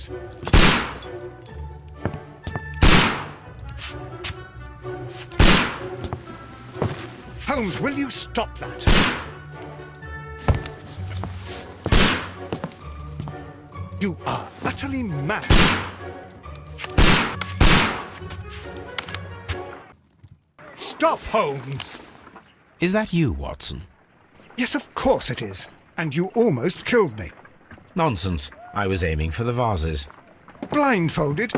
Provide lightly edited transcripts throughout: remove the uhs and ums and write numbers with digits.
Holmes. Holmes, will you stop that? You are utterly mad. Stop, Holmes! Is that you, Watson? Yes, of course it is. And you almost killed me. Nonsense. I was aiming for the vases. Blindfolded?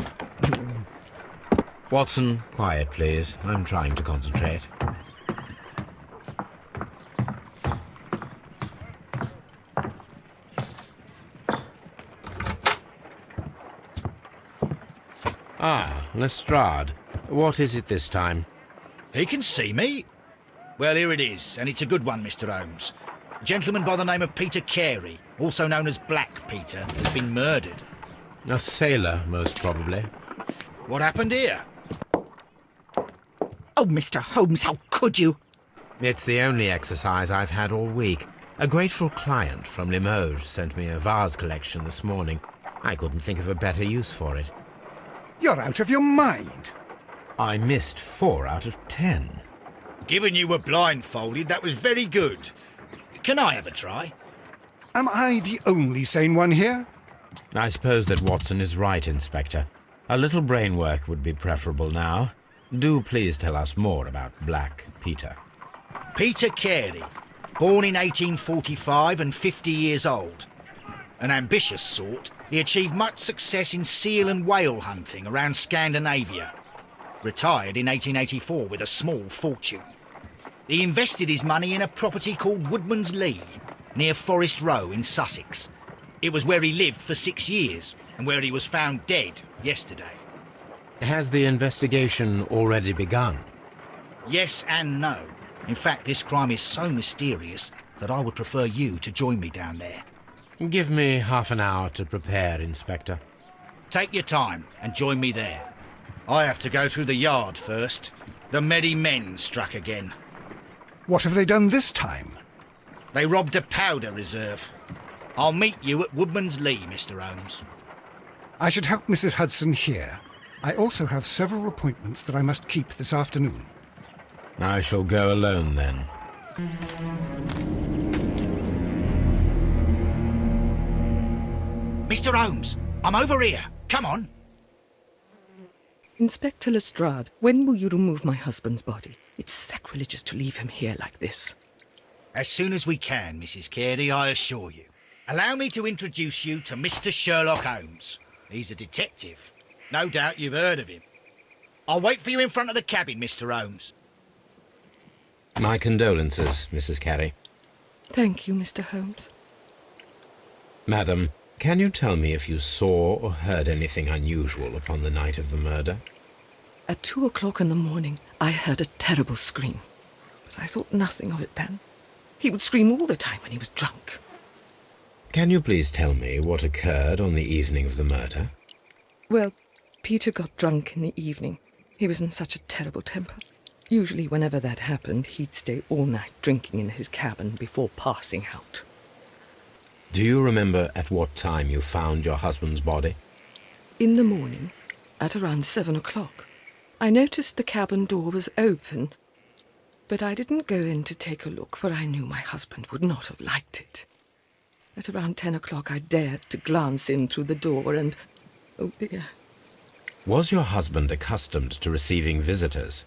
Watson, quiet, please. I'm trying to concentrate. Ah, Lestrade. What is it this time? He can see me. Well, here it is, and it's a good one, Mr. Holmes. A gentleman by the name of Peter Carey, also known as Black Peter, has been murdered. A sailor, most probably. What happened here? Oh, Mr. Holmes, how could you? It's the only exercise I've had all week. A grateful client from Limoges sent me a vase collection this morning. I couldn't think of a better use for it. You're out of your mind. I missed 4 out of 10. Given you were blindfolded, that was very good. Can I have a try? Am I the only sane one here? I suppose that Watson is right, Inspector. A little brain work would be preferable now. Do please tell us more about Black Peter. Peter Carey, born in 1845 and 50 years old. An ambitious sort, he achieved much success in seal and whale hunting around Scandinavia. Retired in 1884 with a small fortune. He invested his money in a property called Woodman's Lee, near Forest Row in Sussex. It was where he lived for 6 years, and where he was found dead yesterday. Has the investigation already begun? Yes and no. In fact, this crime is so mysterious that I would prefer you to join me down there. Give me half an hour to prepare, Inspector. Take your time and join me there. I have to go through the yard first. The merry men struck again. What have they done this time? They robbed a powder reserve. I'll meet you at Woodman's Lee, Mr. Holmes. I should help Mrs. Hudson here. I also have several appointments that I must keep this afternoon. I shall go alone, then. Mr. Holmes, I'm over here. Come on. Inspector Lestrade, when will you remove my husband's body? It's sacrilegious to leave him here like this. As soon as we can, Mrs. Carey, I assure you. Allow me to introduce you to Mr. Sherlock Holmes. He's a detective. No doubt you've heard of him. I'll wait for you in front of the cabin, Mr. Holmes. My condolences, Mrs. Carey. Thank you, Mr. Holmes. Madam, can you tell me if you saw or heard anything unusual upon the night of the murder? At 2 o'clock in the morning, I heard a terrible scream. But I thought nothing of it then. He would scream all the time when he was drunk. Can you please tell me what occurred on the evening of the murder? Well, Peter got drunk in the evening. He was in such a terrible temper. Usually, whenever that happened, he'd stay all night drinking in his cabin before passing out. Do you remember at what time you found your husband's body? In the morning, at around 7 o'clock. I noticed the cabin door was open, but I didn't go in to take a look, for I knew my husband would not have liked it. At around 10 o'clock, I dared to glance in through the door and... oh dear. Was your husband accustomed to receiving visitors?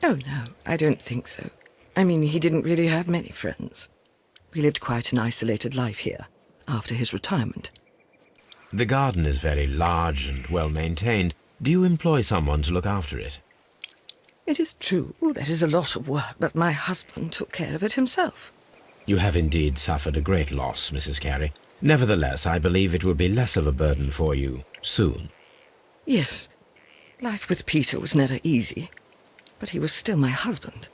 Oh, no, I don't think so. I mean, he didn't really have many friends. We lived quite an isolated life here, after his retirement. The garden is very large and well-maintained. Do you employ someone to look after it? It is true, there is a lot of work, but my husband took care of it himself. You have indeed suffered a great loss, Mrs. Carey. Nevertheless, I believe it will be less of a burden for you soon. Yes, life with Peter was never easy, but he was still my husband.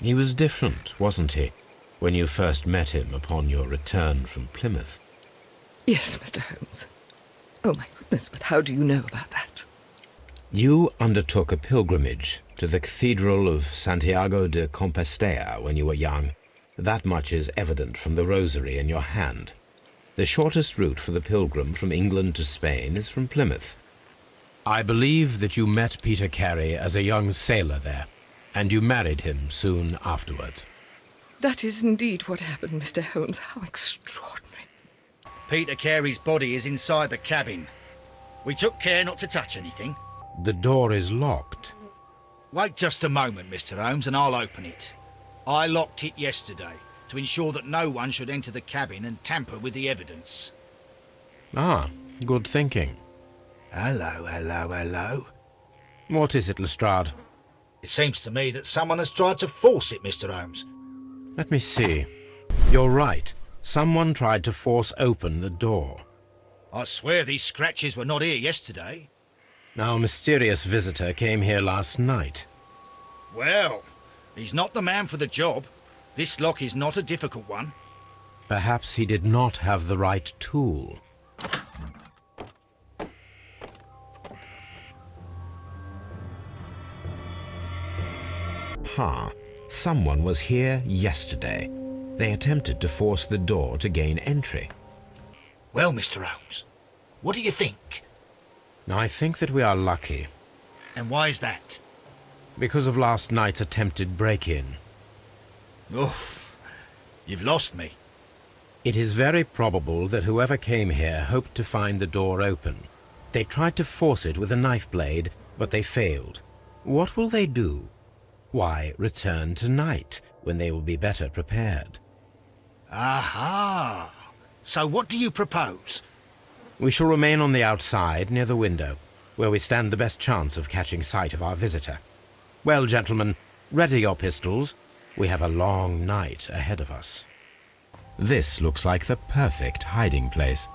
He was different, wasn't he, when you first met him upon your return from Plymouth? Yes, Mr. Holmes. Oh, my goodness, but how do you know about that? You undertook a pilgrimage to the Cathedral of Santiago de Compostela when you were young. That much is evident from the rosary in your hand. The shortest route for the pilgrim from England to Spain is from Plymouth. I believe that you met Peter Carey as a young sailor there, and you married him soon afterwards. That is indeed what happened, Mr. Holmes. How extraordinary. Peter Carey's body is inside the cabin. We took care not to touch anything. The door is locked. Wait just a moment, Mr. Holmes, and I'll open it. I locked it yesterday to ensure that no one should enter the cabin and tamper with the evidence. Ah, good thinking. Hello, hello, hello. What is it, Lestrade? It seems to me that someone has tried to force it, Mr. Holmes. Let me see. You're right. Someone tried to force open the door. I swear these scratches were not here yesterday. Our mysterious visitor came here last night. Well, he's not the man for the job. This lock is not a difficult one. Perhaps he did not have the right tool. Someone was here yesterday. They attempted to force the door to gain entry. Well, Mr. Holmes, what do you think? I think that we are lucky, And why is that? because of last night's attempted break-in. Oof, you've lost me. It is very probable that whoever came here hoped to find the door open. They tried to force it with a knife blade, but they failed. What will they do? Why, return tonight, when they will be better prepared. Aha! So what do you propose? We shall remain on the outside, near the window, where we stand the best chance of catching sight of our visitor. Well, gentlemen, ready your pistols. We have a long night ahead of us. This looks like the perfect hiding place.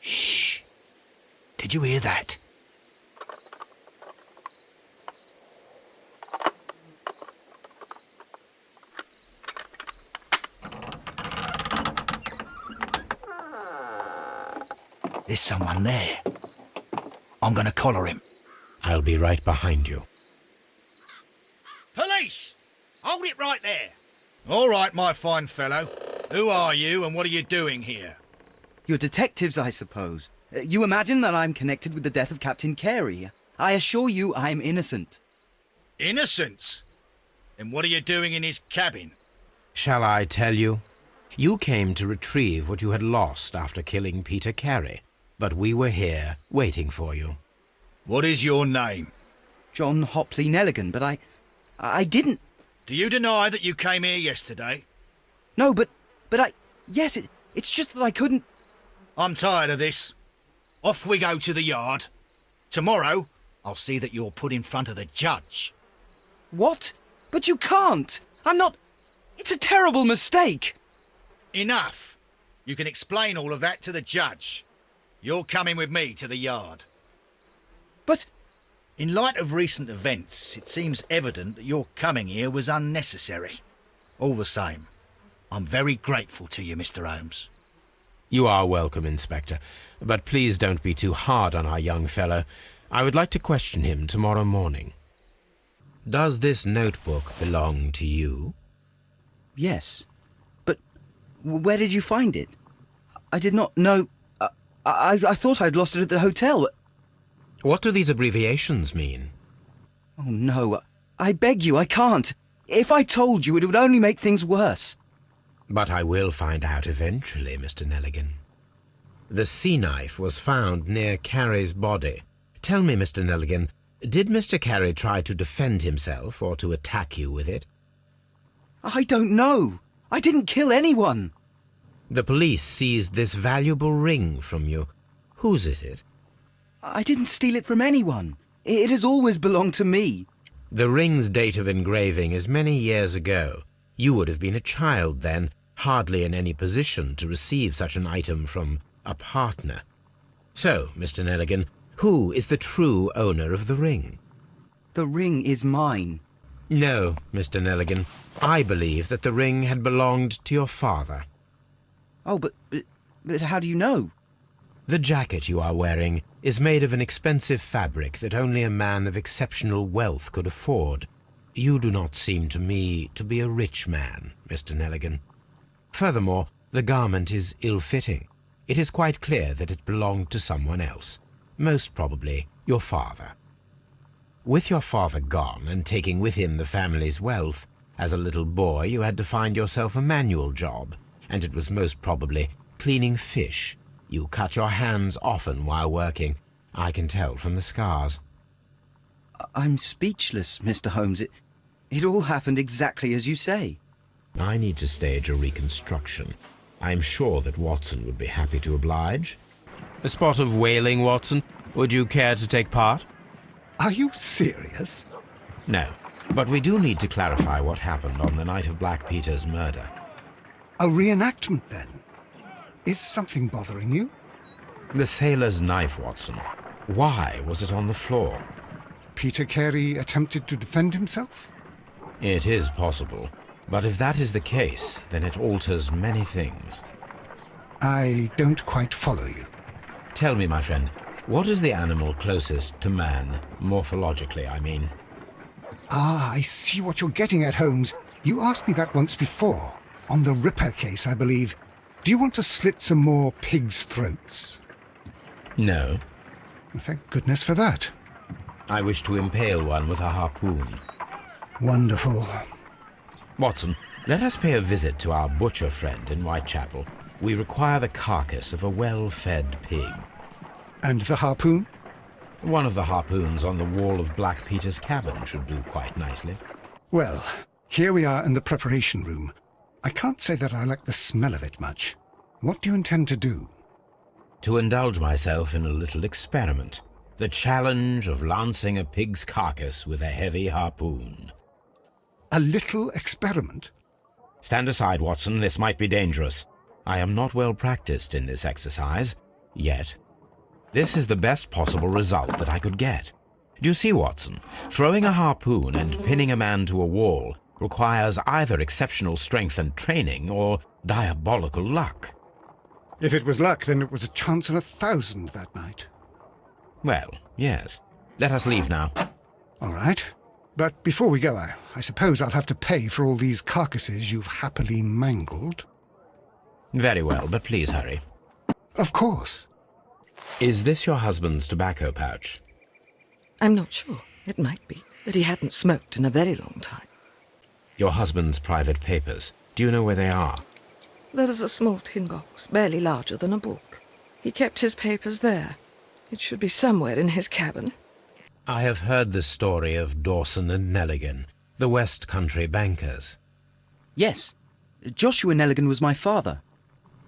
Shh! Did you hear that? There's someone there. I'm gonna collar him. I'll be right behind you. Police! Hold it right there. All right, my fine fellow. Who are you and what are you doing here? You're detectives, I suppose. You imagine that I'm connected with the death of Captain Carey. I assure you I'm innocent. Innocent? And what are you doing in his cabin? Shall I tell you? You came to retrieve what you had lost after killing Peter Carey, but we were here waiting for you. What is your name? John Hopley Nelligan, but I didn't... Do you deny that you came here yesterday? No, but yes, it's just that I couldn't... I'm tired of this. Off we go to the yard. Tomorrow, I'll see that you're put in front of the judge. What? But you can't! I'm not... It's a terrible mistake! Enough. You can explain all of that to the judge. You're coming with me to the yard. But... In light of recent events, it seems evident that your coming here was unnecessary. All the same, I'm very grateful to you, Mr. Holmes. You are welcome, Inspector, but please don't be too hard on our young fellow. I would like to question him tomorrow morning. Does this notebook belong to you? Yes. But where did you find it? I did not know... I thought I'd lost it at the hotel. What do these abbreviations mean? Oh, no. I beg you, I can't. If I told you, it would only make things worse. But I will find out eventually, Mr. Nelligan. The sea knife was found near Carey's body. Tell me, Mr. Nelligan, did Mr. Carey try to defend himself or to attack you with it? I don't know. I didn't kill anyone. The police seized this valuable ring from you. Whose is it? I didn't steal it from anyone. It has always belonged to me. The ring's date of engraving is many years ago. You would have been a child then, hardly in any position to receive such an item from a partner. So, Mr. Nelligan, who is the true owner of the ring? The ring is mine. No, Mr. Nelligan. I believe that the ring had belonged to your father. Oh, but how do you know? The jacket you are wearing is made of an expensive fabric that only a man of exceptional wealth could afford. You do not seem to me to be a rich man, Mr. Nelligan. Furthermore, the garment is ill-fitting. It is quite clear that it belonged to someone else, most probably your father. With your father gone and taking with him the family's wealth, as a little boy you had to find yourself a manual job, and it was most probably cleaning fish. You cut your hands often while working. I can tell from the scars. I'm speechless, Mr. Holmes. It all happened exactly as you say. I need to stage a reconstruction. I'm sure that Watson would be happy to oblige. A spot of whaling, Watson? Would you care to take part? Are you serious? No, but we do need to clarify what happened on the night of Black Peter's murder. A reenactment, then? Is something bothering you? The sailor's knife, Watson. Why was it on the floor? Peter Carey attempted to defend himself? It is possible. But if that is the case, then it alters many things. I don't quite follow you. Tell me, my friend, what is the animal closest to man, morphologically, I mean? Ah, I see what you're getting at, Holmes. You asked me that once before. On the Ripper case, I believe. Do you want to slit some more pigs' throats? No. Thank goodness for that. I wish to impale one with a harpoon. Wonderful. Watson, let us pay a visit to our butcher friend in Whitechapel. We require the carcass of a well-fed pig. And the harpoon? One of the harpoons on the wall of Black Peter's cabin should do quite nicely. Well, here we are in the preparation room. I can't say that I like the smell of it much. What do you intend to do? To indulge myself in a little experiment. The challenge of lancing a pig's carcass with a heavy harpoon. A little experiment? Stand aside, Watson. This might be dangerous. I am not well practiced in this exercise, yet. This is the best possible result that I could get. Do you see, Watson? Throwing a harpoon and pinning a man to a wall requires either exceptional strength and training or diabolical luck. If it was luck, then it was a chance in 1,000 that night. Well, yes. Let us leave now. All right. But before we go, I suppose I'll have to pay for all these carcasses you've happily mangled. Very well, but please hurry. Of course. Is this your husband's tobacco pouch? I'm not sure. It might be, but he hadn't smoked in a very long time. Your husband's private papers. Do you know where they are? There was a small tin box, barely larger than a book. He kept his papers there. It should be somewhere in his cabin. I have heard the story of Dawson and Nelligan, the West Country bankers. Yes. Joshua Nelligan was my father.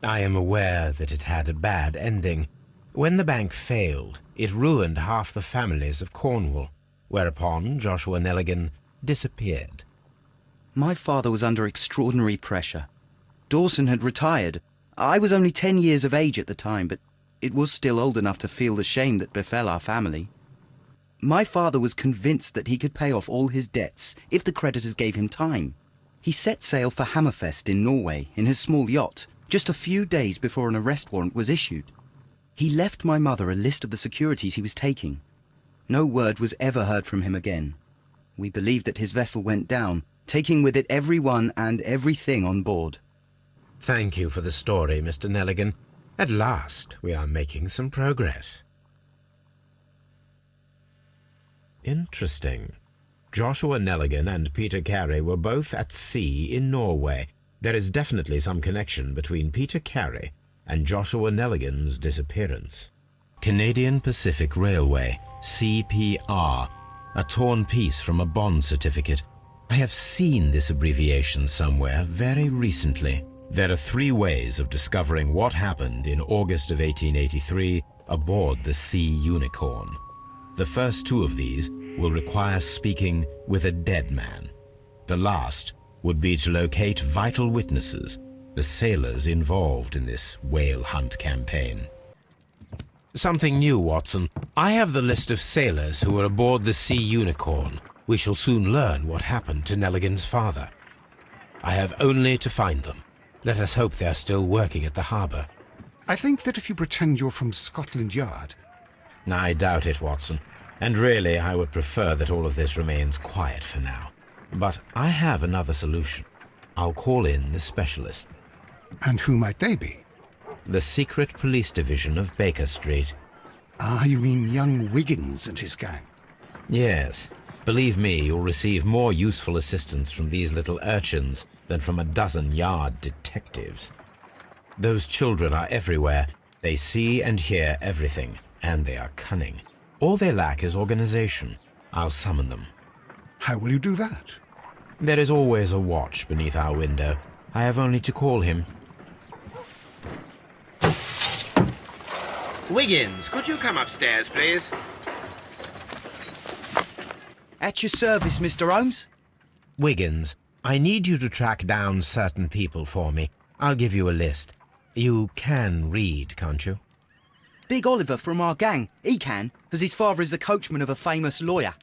I am aware that it had a bad ending. When the bank failed, it ruined half the families of Cornwall, whereupon Joshua Nelligan disappeared. My father was under extraordinary pressure. Dawson had retired. I was only 10 years of age at the time, but it was still old enough to feel the shame that befell our family. My father was convinced that he could pay off all his debts if the creditors gave him time. He set sail for Hammerfest in Norway in his small yacht, just a few days before an arrest warrant was issued. He left my mother a list of the securities he was taking. No word was ever heard from him again. We believe that his vessel went down, taking with it everyone and everything on board. Thank you for the story, Mr. Nelligan. At last, we are making some progress. Interesting. Joshua Nelligan and Peter Carey were both at sea in Norway. There is definitely some connection between Peter Carey and Joshua Nelligan's disappearance. Canadian Pacific Railway, CPR, a torn piece from a bond certificate. I have seen this abbreviation somewhere very recently. There are 3 ways of discovering what happened in August of 1883 aboard the Sea Unicorn. The first 2 of these will require speaking with a dead man. The last would be to locate vital witnesses, the sailors involved in this whale hunt campaign. Something new, Watson. I have the list of sailors who were aboard the Sea Unicorn. We shall soon learn what happened to Nelligan's father. I have only to find them. Let us hope they are still working at the harbour. I think that if you pretend you're from Scotland Yard... I doubt it, Watson. And really, I would prefer that all of this remains quiet for now. But I have another solution. I'll call in the specialist. And who might they be? The secret police division of Baker Street. Ah, you mean young Wiggins and his gang? Yes. Believe me, you'll receive more useful assistance from these little urchins than from a dozen yard detectives. Those children are everywhere. They see and hear everything, and they are cunning. All they lack is organization. I'll summon them. How will you do that? There is always a watch beneath our window. I have only to call him. Wiggins, could you come upstairs, please? At your service, Mr. Holmes. Wiggins, I need you to track down certain people for me. I'll give you a list. You can read, can't you? Big Oliver from our gang. He can, because his father is the coachman of a famous lawyer.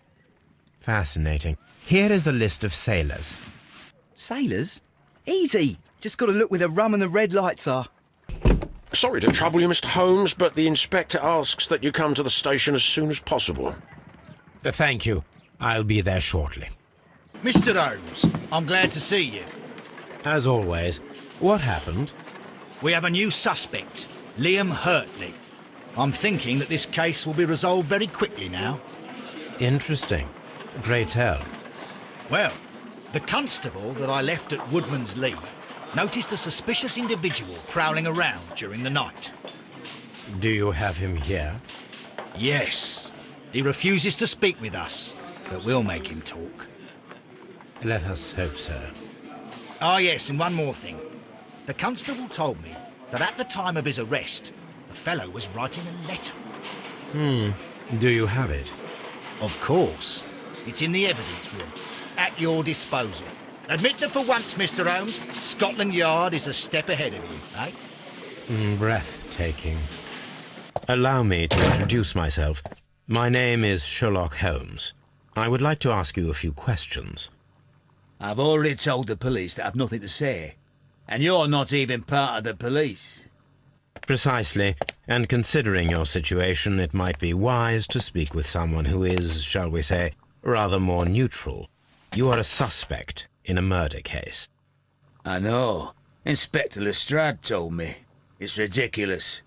Fascinating. Here is the list of sailors. Sailors? Easy. Just got to look where the rum and the red lights are. Sorry to trouble you, Mr. Holmes, but the inspector asks that you come to the station as soon as possible. Thank you. I'll be there shortly. Mr. Holmes, I'm glad to see you. As always, what happened? We have a new suspect, Liam Hurtley. I'm thinking that this case will be resolved very quickly now. Interesting. Pray tell. Well, the constable that I left at Woodman's Lee noticed a suspicious individual prowling around during the night. Do you have him here? Yes. He refuses to speak with us, but we'll make him talk. Let us hope so. Ah, yes, and one more thing. The constable told me that at the time of his arrest, the fellow was writing a letter. Do you have it? Of course. It's in the evidence room, at your disposal. Admit that for once, Mr. Holmes, Scotland Yard is a step ahead of you, eh? Breathtaking. Allow me to introduce myself. My name is Sherlock Holmes. I would like to ask you a few questions. I've already told the police that I've nothing to say. And you're not even part of the police. Precisely, and considering your situation, it might be wise to speak with someone who is, shall we say, rather more neutral. You are a suspect in a murder case. I know. Inspector Lestrade told me. It's ridiculous.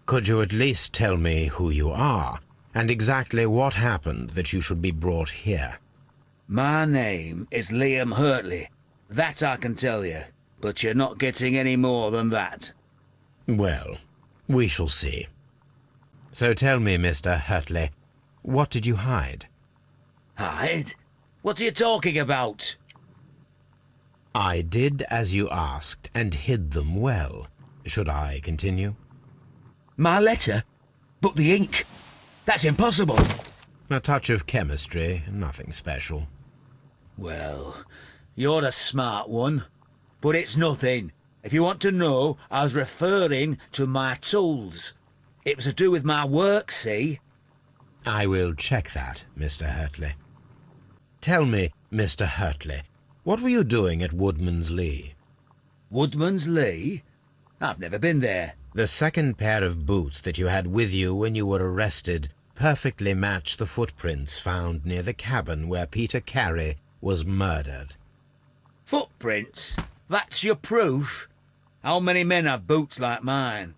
Could you at least tell me who you are, and exactly what happened that you should be brought here? My name is Liam Hurtley. That I can tell you. But you're not getting any more than that. Well, we shall see. So tell me, Mr. Hurtley, what did you hide? Hide? What are you talking about? I did as you asked, and hid them well. Should I continue? My letter? But the ink? That's impossible. A touch of chemistry, nothing special. Well, you're a smart one. But it's nothing. If you want to know, I was referring to my tools. It was to do with my work, see? I will check that, Mr. Hurtley. Tell me, Mr. Hurtley, what were you doing at Woodman's Lee? Woodman's Lee? I've never been there. The second pair of boots that you had with you when you were arrested perfectly match the footprints found near the cabin where Peter Carey was murdered. Footprints? That's your proof? How many men have boots like mine?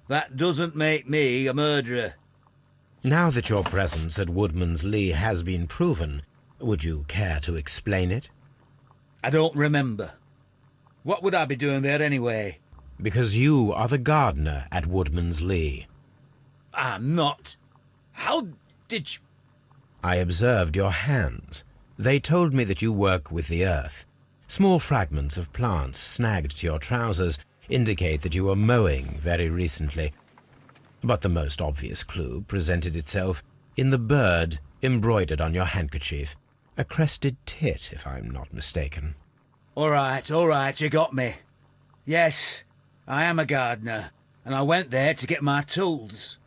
That doesn't make me a murderer. Now that your presence at Woodman's Lee has been proven, would you care to explain it? I don't remember. What would I be doing there anyway? Because you are the gardener at Woodman's Lee. I'm not. How did you... I observed your hands. They told me that you work with the earth. Small fragments of plants snagged to your trousers indicate that you were mowing very recently. But the most obvious clue presented itself in the bird embroidered on your handkerchief. A crested tit, if I'm not mistaken. All right, you got me. Yes, I am a gardener, and I went there to get my tools.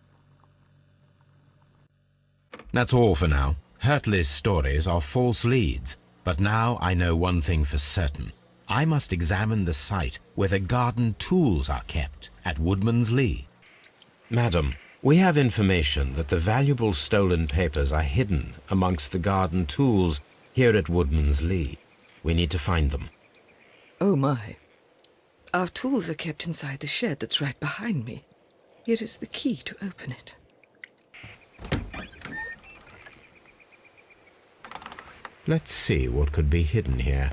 That's all for now. Hurtley's stories are false leads, but now I know one thing for certain. I must examine the site where the garden tools are kept at Woodman's Lee. Madam, we have information that the valuable stolen papers are hidden amongst the garden tools here at Woodman's Lee. We need to find them. Oh my. Our tools are kept inside the shed that's right behind me. Here is the key to open it. Let's see what could be hidden here.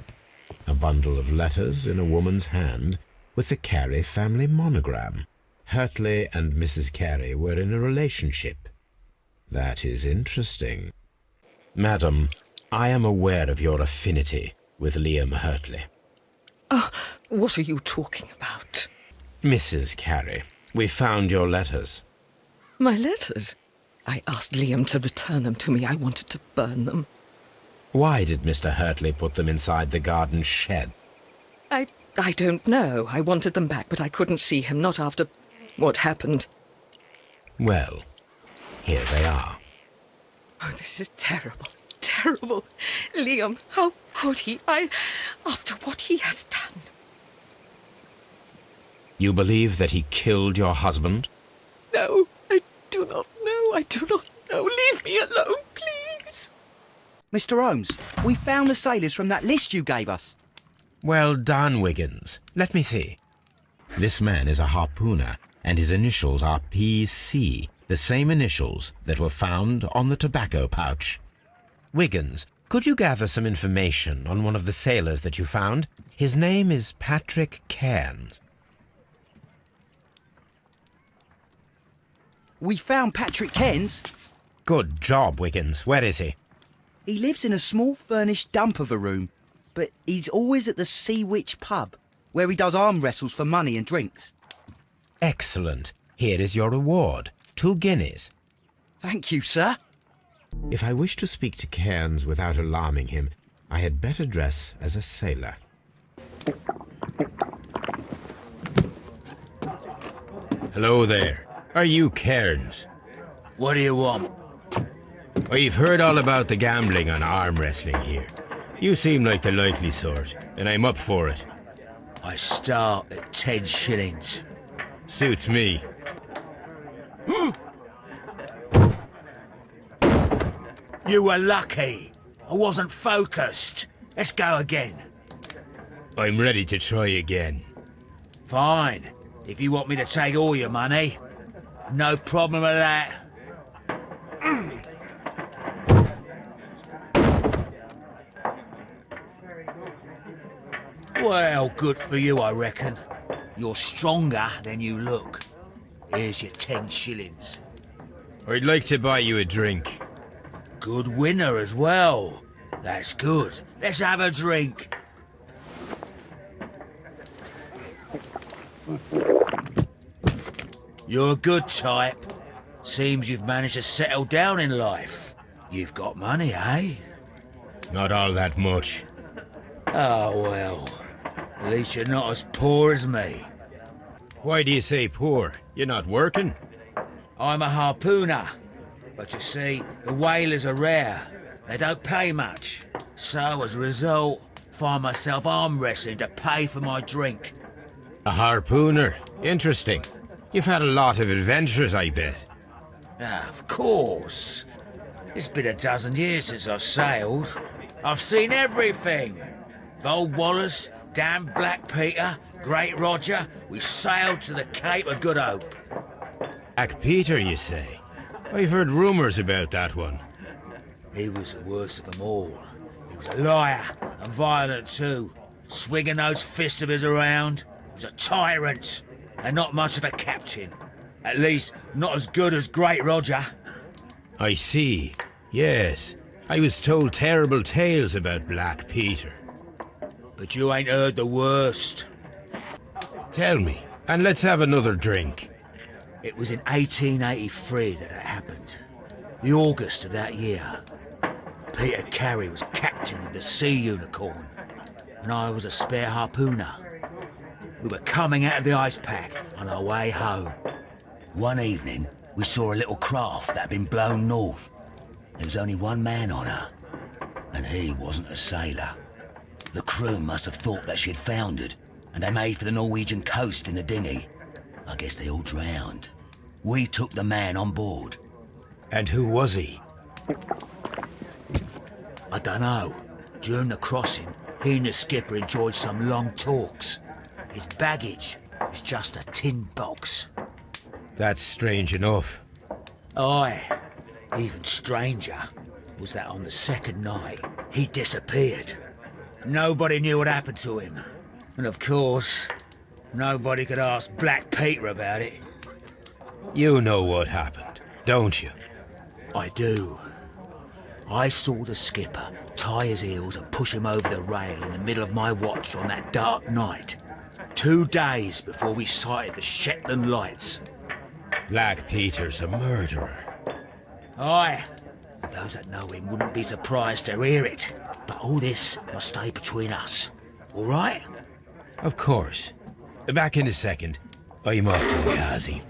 A bundle of letters in a woman's hand with the Carey family monogram. Hurtley and Mrs. Carey were in a relationship. That is interesting. Madam, I am aware of your affinity with Liam Hurtley. What are you talking about? Mrs. Carey, we found your letters. My letters? I asked Liam to return them to me. I wanted to burn them. Why did Mr. Hurtley put them inside the garden shed? I don't know. I wanted them back, but I couldn't see him, not after what happened. Well, here they are. Oh, this is terrible. Terrible. Liam, how could he? After what he has done. You believe that he killed your husband? No, I do not know. I do not know. Leave me alone, please. Mr. Holmes, we found the sailors from that list you gave us. Well done, Wiggins. Let me see. This man is a harpooner, and his initials are PC, the same initials that were found on the tobacco pouch. Wiggins, could you gather some information on one of the sailors that you found? His name is Patrick Cairns. We found Patrick Cairns. Good job, Wiggins. Where is he? He lives in a small furnished dump of a room, but he's always at the Sea Witch pub, where he does arm wrestles for money and drinks. Excellent. Here is your reward. 2 guineas. Thank you, sir. If I wish to speak to Cairns without alarming him, I had better dress as a sailor. Hello there. Are you Cairns? What do you want? I've heard all about the gambling and arm wrestling here. You seem like the likely sort, and I'm up for it. I start at 10 shillings. Suits me. You were lucky. I wasn't focused. Let's go again. I'm ready to try again. Fine. If you want me to take all your money, no problem with that. Well, good for you, I reckon. You're stronger than you look. Here's your 10 shillings. I'd like to buy you a drink. Good winner as well. That's good. Let's have a drink. You're a good type. Seems you've managed to settle down in life. You've got money, eh? Not all that much. Oh, well. At least you're not as poor as me. Why do you say poor? You're not working? I'm a harpooner. But you see, the whalers are rare. They don't pay much. So, as a result, find myself arm wrestling to pay for my drink. A harpooner? Interesting. You've had a lot of adventures, I bet. Ah, of course. It's been a dozen years since I've sailed. I've seen everything. Old Wallace, damn Black Peter, Great Roger, we sailed to the Cape of Good Hope. Black Peter, you say? I've heard rumours about that one. He was the worst of them all. He was a liar and violent too, swinging those fists of his around. He was a tyrant and not much of a captain. At least, not as good as Great Roger. I see. Yes. I was told terrible tales about Black Peter. But you ain't heard the worst. Tell me, and let's have another drink. It was in 1883 that it happened. The August of that year. Peter Carey was captain of the Sea Unicorn, and I was a spare harpooner. We were coming out of the ice pack on our way home. One evening, we saw a little craft that had been blown north. There was only one man on her, and he wasn't a sailor. The crew must have thought that she'd foundered, and they made for the Norwegian coast in the dinghy. I guess they all drowned. We took the man on board. And who was he? I dunno. During the crossing, he and the skipper enjoyed some long talks. His baggage was just a tin box. That's strange enough. Aye. Even stranger was that on the second night, he disappeared. Nobody knew what happened to him. And of course, nobody could ask Black Peter about it. You know what happened, don't you? I do. I saw the skipper tie his heels and push him over the rail in the middle of my watch on that dark night. 2 days before we sighted the Shetland lights. Black Peter's a murderer. Aye. Those that know him wouldn't be surprised to hear it. But all this must stay between us. All right? Of course. Back in a second. I'm off to the Ghazi.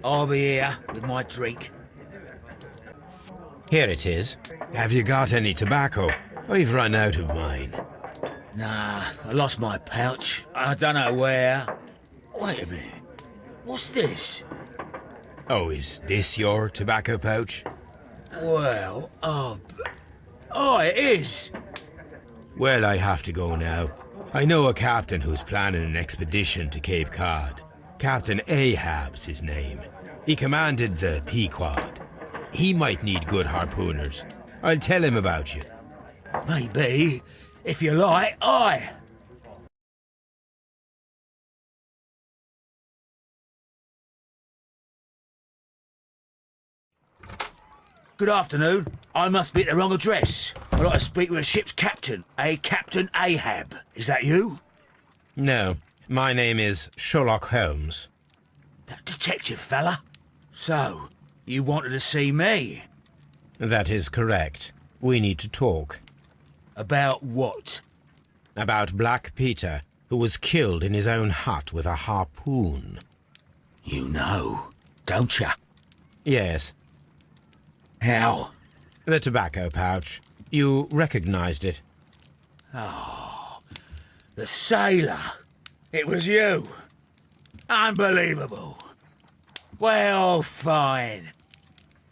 I'll be here with my drink. Here it is. Have you got any tobacco? I've run out of mine. Nah, I lost my pouch. I don't know where. Wait a minute. What's this? Oh, is this your tobacco pouch? Well, oh, it is. Well, I have to go now. I know a captain who's planning an expedition to Cape Cod. Captain Ahab's his name. He commanded the Pequod. He might need good harpooners. I'll tell him about you. Maybe. If you like, aye. Good afternoon. I must be at the wrong address. I'd like to speak with a ship's captain, a Captain Ahab. Is that you? No, my name is Sherlock Holmes. That detective fella? So, you wanted to see me? That is correct. We need to talk. About what? About Black Peter, who was killed in his own hut with a harpoon. You know, don't ya? Yes, How? the tobacco pouch. You recognized it. The sailor. It was you. Unbelievable. Well, fine.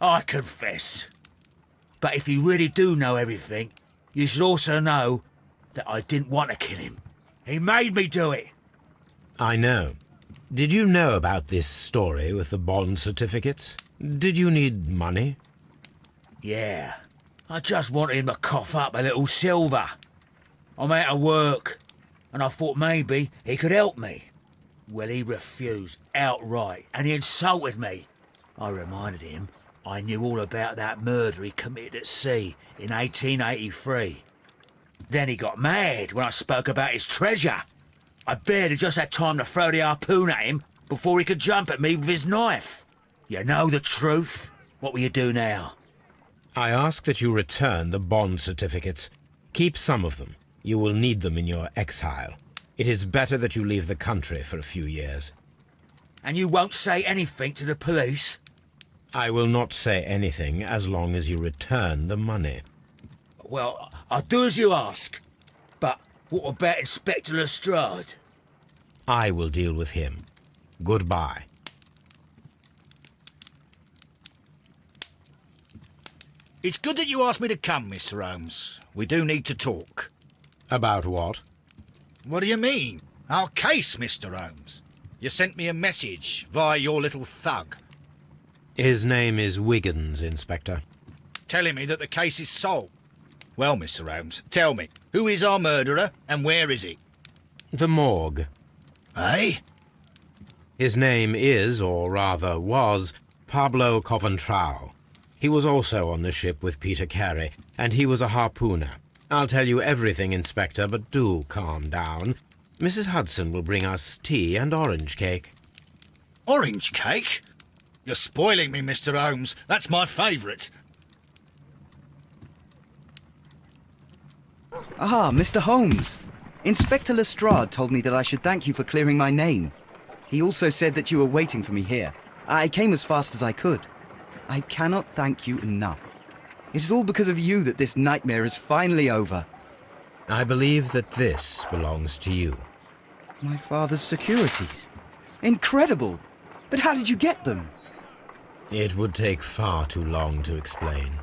I confess. But if you really do know everything, you should also know that I didn't want to kill him. He made me do it. I know. Did you know about this story with the bond certificates? Did you need money? Yeah. I just wanted him to cough up a little silver. I'm out of work, and I thought maybe he could help me. Well, he refused outright, and he insulted me. I reminded him I knew all about that murder he committed at sea in 1883. Then he got mad when I spoke about his treasure. I barely just had time to throw the harpoon at him before he could jump at me with his knife. You know the truth. What will you do now? I ask that you return the bond certificates. Keep some of them. You will need them in your exile. It is better that you leave the country for a few years. And you won't say anything to the police? I will not say anything as long as you return the money. Well, I'll do as you ask. But what about Inspector Lestrade? I will deal with him. Goodbye. It's good that you asked me to come, Mr. Holmes. We do need to talk. About what? What do you mean? Our case, Mr. Holmes. You sent me a message via your little thug, His name is Wiggins, Inspector. telling me that the case is solved. Well, Mr. Holmes, tell me, who is our murderer and where is he? The morgue. Eh? His name is, or rather was, Pablo Coventrao. He was also on the ship with Peter Carey, and he was a harpooner. I'll tell you everything, Inspector, but do calm down. Mrs. Hudson will bring us tea and orange cake. Orange cake? You're spoiling me, Mr. Holmes. That's my favourite. Ah, Mr. Holmes. Inspector Lestrade told me that I should thank you for clearing my name. He also said that you were waiting for me here. I came as fast as I could. I cannot thank you enough. It is all because of you that this nightmare is finally over. I believe that this belongs to you. My father's securities. Incredible! But how did you get them? It would take far too long to explain.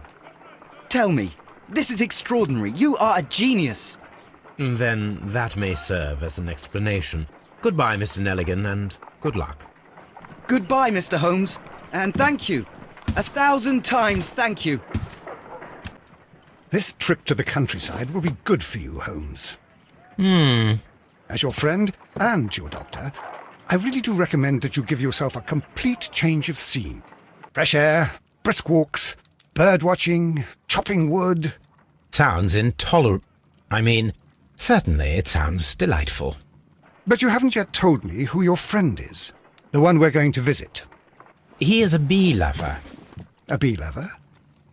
Tell me. This is extraordinary. You are a genius. Then that may serve as an explanation. Goodbye, Mr. Nelligan, and good luck. Goodbye, Mr. Holmes. And thank you. 1,000 times thank you. This trip to the countryside will be good for you, Holmes. As your friend and your doctor, I really do recommend that you give yourself a complete change of scene. Fresh air, brisk walks, bird watching, chopping wood. Sounds intolerable. Certainly it sounds delightful. But you haven't yet told me who your friend is, the one we're going to visit. He is a bee lover. A bee lover?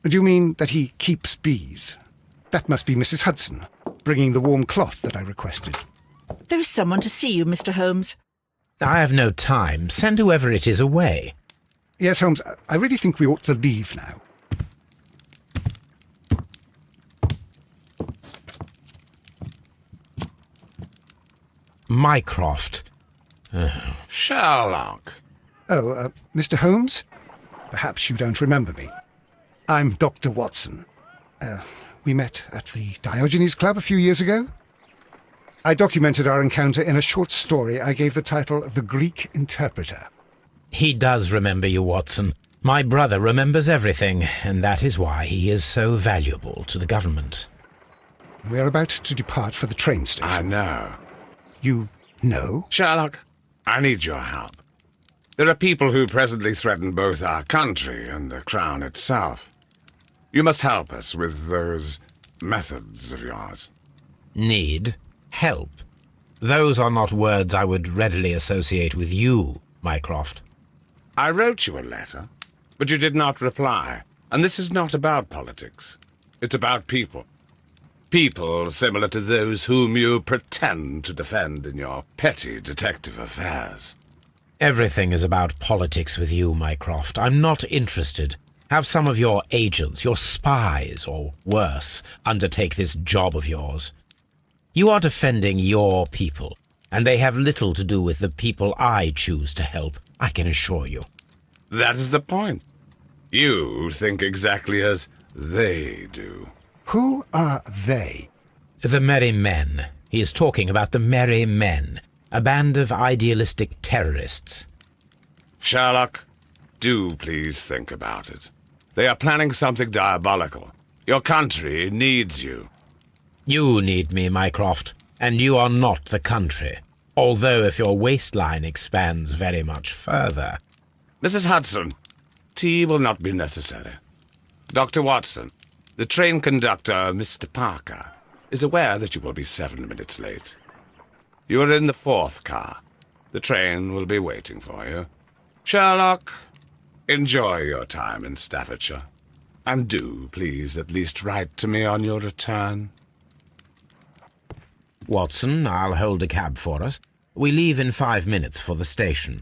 Do you mean that he keeps bees? That must be Mrs. Hudson, bringing the warm cloth that I requested. There is someone to see you, Mr. Holmes. I have no time. Send whoever it is away. Yes, Holmes, I really think we ought to leave now. Mycroft. Sherlock. Oh, Mr. Holmes? Perhaps you don't remember me. I'm Dr. Watson. We met at the Diogenes Club a few years ago. I documented our encounter in a short story I gave the title The Greek Interpreter. He does remember you, Watson. My brother remembers everything, and that is why he is so valuable to the government. We are about to depart for the train station. I know. You know? Sherlock, I need your help. There are people who presently threaten both our country and the Crown itself. You must help us with those methods of yours. Need? Help? Those are not words I would readily associate with you, Mycroft. I wrote you a letter, but you did not reply. And this is not about politics. It's about people. People similar to those whom you pretend to defend in your petty detective affairs. Everything is about politics with you, Mycroft. I'm not interested. Have some of your agents, your spies, or worse, undertake this job of yours. You are defending your people, and they have little to do with the people I choose to help, I can assure you. That is the point. You think exactly as they do. Who are they? The Merry Men. He is talking about the Merry Men, a band of idealistic terrorists. Sherlock, do please think about it. They are planning something diabolical. Your country needs you. You need me, Mycroft, and you are not the country. Although if your waistline expands very much further. Mrs. Hudson, tea will not be necessary. Dr. Watson, the train conductor, Mr. Parker, is aware that you will be 7 minutes late. You are in the 4th car. The train will be waiting for you. Sherlock, enjoy your time in Staffordshire. And do, please, at least write to me on your return. Watson, I'll hold a cab for us. We leave in 5 minutes for the station.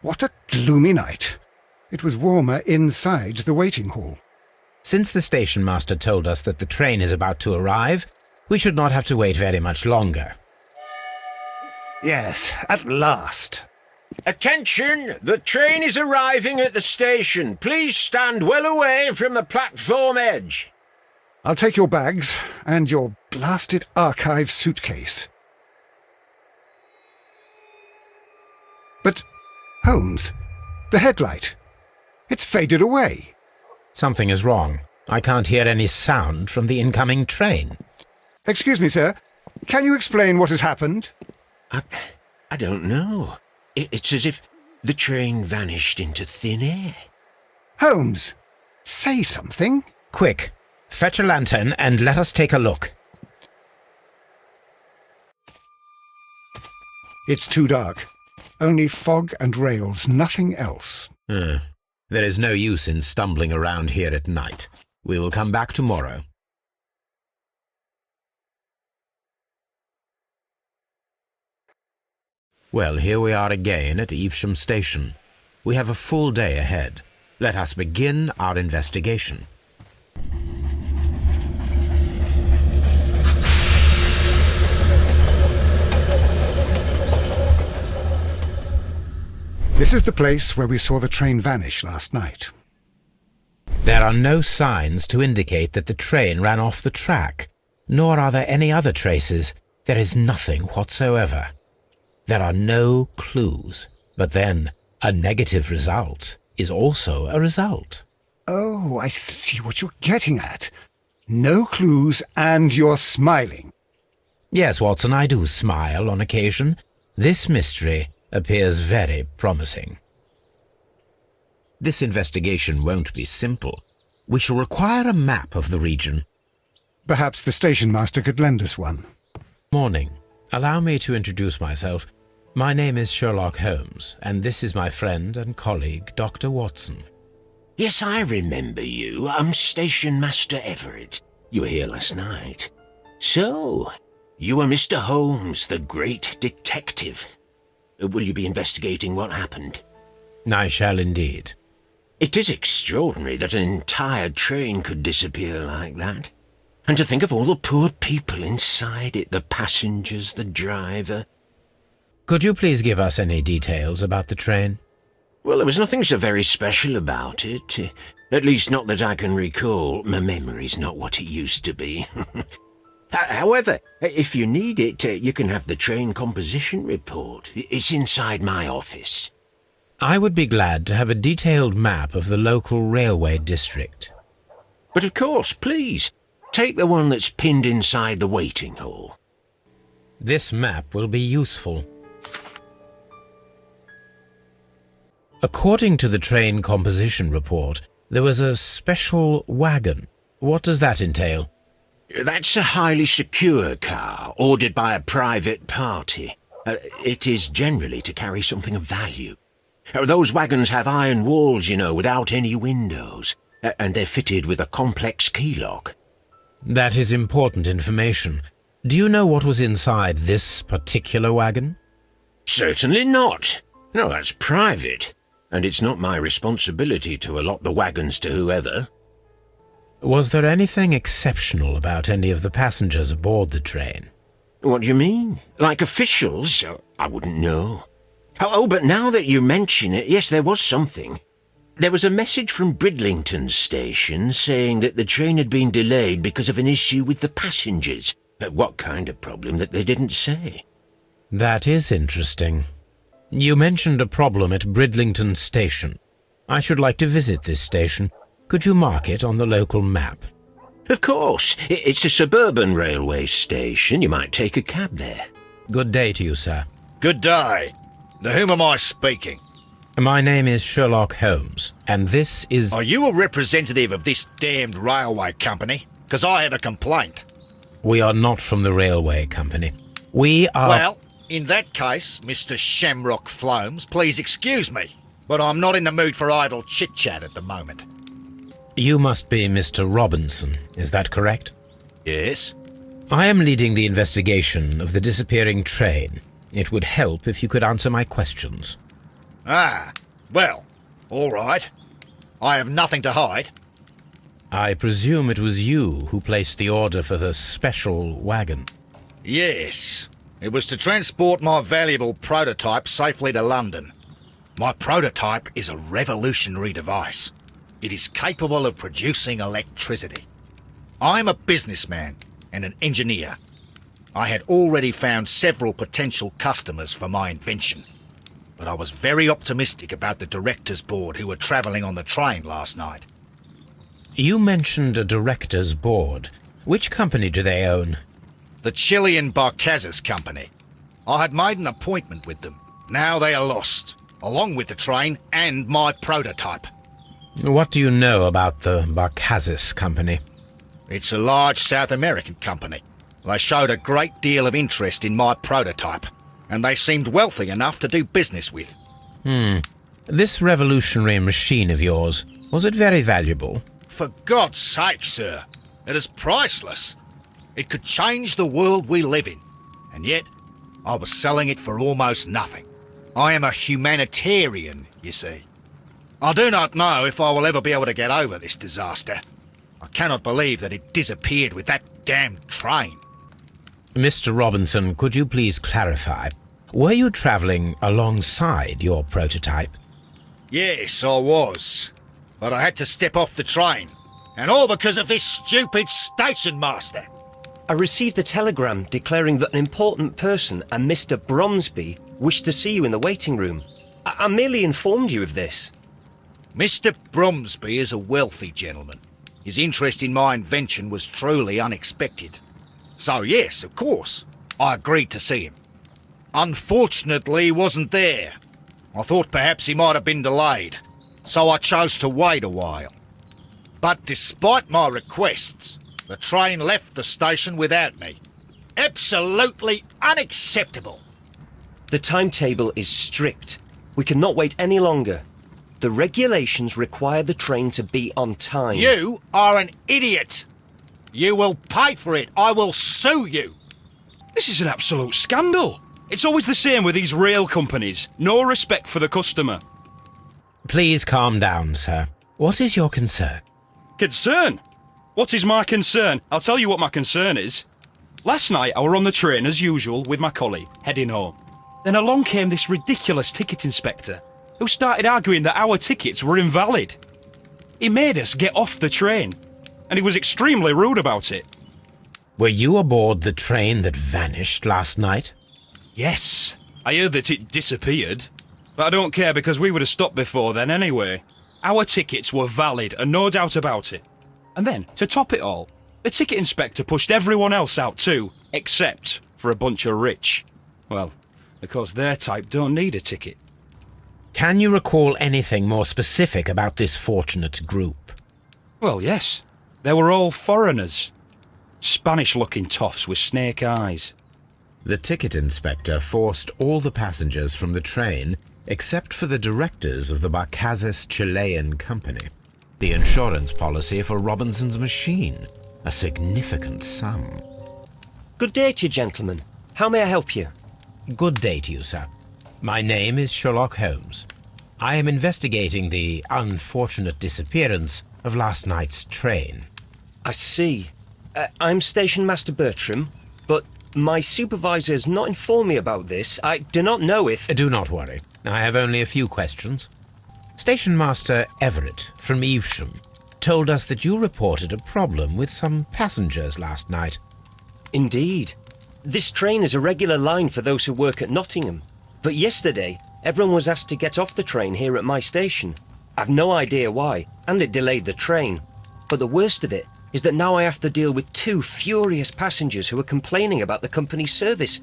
What a gloomy night. It was warmer inside the waiting hall. Since the station master told us that the train is about to arrive, we should not have to wait very much longer. Yes, at last. Attention! The train is arriving at the station. Please stand well away from the platform edge. I'll take your bags and your blasted archive suitcase. But, Holmes, the headlight. It's faded away. Something is wrong. I can't hear any sound from the incoming train. Excuse me, sir. Can you explain what has happened? I don't know. It's as if the train vanished into thin air. Holmes, say something. Quick, fetch a lantern and let us take a look. It's too dark. Only fog and rails, nothing else. There is no use in stumbling around here at night. We will come back tomorrow. Well, here we are again at Evesham Station. We have a full day ahead. Let us begin our investigation. This is the place where we saw the train vanish last night. There are no signs to indicate that the train ran off the track, nor are there any other traces. There is nothing whatsoever. There are no clues. But then, a negative result is also a result. Oh, I see what you're getting at. No clues, and you're smiling. Yes, Watson, I do smile on occasion. This mystery appears very promising. This investigation won't be simple. We shall require a map of the region. Perhaps the station master could lend us one. Morning. Allow me to introduce myself. My name is Sherlock Holmes, and this is my friend and colleague, Dr. Watson. Yes, I remember you. I'm Station Master Everett. You were here last night. So, you are Mr. Holmes, the great detective. Will you be investigating what happened? I shall indeed. It is extraordinary that an entire train could disappear like that. And to think of all the poor people inside it, the passengers, the driver. Could you please give us any details about the train? Well, there was nothing so very special about it. At least not that I can recall. My memory's not what it used to be. However, if you need it, you can have the train composition report. It's inside my office. I would be glad to have a detailed map of the local railway district. But of course, please, take the one that's pinned inside the waiting hall. This map will be useful. According to the train composition report, there was a special wagon. What does that entail? That's a highly secure car, ordered by a private party. It is generally to carry something of value. Those wagons have iron walls, you know, without any windows, and they're fitted with a complex key lock. That is important information. Do you know what was inside this particular wagon? Certainly not. No, that's private, and it's not my responsibility to allot the wagons to whoever. Was there anything exceptional about any of the passengers aboard the train? What do you mean? Like officials? I wouldn't know. Oh, but now that you mention it, yes, there was something. There was a message from Bridlington station saying that the train had been delayed because of an issue with the passengers. But what kind of problem that they didn't say? That is interesting. You mentioned a problem at Bridlington station. I should like to visit this station. Could you mark it on the local map? Of course. It's a suburban railway station. You might take a cab there. Good day to you, sir. Good day. To whom am I speaking? My name is Sherlock Holmes, and this is... Are you a representative of this damned railway company? Because I have a complaint. We are not from the railway company. We are... Well, in that case, Mr. Shamrock Flomes, please excuse me, but I'm not in the mood for idle chit-chat at the moment. You must be Mr. Robinson, is that correct? Yes. I am leading the investigation of the disappearing train. It would help if you could answer my questions. Ah, well, all right. I have nothing to hide. I presume it was you who placed the order for the special wagon. Yes. It was to transport my valuable prototype safely to London. My prototype is a revolutionary device. It is capable of producing electricity. I'm a businessman and an engineer. I had already found several potential customers for my invention, but I was very optimistic about the directors' board who were travelling on the train last night. You mentioned a directors' board. Which company do they own? The Chilean Barcazes Company. I had made an appointment with them. Now they are lost, along with the train and my prototype. What do you know about the Barcazes Company? It's a large South American company. They showed a great deal of interest in my prototype, and they seemed wealthy enough to do business with. This revolutionary machine of yours, was it very valuable? For God's sake, sir, it is priceless. It could change the world we live in, and yet I was selling it for almost nothing. I am a humanitarian, you see. I do not know if I will ever be able to get over this disaster. I cannot believe that it disappeared with that damned train. Mr. Robinson, could you please clarify? Were you travelling alongside your prototype? Yes, I was. But I had to step off the train. And all because of this stupid station master. I received a telegram declaring that an important person, a Mr. Bromsby, wished to see you in the waiting room. I merely informed you of this. Mr. Bromsby is a wealthy gentleman. His interest in my invention was truly unexpected. So yes, of course, I agreed to see him. Unfortunately, he wasn't there. I thought perhaps he might have been delayed, so I chose to wait a while. But despite my requests, the train left the station without me. Absolutely unacceptable. The timetable is strict. We cannot wait any longer. The regulations require the train to be on time. You are an idiot. You will pay for it. I will sue you. This is an absolute scandal. It's always the same with these rail companies. No respect for the customer. Please calm down, sir. What is your concern? Concern? What is my concern? I'll tell you what my concern is. Last night I were on the train as usual with my colleague, heading home. Then along came this ridiculous ticket inspector, who started arguing that our tickets were invalid. He made us get off the train, and he was extremely rude about it. Were you aboard the train that vanished last night? Yes, I heard that it disappeared, but I don't care because we would have stopped before then anyway. Our tickets were valid and no doubt about it. And then, to top it all, the ticket inspector pushed everyone else out too, except for a bunch of rich. Well, because their type don't need a ticket. Can you recall anything more specific about this fortunate group? Well, yes. They were all foreigners. Spanish-looking toffs with snake eyes. The ticket inspector forced all the passengers from the train except for the directors of the Barcazes Chilean company. The insurance policy for Robinson's machine. A significant sum. Good day to you, gentlemen. How may I help you? Good day to you, sir. My name is Sherlock Holmes. I am investigating the unfortunate disappearance of last night's train. I see. I'm Station Master Bertram, but my supervisor has not informed me about this. I do not know if... Do not worry. I have only a few questions. Station Master Everett from Evesham told us that you reported a problem with some passengers last night. Indeed. This train is a regular line for those who work at Nottingham. But yesterday, everyone was asked to get off the train here at my station. I've no idea why, and it delayed the train. But the worst of it is that now I have to deal with two furious passengers who are complaining about the company's service.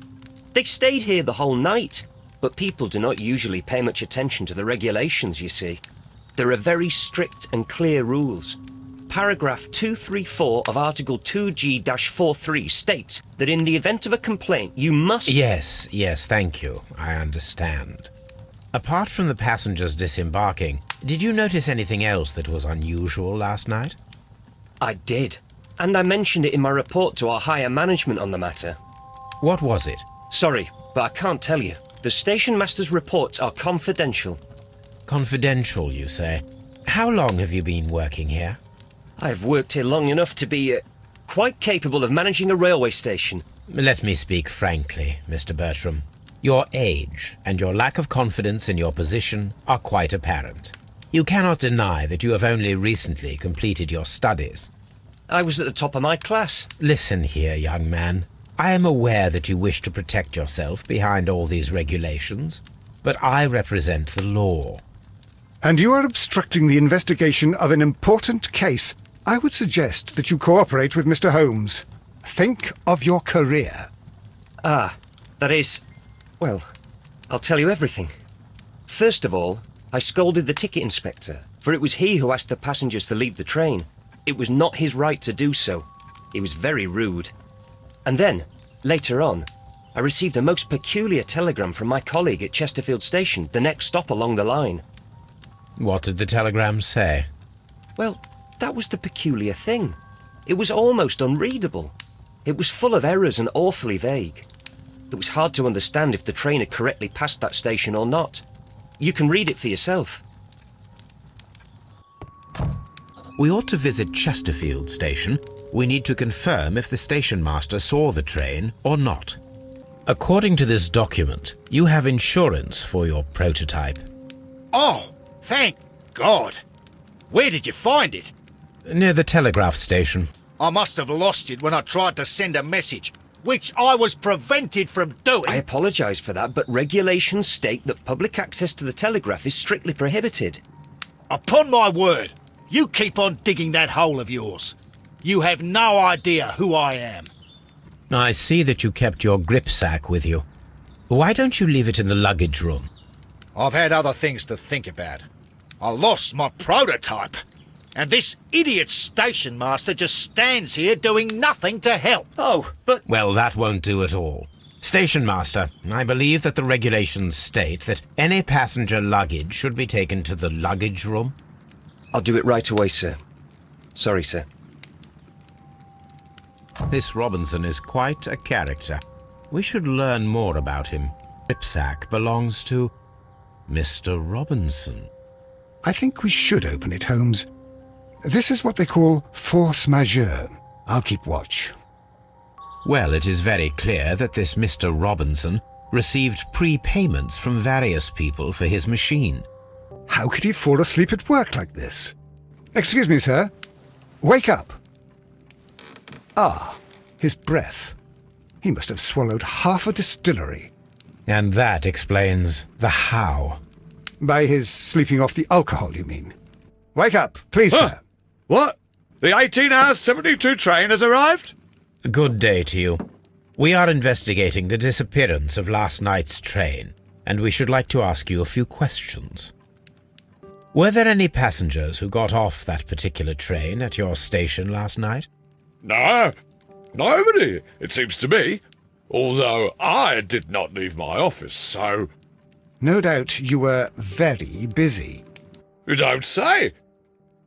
They stayed here the whole night, but people do not usually pay much attention to the regulations, you see. There are very strict and clear rules. Paragraph 234 of Article 2G-43 states that in the event of a complaint, you must... Yes, thank you. I understand. Apart from the passengers disembarking, did you notice anything else that was unusual last night? I did, and I mentioned it in my report to our higher management on the matter. What was it? Sorry, but I can't tell you. The station master's reports are confidential. Confidential, you say? How long have you been working here? I've worked here long enough to be quite capable of managing a railway station. Let me speak frankly, Mr. Bertram. Your age and your lack of confidence in your position are quite apparent. You cannot deny that you have only recently completed your studies. I was at the top of my class. Listen here, young man. I am aware that you wish to protect yourself behind all these regulations, but I represent the law. And you are obstructing the investigation of an important case. I would suggest that you cooperate with Mr. Holmes. Think of your career. That is... Well, I'll tell you everything. First of all, I scolded the ticket inspector, for it was he who asked the passengers to leave the train. It was not his right to do so. He was very rude. And then, later on, I received a most peculiar telegram from my colleague at Chesterfield Station, the next stop along the line. What did the telegram say? Well, that was the peculiar thing. It was almost unreadable. It was full of errors and awfully vague. It was hard to understand if the train had correctly passed that station or not. You can read it for yourself. We ought to visit Chesterfield Station. We need to confirm if the station master saw the train or not. According to this document, you have insurance for your prototype. Oh, thank God. Where did you find it? Near the telegraph station. I must have lost it when I tried to send a message, which I was prevented from doing. I apologise for that, but regulations state that public access to the telegraph is strictly prohibited. Upon my word, you keep on digging that hole of yours. You have no idea who I am. I see that you kept your gripsack with you. Why don't you leave it in the luggage room? I've had other things to think about. I lost my prototype. And this idiot station master just stands here doing nothing to help. Oh, but... Well, that won't do at all. Station master, I believe that the regulations state that any passenger luggage should be taken to the luggage room. I'll do it right away, sir. Sorry, sir. This Robinson is quite a character. We should learn more about him. Gripsack belongs to Mr. Robinson. I think we should open it, Holmes. This is what they call force majeure. I'll keep watch. Well, it is very clear that this Mr. Robinson received prepayments from various people for his machine. How could he fall asleep at work like this? Excuse me, sir. Wake up. Ah, his breath. He must have swallowed half a distillery. And that explains the how. By his sleeping off the alcohol, you mean? Wake up, please, sir. What? The 18 hours 72 train has arrived? Good day to you. We are investigating the disappearance of last night's train, and we should like to ask you a few questions. Were there any passengers who got off that particular train at your station last night? No, nobody, it seems to me. Although I did not leave my office, so... No doubt you were very busy. You don't say.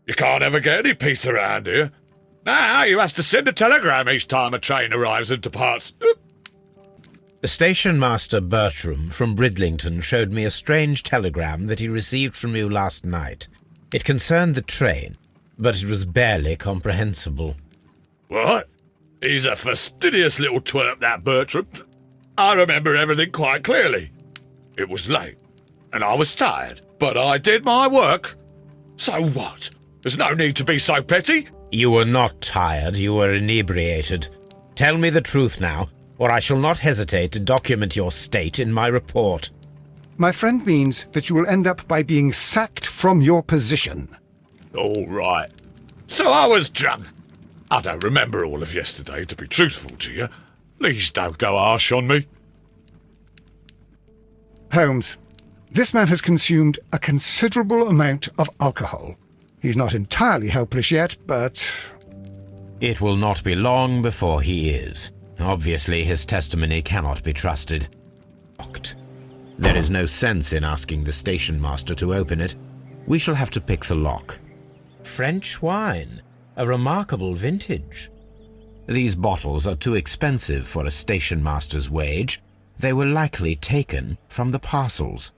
You can't ever get any peace around here. Now you have to send a telegram each time a train arrives and departs. Station Master Bertram from Bridlington showed me a strange telegram that he received from you last night. It concerned the train, but it was barely comprehensible. What? He's a fastidious little twerp, that Bertram. I remember everything quite clearly. It was late, and I was tired, but I did my work. So what? There's no need to be so petty. You were not tired, you were inebriated. Tell me the truth now, or I shall not hesitate to document your state in my report. My friend means that you will end up by being sacked from your position. All right. So I was drunk. I don't remember all of yesterday, to be truthful to you. Please don't go harsh on me. Holmes, this man has consumed a considerable amount of alcohol. He's not entirely helpless yet, but... It will not be long before he is. Obviously, his testimony cannot be trusted. Locked. There is no sense in asking the station master to open it. We shall have to pick the lock. French wine. A remarkable vintage. These bottles are too expensive for a station master's wage. They were likely taken from the parcels.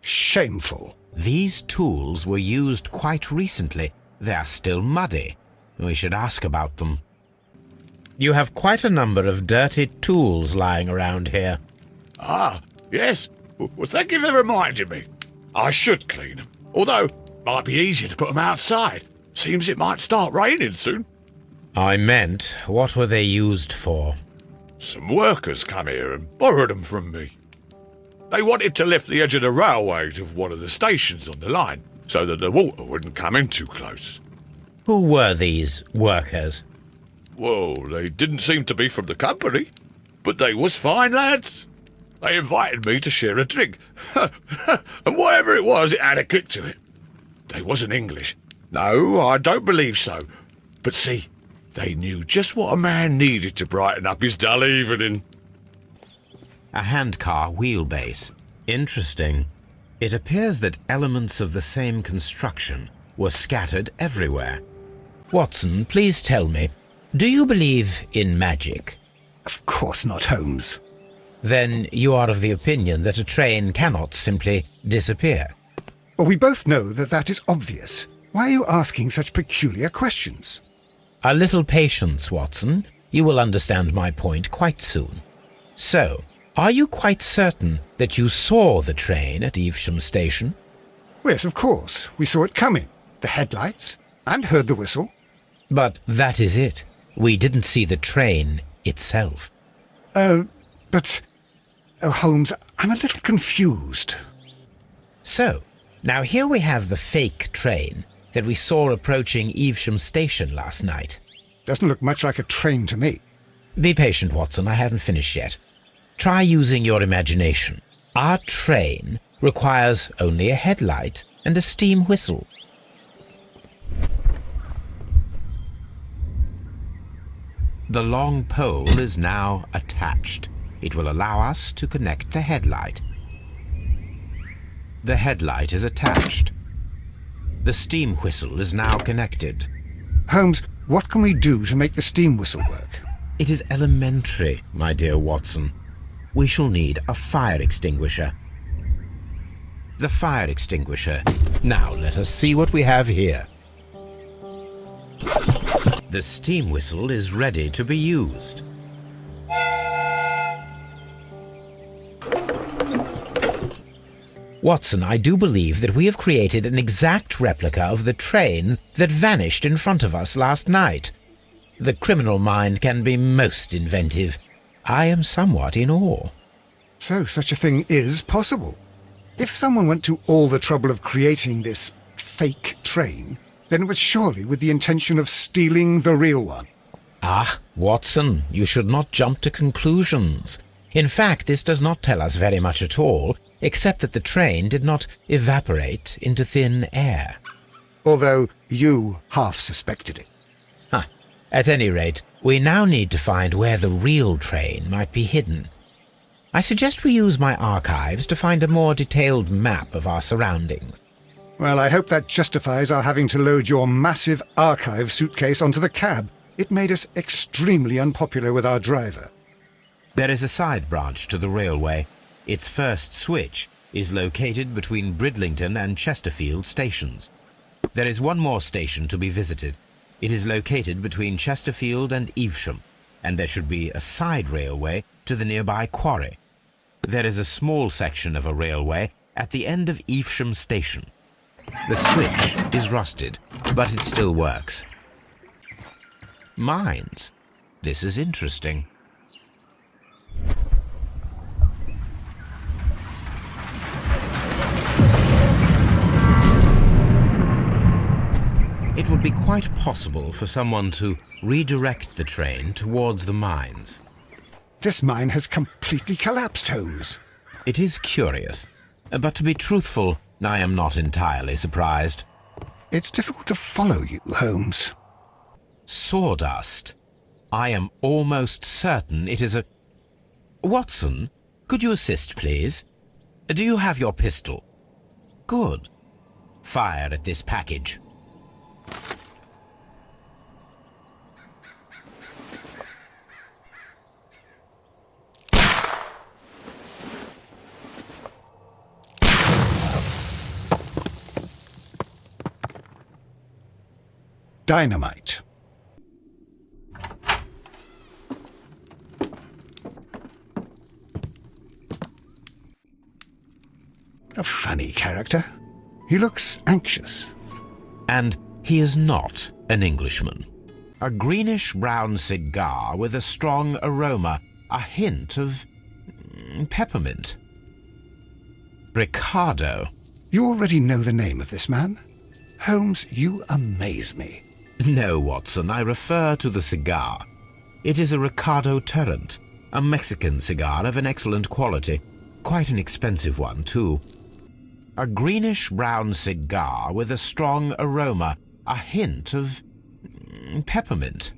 Shameful. These tools were used quite recently. They are still muddy. We should ask about them. You have quite a number of dirty tools lying around here. Ah, yes. Well, thank you for reminding me. I should clean them. Although, it might be easier to put them outside. Seems it might start raining soon. I meant, what were they used for? Some workers come here and borrowed them from me. They wanted to lift the edge of the railway to one of the stations on the line, so that the water wouldn't come in too close. Who were these workers? Well, they didn't seem to be from the company, but they was fine lads. They invited me to share a drink, and whatever it was, it had a kick to it. They wasn't English. No, I don't believe so. But see, they knew just what a man needed to brighten up his dull evening. A handcar wheelbase. Interesting. It appears that elements of the same construction were scattered everywhere. Watson, please tell me, do you believe in magic? Of course not, Holmes. Then you are of the opinion that a train cannot simply disappear. Well, we both know that that is obvious. Why are you asking such peculiar questions? A little patience, Watson. You will understand my point quite soon. So, are you quite certain that you saw the train at Evesham Station? Yes, of course. We saw it coming. The headlights, and heard the whistle. But that is it. We didn't see the train itself. But... Oh, Holmes, I'm a little confused. So, now here we have the fake train that we saw approaching Evesham Station last night. Doesn't look much like a train to me. Be patient, Watson. I haven't finished yet. Try using your imagination. Our train requires only a headlight and a steam whistle. The long pole is now attached. It will allow us to connect the headlight. The headlight is attached. The steam whistle is now connected. Holmes, what can we do to make the steam whistle work? It is elementary, my dear Watson. We shall need a fire extinguisher. The fire extinguisher. Now let us see what we have here. The steam whistle is ready to be used. Watson, I do believe that we have created an exact replica of the train that vanished in front of us last night. The criminal mind can be most inventive. I am somewhat in awe. So such a thing is possible. If someone went to all the trouble of creating this fake train, then it was surely with the intention of stealing the real one. Ah, Watson, you should not jump to conclusions. In fact, this does not tell us very much at all, except that the train did not evaporate into thin air. Although you half suspected it. At any rate, we now need to find where the real train might be hidden. I suggest we use my archives to find a more detailed map of our surroundings. Well, I hope that justifies our having to load your massive archive suitcase onto the cab. It made us extremely unpopular with our driver. There is a side branch to the railway. Its first switch is located between Bridlington and Chesterfield stations. There is one more station to be visited. It is located between Chesterfield and Evesham, and there should be a side railway to the nearby quarry. There is a small section of a railway at the end of Evesham Station. The switch is rusted, but it still works. Mines. This is interesting. It would be quite possible for someone to redirect the train towards the mines. This mine has completely collapsed, Holmes. It is curious, but to be truthful, I am not entirely surprised. It's difficult to follow you, Holmes. Sawdust. I am almost certain it is a... Watson, could you assist, please? Do you have your pistol? Good. Fire at this package. Dynamite. A funny character. He looks anxious. And he is not an Englishman. A greenish-brown cigar with a strong aroma, a hint of peppermint. Ricardo. You already know the name of this man? Holmes, you amaze me. No, Watson, I refer to the cigar. It is a Ricardo Tarrant, a Mexican cigar of an excellent quality. Quite an expensive one, too. A greenish-brown cigar with a strong aroma, a hint of peppermint.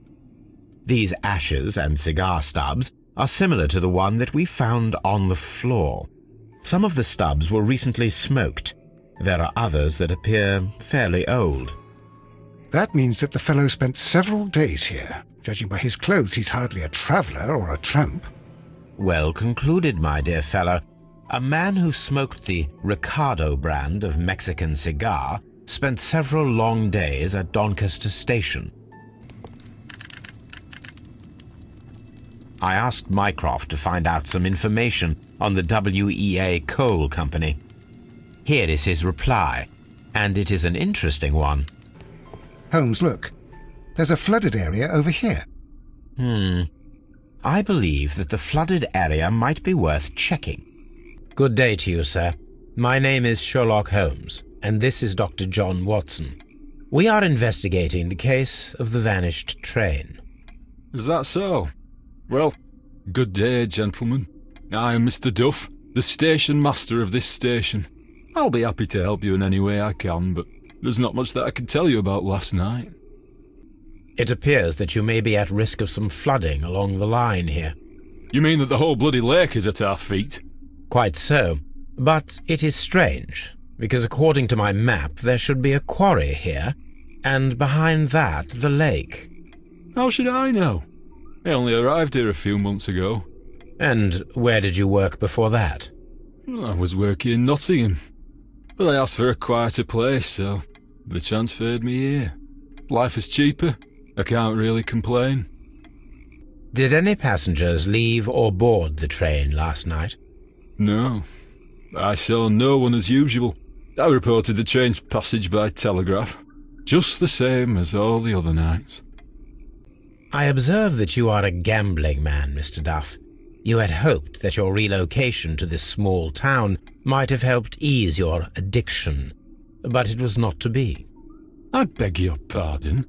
These ashes and cigar stubs are similar to the one that we found on the floor. Some of the stubs were recently smoked. There are others that appear fairly old. That means that the fellow spent several days here. Judging by his clothes, he's hardly a traveller or a tramp. Well concluded, my dear fellow. A man who smoked the Ricardo brand of Mexican cigar spent several long days at Doncaster Station. I asked Mycroft to find out some information on the WEA Coal Company. Here is his reply, and it is an interesting one. Holmes, look. There's a flooded area over here. I believe that the flooded area might be worth checking. Good day to you, sir. My name is Sherlock Holmes, and this is Dr. John Watson. We are investigating the case of the vanished train. Is that so? Well, good day, gentlemen. I am Mr. Duff, the station master of this station. I'll be happy to help you in any way I can, but there's not much that I can tell you about last night. It appears that you may be at risk of some flooding along the line here. You mean that the whole bloody lake is at our feet? Quite so. But it is strange, because according to my map there should be a quarry here, and behind that the lake. How should I know? I only arrived here a few months ago. And where did you work before that? I was working in Nottingham, but I asked for a quieter place, so they transferred me here. Life is cheaper. I can't really complain. Did any passengers leave or board the train last night? No. I saw no one as usual. I reported the train's passage by telegraph, just the same as all the other nights. I observe that you are a gambling man, Mr. Duff. You had hoped that your relocation to this small town might have helped ease your addiction, but it was not to be. I beg your pardon?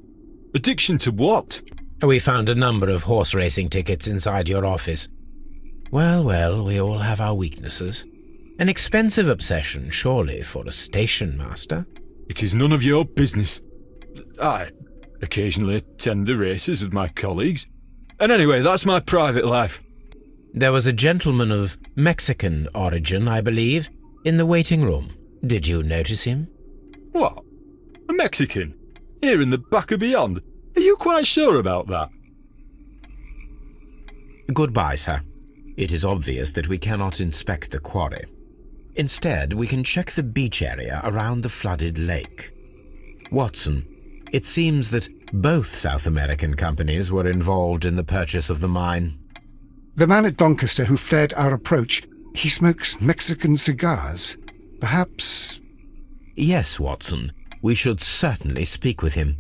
Addiction to what? We found a number of horse racing tickets inside your office. Well, we all have our weaknesses. An expensive obsession, surely, for a station master. It is none of your business. I occasionally attend the races with my colleagues. And anyway, that's my private life. There was a gentleman of Mexican origin, I believe, in the waiting room. Did you notice him? What? A Mexican? Here in the back of beyond? Are you quite sure about that? Goodbye, sir. It is obvious that we cannot inspect the quarry. Instead, we can check the beach area around the flooded lake. Watson, it seems that both South American companies were involved in the purchase of the mine. The man at Doncaster who fled our approach, he smokes Mexican cigars. Perhaps... Yes, Watson. We should certainly speak with him.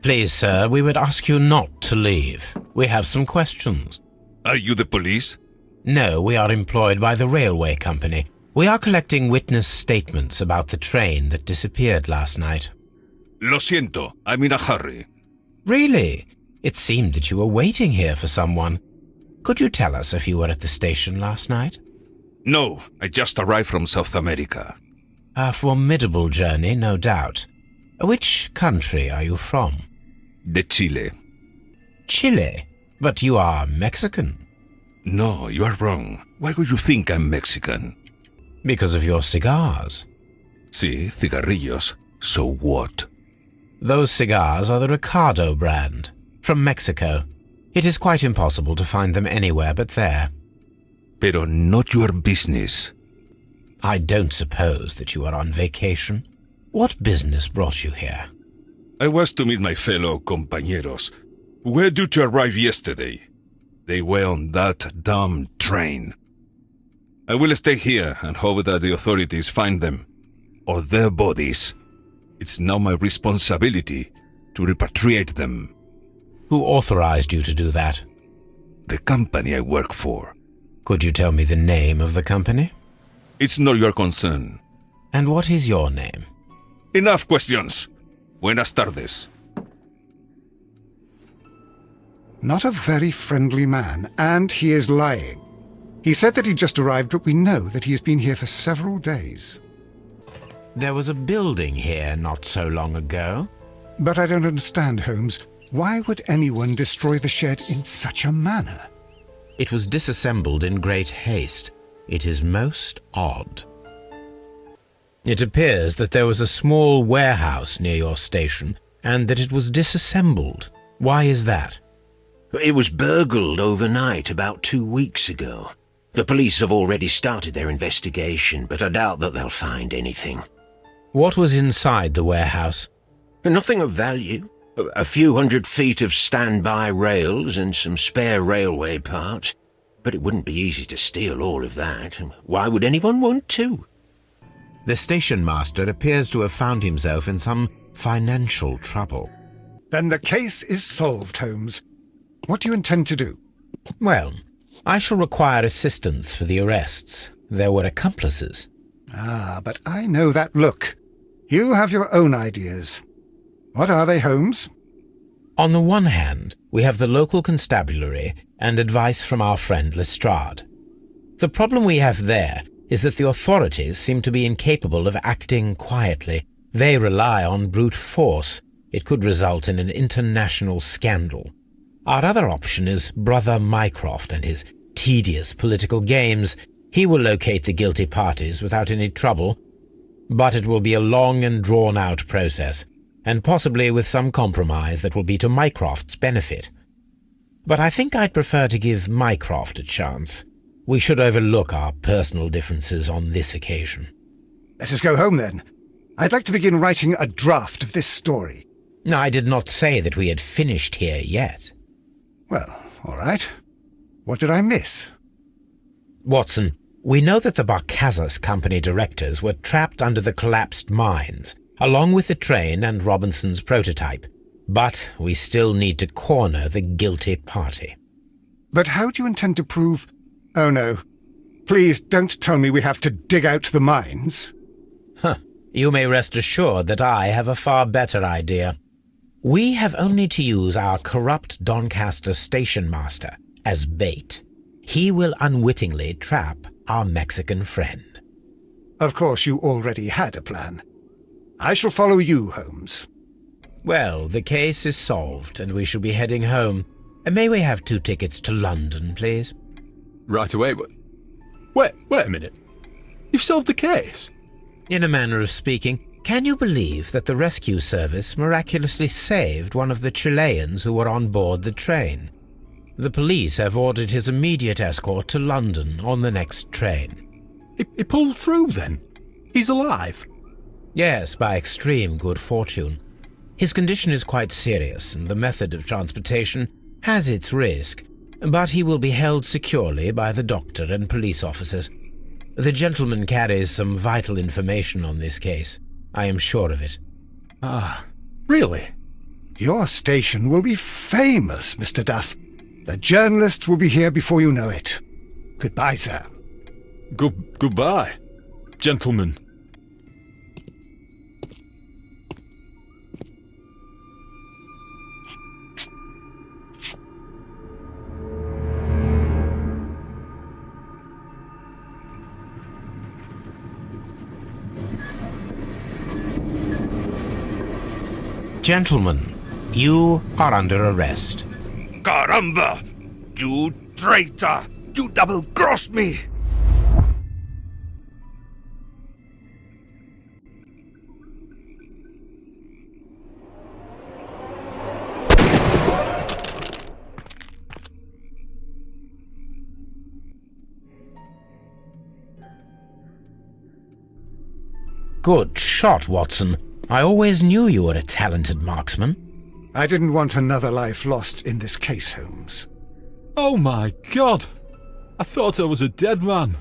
Please, sir, we would ask you not to leave. We have some questions. Are you the police? No, we are employed by the railway company. We are collecting witness statements about the train that disappeared last night. Lo siento, I'm in a hurry. Really? It seemed that you were waiting here for someone. Could you tell us if you were at the station last night? No, I just arrived from South America. A formidable journey, no doubt. Which country are you from? De Chile. Chile? But you are Mexican. No, you are wrong. Why would you think I'm Mexican? Because of your cigars. Sí, cigarrillos. So what? Those cigars are the Ricardo brand, from Mexico. It is quite impossible to find them anywhere but there. Pero not your business. I don't suppose that you are on vacation. What business brought you here? I was to meet my fellow compañeros. Where did you arrive yesterday? They were on that damn train. I will stay here and hope that the authorities find them, or their bodies. It's now my responsibility to repatriate them. Who authorized you to do that? The company I work for. Could you tell me the name of the company? It's not your concern. And what is your name? Enough questions. Buenas tardes. Not a very friendly man, and he is lying. He said that he just arrived, but we know that he has been here for several days. There was a building here not so long ago. But I don't understand, Holmes. Why would anyone destroy the shed in such a manner? It was disassembled in great haste. It is most odd. It appears that there was a small warehouse near your station, and that it was disassembled. Why is that? It was burgled overnight about 2 weeks ago. The police have already started their investigation, but I doubt that they'll find anything. What was inside the warehouse? Nothing of value. A few 100 feet of standby rails and some spare railway parts. But it wouldn't be easy to steal all of that. Why would anyone want to? The station master appears to have found himself in some financial trouble. Then the case is solved, Holmes. What do you intend to do? Well, I shall require assistance for the arrests. There were accomplices. Ah, but I know that look. You have your own ideas. What are they, Holmes? On the one hand, we have the local constabulary and advice from our friend Lestrade. The problem we have there is that the authorities seem to be incapable of acting quietly. They rely on brute force. It could result in an international scandal. Our other option is Brother Mycroft and his tedious political games. He will locate the guilty parties without any trouble, but it will be a long and drawn-out process, and possibly with some compromise that will be to Mycroft's benefit. But I think I'd prefer to give Mycroft a chance. We should overlook our personal differences on this occasion. Let us go home, then. I'd like to begin writing a draft of this story. I did not say that we had finished here yet. Well, all right. What did I miss? Watson, we know that the Barcazas Company directors were trapped under the collapsed mines, along with the train and Robinson's prototype. But we still need to corner the guilty party. But how do you intend to prove... Oh, no. Please don't tell me we have to dig out the mines. You may rest assured that I have a far better idea. We have only to use our corrupt Doncaster station master as bait. He will unwittingly trap our Mexican friend. Of course, you already had a plan. I shall follow you, Holmes. Well, the case is solved, and we shall be heading home. May we have 2 tickets to London, please? Right away. Wait a minute. You've solved the case? In a manner of speaking. Can you believe that the rescue service miraculously saved one of the Chileans who were on board the train? The police have ordered his immediate escort to London on the next train. He pulled through, then? He's alive? Yes, by extreme good fortune. His condition is quite serious, and the method of transportation has its risk, but he will be held securely by the doctor and police officers. The gentleman carries some vital information on this case. I am sure of it. Ah, really? Your station will be famous, Mr. Duff. The journalists will be here before you know it. Goodbye, sir. Goodbye, gentlemen. Gentlemen, you are under arrest. Caramba! You traitor! You double-crossed me! Good shot, Watson. I always knew you were a talented marksman. I didn't want another life lost in this case, Holmes. Oh my God! I thought I was a dead man.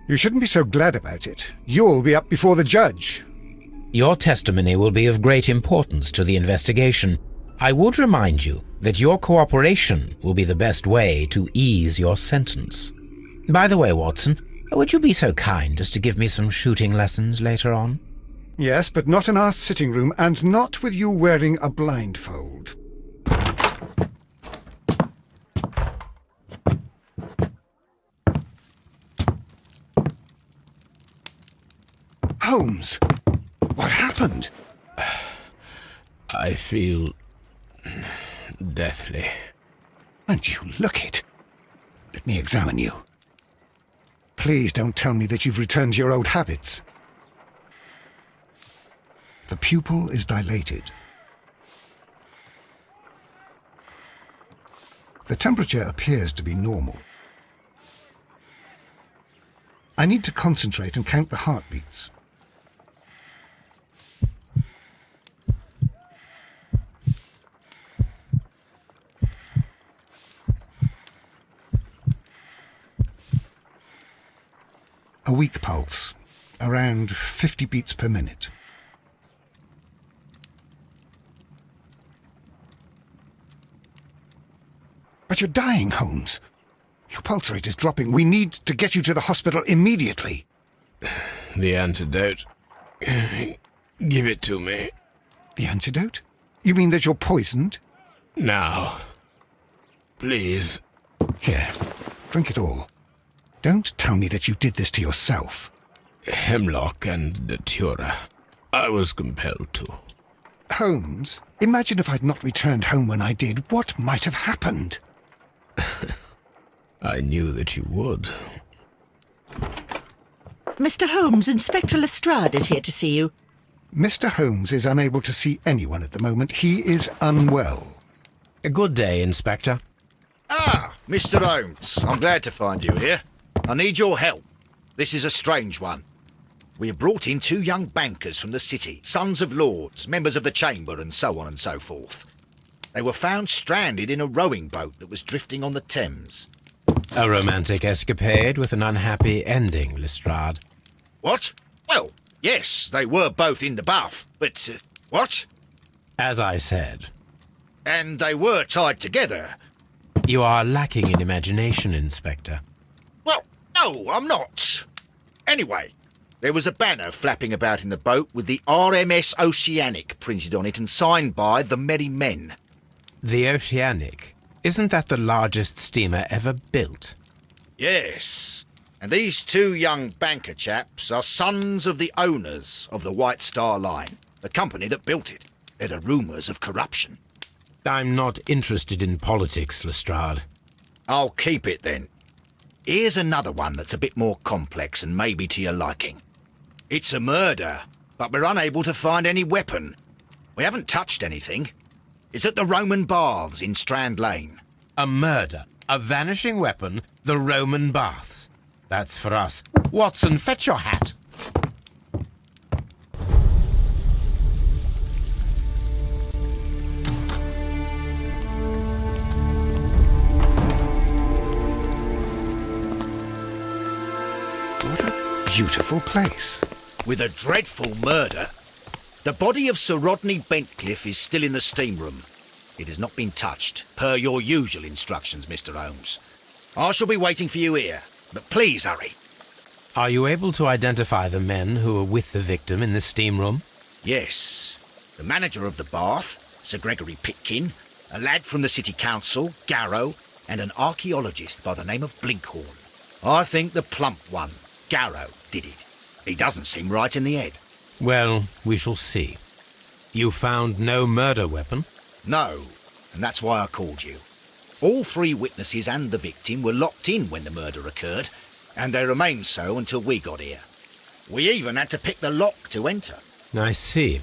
You shouldn't be so glad about it. You'll be up before the judge. Your testimony will be of great importance to the investigation. I would remind you that your cooperation will be the best way to ease your sentence. By the way, Watson, would you be so kind as to give me some shooting lessons later on? Yes, but not in our sitting room, and not with you wearing a blindfold. Holmes, what happened? I feel deathly. And you look it. Let me examine you. Please don't tell me that you've returned to your old habits. The pupil is dilated. The temperature appears to be normal. I need to concentrate and count the heartbeats. A weak pulse, around 50 beats per minute. But you're dying, Holmes. Your pulse rate is dropping. We need to get you to the hospital immediately. The antidote. Give it to me. The antidote? You mean that you're poisoned? Now. Please. Here, drink it all. Don't tell me that you did this to yourself. Hemlock and datura. I was compelled to. Holmes, imagine if I'd not returned home when I did. What might have happened? I knew that you would. Mr. Holmes, Inspector Lestrade is here to see you. Mr. Holmes is unable to see anyone at the moment. He is unwell. A good day, Inspector. Ah, Mr. Holmes, I'm glad to find you here. I need your help. This is a strange one. We have brought in 2 young bankers from the city, sons of lords, members of the Chamber, and so on and so forth. They were found stranded in a rowing boat that was drifting on the Thames. A romantic escapade with an unhappy ending, Lestrade. What? Well, yes, they were both in the bath, but... what? As I said. And they were tied together. You are lacking in imagination, Inspector. Well, no, I'm not. Anyway, there was a banner flapping about in the boat with the RMS Oceanic printed on it and signed by the Merry Men. The Oceanic? Isn't that the largest steamer ever built? Yes. And these 2 young banker chaps are sons of the owners of the White Star Line, the company that built it. There are rumours of corruption. I'm not interested in politics, Lestrade. I'll keep it then. Here's another one that's a bit more complex and maybe to your liking. It's a murder, but we're unable to find any weapon. We haven't touched anything. It's at the Roman Baths in Strand Lane. A murder, a vanishing weapon, the Roman Baths. That's for us. Watson, fetch your hat. What a beautiful place. With a dreadful murder. The body of Sir Rodney Bentcliffe is still in the steam room. It has not been touched, per your usual instructions, Mr. Holmes. I shall be waiting for you here, but please hurry. Are you able to identify the men who were with the victim in the steam room? Yes. The manager of the bath, Sir Gregory Pitkin, a lad from the City Council, Garrow, and an archaeologist by the name of Blinkhorn. I think the plump one, Garrow, did it. He doesn't seem right in the head. Well, we shall see. You found no murder weapon? No, and that's why I called you. All 3 witnesses and the victim were locked in when the murder occurred, and they remained so until we got here. We even had to pick the lock to enter. I see.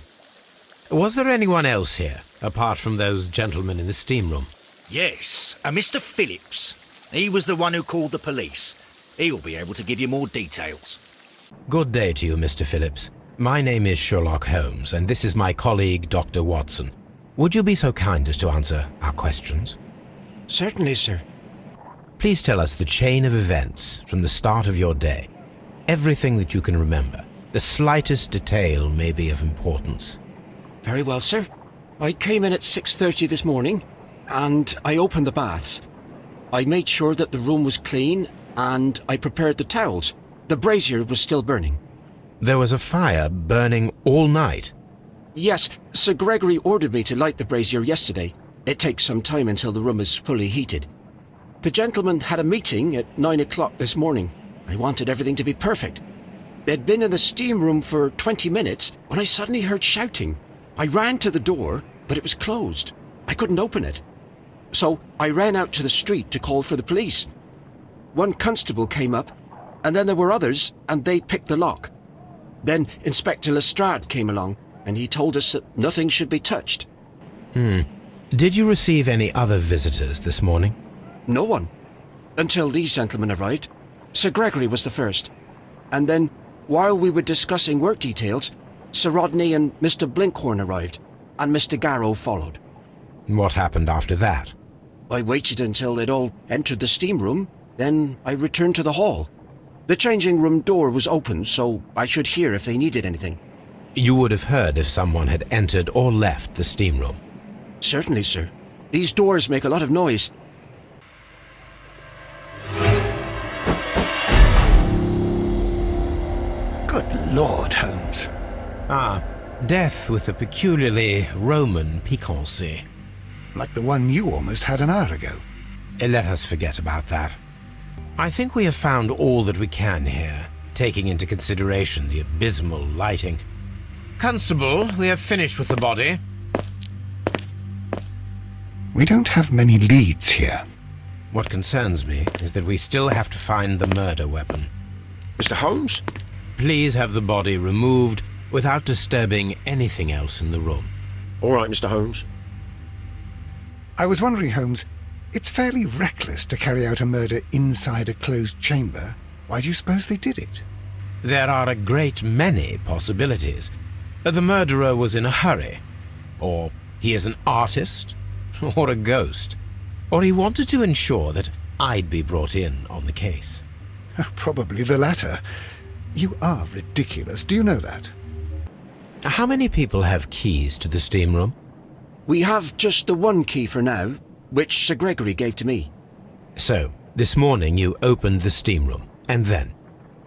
Was there anyone else here, apart from those gentlemen in the steam room? Yes, a Mr. Phillips. He was the one who called the police. He'll be able to give you more details. Good day to you, Mr. Phillips. My name is Sherlock Holmes, and this is my colleague, Dr. Watson. Would you be so kind as to answer our questions? Certainly, sir. Please tell us the chain of events from the start of your day. Everything that you can remember. The slightest detail may be of importance. Very well, sir. I came in at 6:30 this morning, and I opened the baths. I made sure that the room was clean, and I prepared the towels. The brazier was still burning. There was a fire burning all night? Yes, Sir Gregory ordered me to light the brazier yesterday. It takes some time until the room is fully heated. The gentlemen had a meeting at 9 o'clock this morning. I wanted everything to be perfect. They'd been in the steam room for 20 minutes when I suddenly heard shouting. I ran to the door, but it was closed. I couldn't open it. So I ran out to the street to call for the police. One constable came up, and then there were others, and they picked the lock. Then Inspector Lestrade came along, and he told us that nothing should be touched. Did you receive any other visitors this morning? No one. Until these gentlemen arrived. Sir Gregory was the first. And then, while we were discussing work details, Sir Rodney and Mr. Blinkhorn arrived, and Mr. Garrow followed. What happened after that? I waited until they'd all entered the steam room, then I returned to the hall. The changing room door was open, so I should hear if they needed anything. You would have heard if someone had entered or left the steam room. Certainly, sir. These doors make a lot of noise. Good Lord, Holmes. Ah, death with a peculiarly Roman piquancy. Like the one you almost had an hour ago. Let us forget about that. I think we have found all that we can here, taking into consideration the abysmal lighting. Constable, we have finished with the body. We don't have many leads here. What concerns me is that we still have to find the murder weapon. Mr. Holmes? Please have the body removed without disturbing anything else in the room. All right, Mr. Holmes. I was wondering, Holmes, it's fairly reckless to carry out a murder inside a closed chamber. Why do you suppose they did it? There are a great many possibilities. The murderer was in a hurry, or he is an artist, or a ghost, or he wanted to ensure that I'd be brought in on the case. Probably the latter. You are ridiculous, do you know that? How many people have keys to the steam room? We have just the one key for now, which Sir Gregory gave to me. So, this morning you opened the steam room, and then?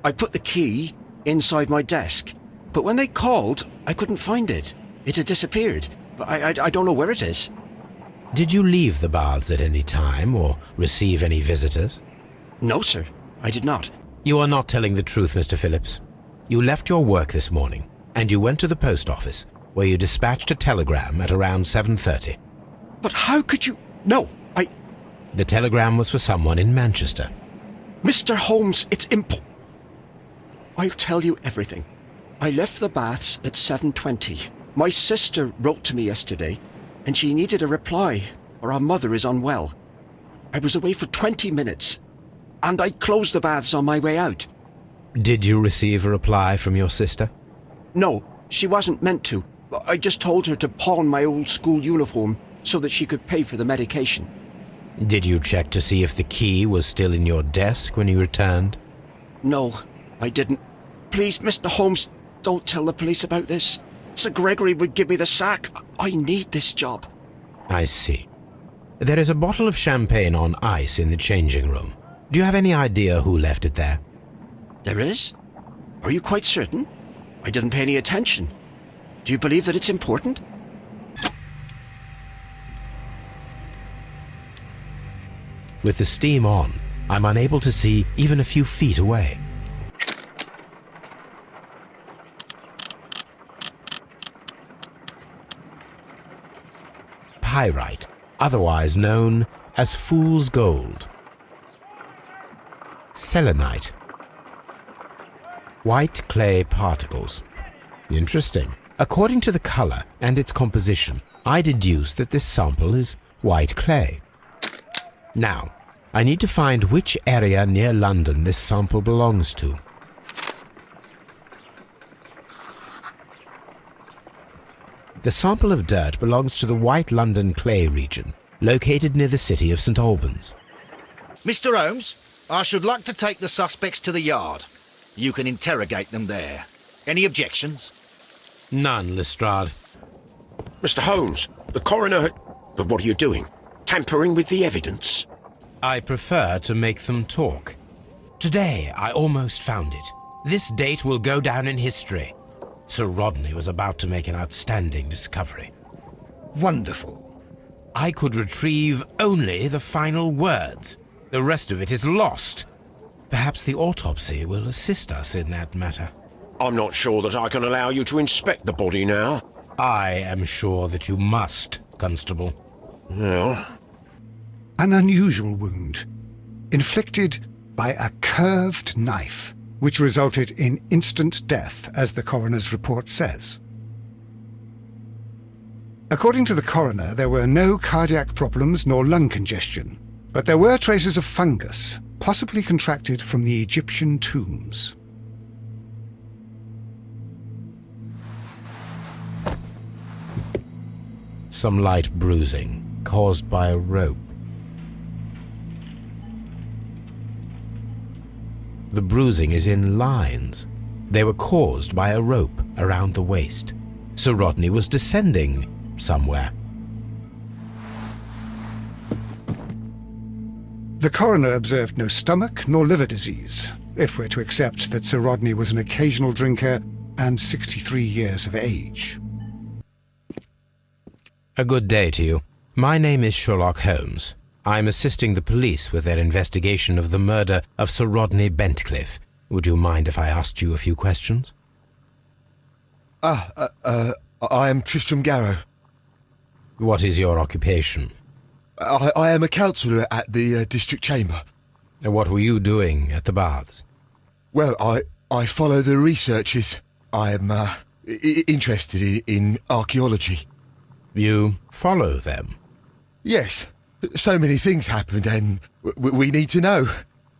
I put the key inside my desk, but when they called, I couldn't find it. It had disappeared, but I don't know where it is. Did you leave the baths at any time, or receive any visitors? No, sir, I did not. You are not telling the truth, Mr. Phillips. You left your work this morning, and you went to the post office, where you dispatched a telegram at around 7:30. But how could you... No, The telegram was for someone in Manchester. Mr. Holmes, it's I'll tell you everything. I left the baths at 7:20. My sister wrote to me yesterday, and she needed a reply, or our mother is unwell. I was away for 20 minutes, and I closed the baths on my way out. Did you receive a reply from your sister? No, she wasn't meant to. I just told her to pawn my old school uniform so that she could pay for the medication. Did you check to see if the key was still in your desk when you returned? No, I didn't. Please, Mr. Holmes, don't tell the police about this. Sir Gregory would give me the sack. I need this job. I see. There is a bottle of champagne on ice in the changing room. Do you have any idea who left it there? There is? Are you quite certain? I didn't pay any attention. Do you believe that it's important? With the steam on, I'm unable to see even a few feet away. Pyrite, otherwise known as fool's gold. Selenite. White clay particles. Interesting. According to the color and its composition, I deduce that this sample is white clay. Now, I need to find which area near London this sample belongs to. The sample of dirt belongs to the White London clay region, located near the city of St. Albans. Mr. Holmes, I should like to take the suspects to the yard. You can interrogate them there. Any objections? None, Lestrade. Mr. Holmes, the coroner... But what are you doing? Tampering with the evidence? I prefer to make them talk. Today, I almost found it. This date will go down in history. Sir Rodney was about to make an outstanding discovery. Wonderful. I could retrieve only the final words. The rest of it is lost. Perhaps the autopsy will assist us in that matter. I'm not sure that I can allow you to inspect the body now. I am sure that you must, Constable. Well... An unusual wound, inflicted by a curved knife, which resulted in instant death, as the coroner's report says. According to the coroner, there were no cardiac problems nor lung congestion, but there were traces of fungus, possibly contracted from the Egyptian tombs. some light bruising caused by a rope. The bruising is in lines. They were caused by a rope around the waist. Sir Rodney was descending somewhere. The coroner observed no stomach nor liver disease, if we're to accept that Sir Rodney was an occasional drinker and 63 years of age. A good day to you. My name is Sherlock Holmes. I'm assisting the police with their investigation of the murder of Sir Rodney Bentcliffe. Would you mind if I asked you a few questions? I am Tristram Garrow. What is your occupation? I am a counsellor at the district chamber. What were you doing at the baths? Well, I follow the researches. I am interested in archaeology. You follow them? Yes. So many things happened and we need to know.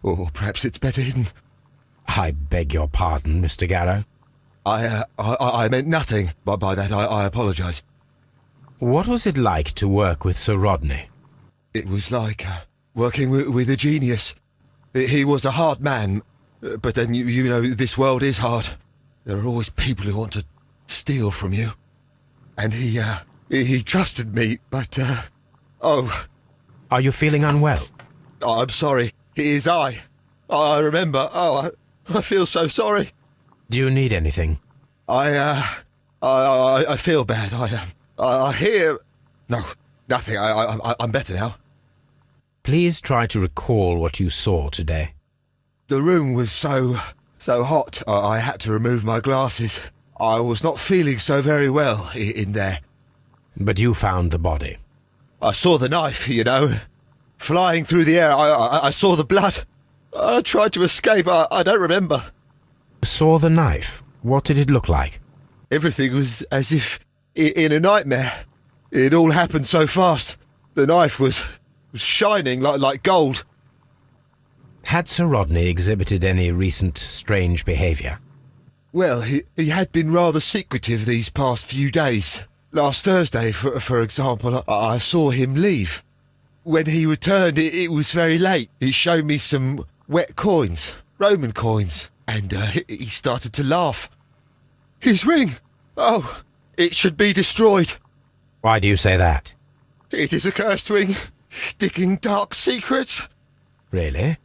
Or perhaps it's better hidden. I beg your pardon, Mr. Garrow. I meant nothing by that. I apologise. What was it like to work with Sir Rodney? It was like working with a genius. He was a hard man, but then you know this world is hard. There are always people who want to steal from you. And he trusted me, but oh. Are you feeling unwell? Oh, I'm sorry. It is I remember. Oh, I feel so sorry. Do you need anything? I feel bad. I hear... No, nothing. I'm better now. Please try to recall what you saw today. The room was so hot, I had to remove my glasses. I was not feeling so very well in there. But you found the body. I saw the knife, you know, flying through the air. I saw the blood. I tried to escape. I don't remember. Saw the knife? What did it look like? Everything was as if in a nightmare. It all happened so fast. The knife was shining like gold. Had Sir Rodney exhibited any recent strange behaviour? Well, he had been rather secretive these past few days. Last Thursday, for example, I saw him leave. When he returned, it was very late. He showed me some wet coins, Roman coins, and he started to laugh. His ring! Oh, it should be destroyed. Why do you say that? It is a cursed ring, digging dark secrets. Really?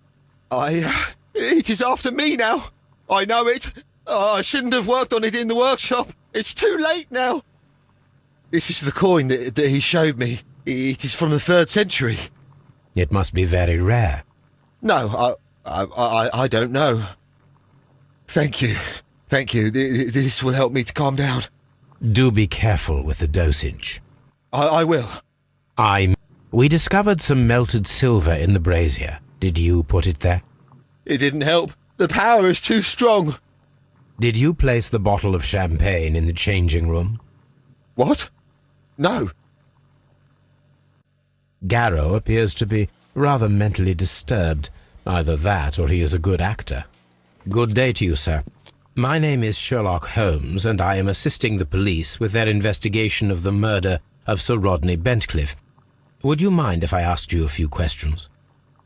It is after me now. I know it. I shouldn't have worked on it in the workshop. It's too late now. This is the coin that he showed me. It is from the 3rd century. It must be very rare. No, I don't know. Thank you. Thank you. This will help me to calm down. Do be careful with the dosage. I will. We discovered some melted silver in the brazier. Did you put it there? It didn't help. The power is too strong. Did you place the bottle of champagne in the changing room? What? No. Garrow appears to be rather mentally disturbed. Either that or he is a good actor. Good day to you, sir. My name is Sherlock Holmes, and I am assisting the police with their investigation of the murder of Sir Rodney Bentcliffe. Would you mind if I asked you a few questions?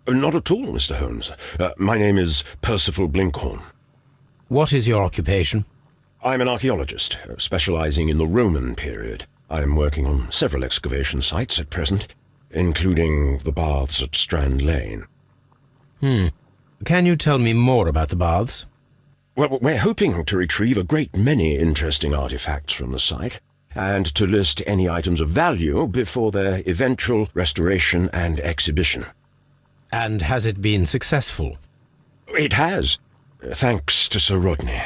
Not at all, Mr. Holmes. My name is Percival Blinkhorn. What is your occupation? I'm an archaeologist, specializing in the Roman period. I'm working on several excavation sites at present, including the baths at Strand Lane. Can you tell me more about the baths? Well, we're hoping to retrieve a great many interesting artifacts from the site, and to list any items of value before their eventual restoration and exhibition. And has it been successful? It has, thanks to Sir Rodney.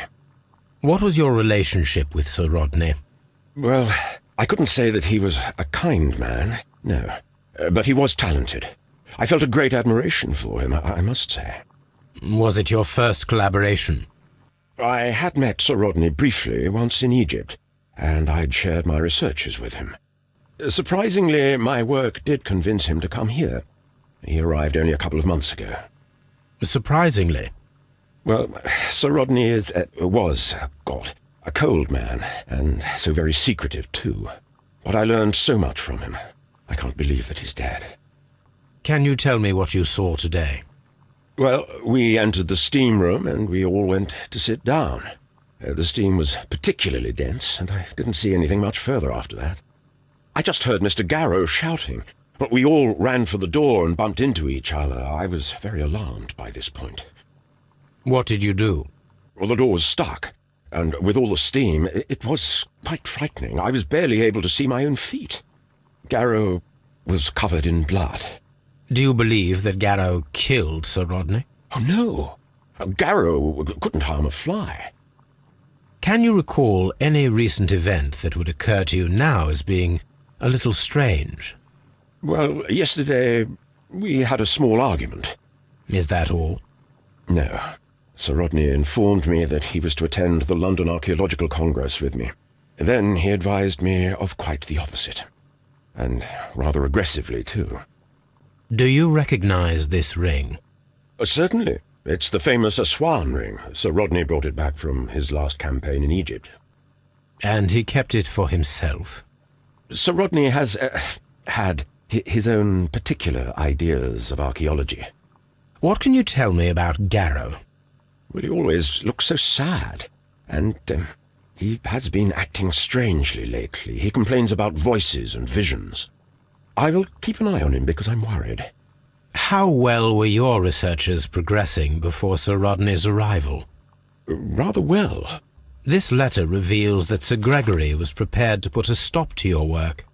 What was your relationship with Sir Rodney? Well, I couldn't say that he was a kind man, no. But he was talented. I felt a great admiration for him, I must say. Was it your first collaboration? I had met Sir Rodney briefly once in Egypt, and I'd shared my researches with him. Surprisingly, my work did convince him to come here. He arrived only a couple of months ago. Surprisingly? Well, Sir Rodney was a cold man, and so very secretive too. But I learned so much from him. I can't believe that he's dead. Can you tell me what you saw today? Well, we entered the steam room and we all went to sit down. The steam was particularly dense, and I didn't see anything much further after that. I just heard Mr. Garrow shouting, but we all ran for the door and bumped into each other. I was very alarmed by this point. What did you do? Well, the door was stuck, and with all the steam, it was quite frightening. I was barely able to see my own feet. Garrow was covered in blood. Do you believe that Garrow killed Sir Rodney? Oh, no. Garrow couldn't harm a fly. Can you recall any recent event that would occur to you now as being a little strange? Well, yesterday we had a small argument. Is that all? No. Sir Rodney informed me that he was to attend the London Archaeological Congress with me. Then he advised me of quite the opposite. And rather aggressively, too. Do you recognize this ring? Certainly. It's the famous Aswan ring. Sir Rodney brought it back from his last campaign in Egypt. And he kept it for himself? Sir Rodney has had his own particular ideas of archaeology. What can you tell me about Garrow? Well, he always looks so sad. And he has been acting strangely lately. He complains about voices and visions. I will keep an eye on him because I'm worried. How well were your researches progressing before Sir Rodney's arrival? Rather well. This letter reveals that Sir Gregory was prepared to put a stop to your work.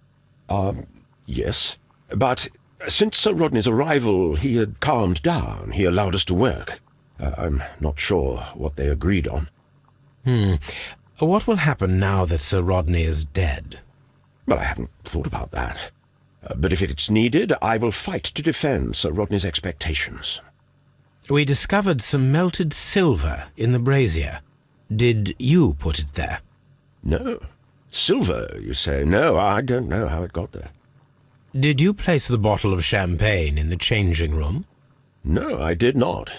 Yes. But since Sir Rodney's arrival, he had calmed down. He allowed us to work. I'm not sure what they agreed on. What will happen now that Sir Rodney is dead? Well, I haven't thought about that. But if it's needed, I will fight to defend Sir Rodney's expectations. We discovered some melted silver in the brazier. Did you put it there? No. Silver, you say? No, I don't know how it got there. Did you place the bottle of champagne in the changing room? No, I did not.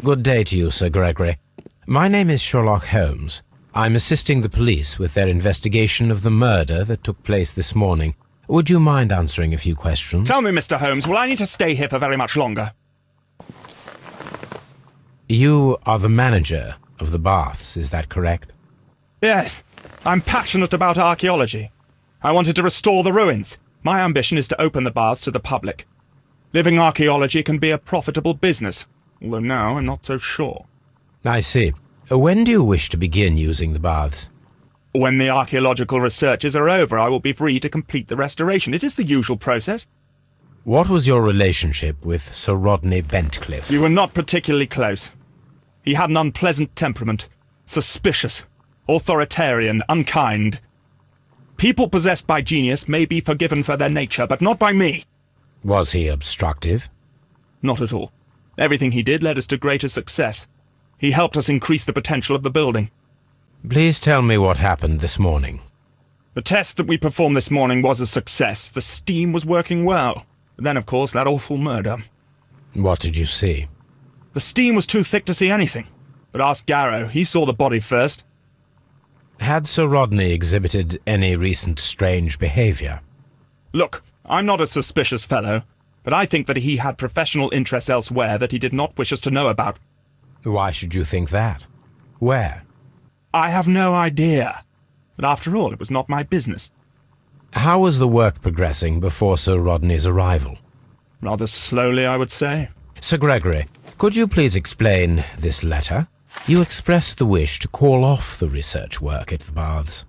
Good day to you, Sir Gregory. My name is Sherlock Holmes. I'm assisting the police with their investigation of the murder that took place this morning. Would you mind answering a few questions? Tell me, Mr. Holmes, will I need to stay here for very much longer? You are the manager of the baths, is that correct? Yes. I'm passionate about archaeology. I wanted to restore the ruins. My ambition is to open the baths to the public. Living archaeology can be a profitable business, although now I'm not so sure. I see. When do you wish to begin using the baths? When the archaeological researches are over, I will be free to complete the restoration. It is the usual process. What was your relationship with Sir Rodney Bentcliffe? We were not particularly close. He had an unpleasant temperament, suspicious, authoritarian, unkind. People possessed by genius may be forgiven for their nature, but not by me. Was he obstructive? Not at all. Everything he did led us to greater success. He helped us increase the potential of the building. Please tell me what happened this morning. The test that we performed this morning was a success. The steam was working well. Then, of course, that awful murder. What did you see? The steam was too thick to see anything. But ask Garrow. He saw the body first. Had Sir Rodney exhibited any recent strange behaviour? Look, I'm not a suspicious fellow, but I think that he had professional interests elsewhere that he did not wish us to know about. Why should you think that? Where? I have no idea. But after all, it was not my business. How was the work progressing before Sir Rodney's arrival? Rather slowly, I would say. Sir Gregory, could you please explain this letter? You expressed the wish to call off the research work at the baths.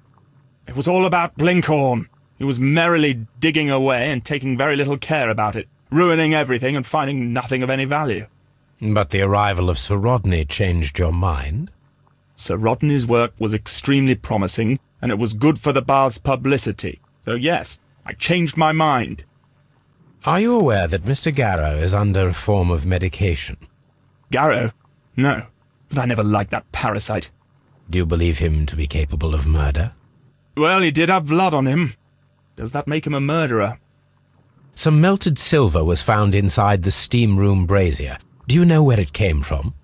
It was all about Blinkhorn. He was merrily digging away and taking very little care about it, ruining everything and finding nothing of any value. But the arrival of Sir Rodney changed your mind? Sir Rodney's work was extremely promising, and it was good for the bath's publicity. So yes, I changed my mind. Are you aware that Mr. Garrow is under a form of medication? Garrow? No, but I never liked that parasite. Do you believe him to be capable of murder? Well, he did have blood on him. Does that make him a murderer? Some melted silver was found inside the steam room brazier. Do you know where it came from?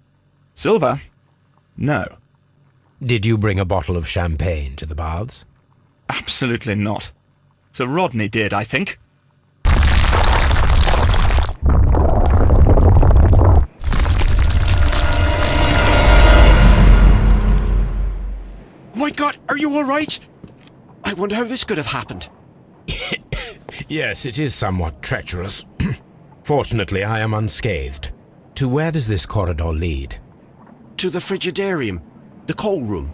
Silver? No. Did you bring a bottle of champagne to the baths? Absolutely not. Sir Rodney did, I think. Oh my God, are you all right? I wonder how this could have happened. Yes, it is somewhat treacherous. Fortunately, I am unscathed. To where does this corridor lead? To the frigidarium, the coal room.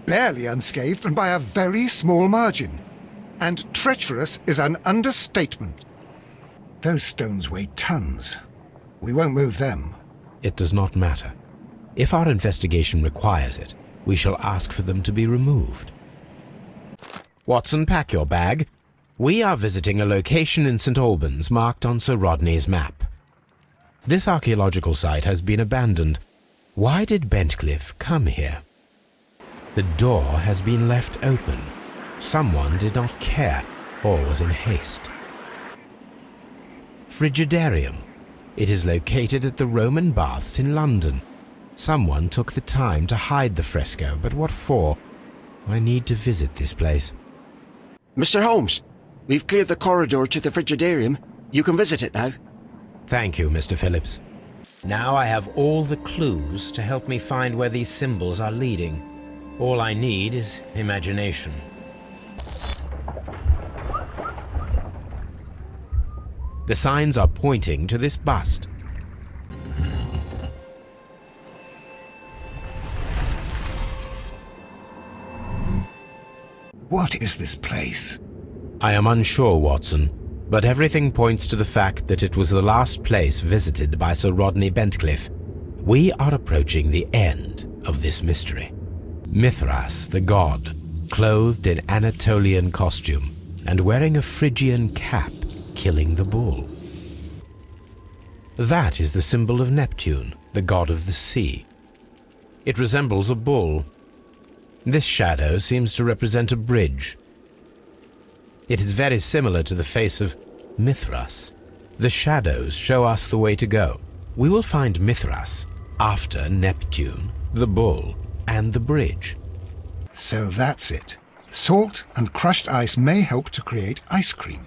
Barely unscathed and by a very small margin. And treacherous is an understatement. Those stones weigh tons. We won't move them. It does not matter. If our investigation requires it, we shall ask for them to be removed. Watson, pack your bag. We are visiting a location in St. Albans marked on Sir Rodney's map. This archaeological site has been abandoned. Why did Bentcliffe come here? The door has been left open. Someone did not care or was in haste. Frigidarium. It is located at the Roman Baths in London. Someone took the time to hide the fresco, but what for? I need to visit this place. Mr. Holmes, we've cleared the corridor to the frigidarium. You can visit it now. Thank you, Mr. Phillips. Now I have all the clues to help me find where these symbols are leading. All I need is imagination. The signs are pointing to this bust. What is this place? I am unsure, Watson, but everything points to the fact that it was the last place visited by Sir Rodney Bentcliffe. We are approaching the end of this mystery. Mithras, the god, clothed in Anatolian costume and wearing a Phrygian cap, killing the bull. That is the symbol of Neptune, the god of the sea. It resembles a bull. This shadow seems to represent a bridge. It is very similar to the face of Mithras. The shadows show us the way to go. We will find Mithras after Neptune, the bull, and the bridge. So that's it. Salt and crushed ice may help to create ice cream.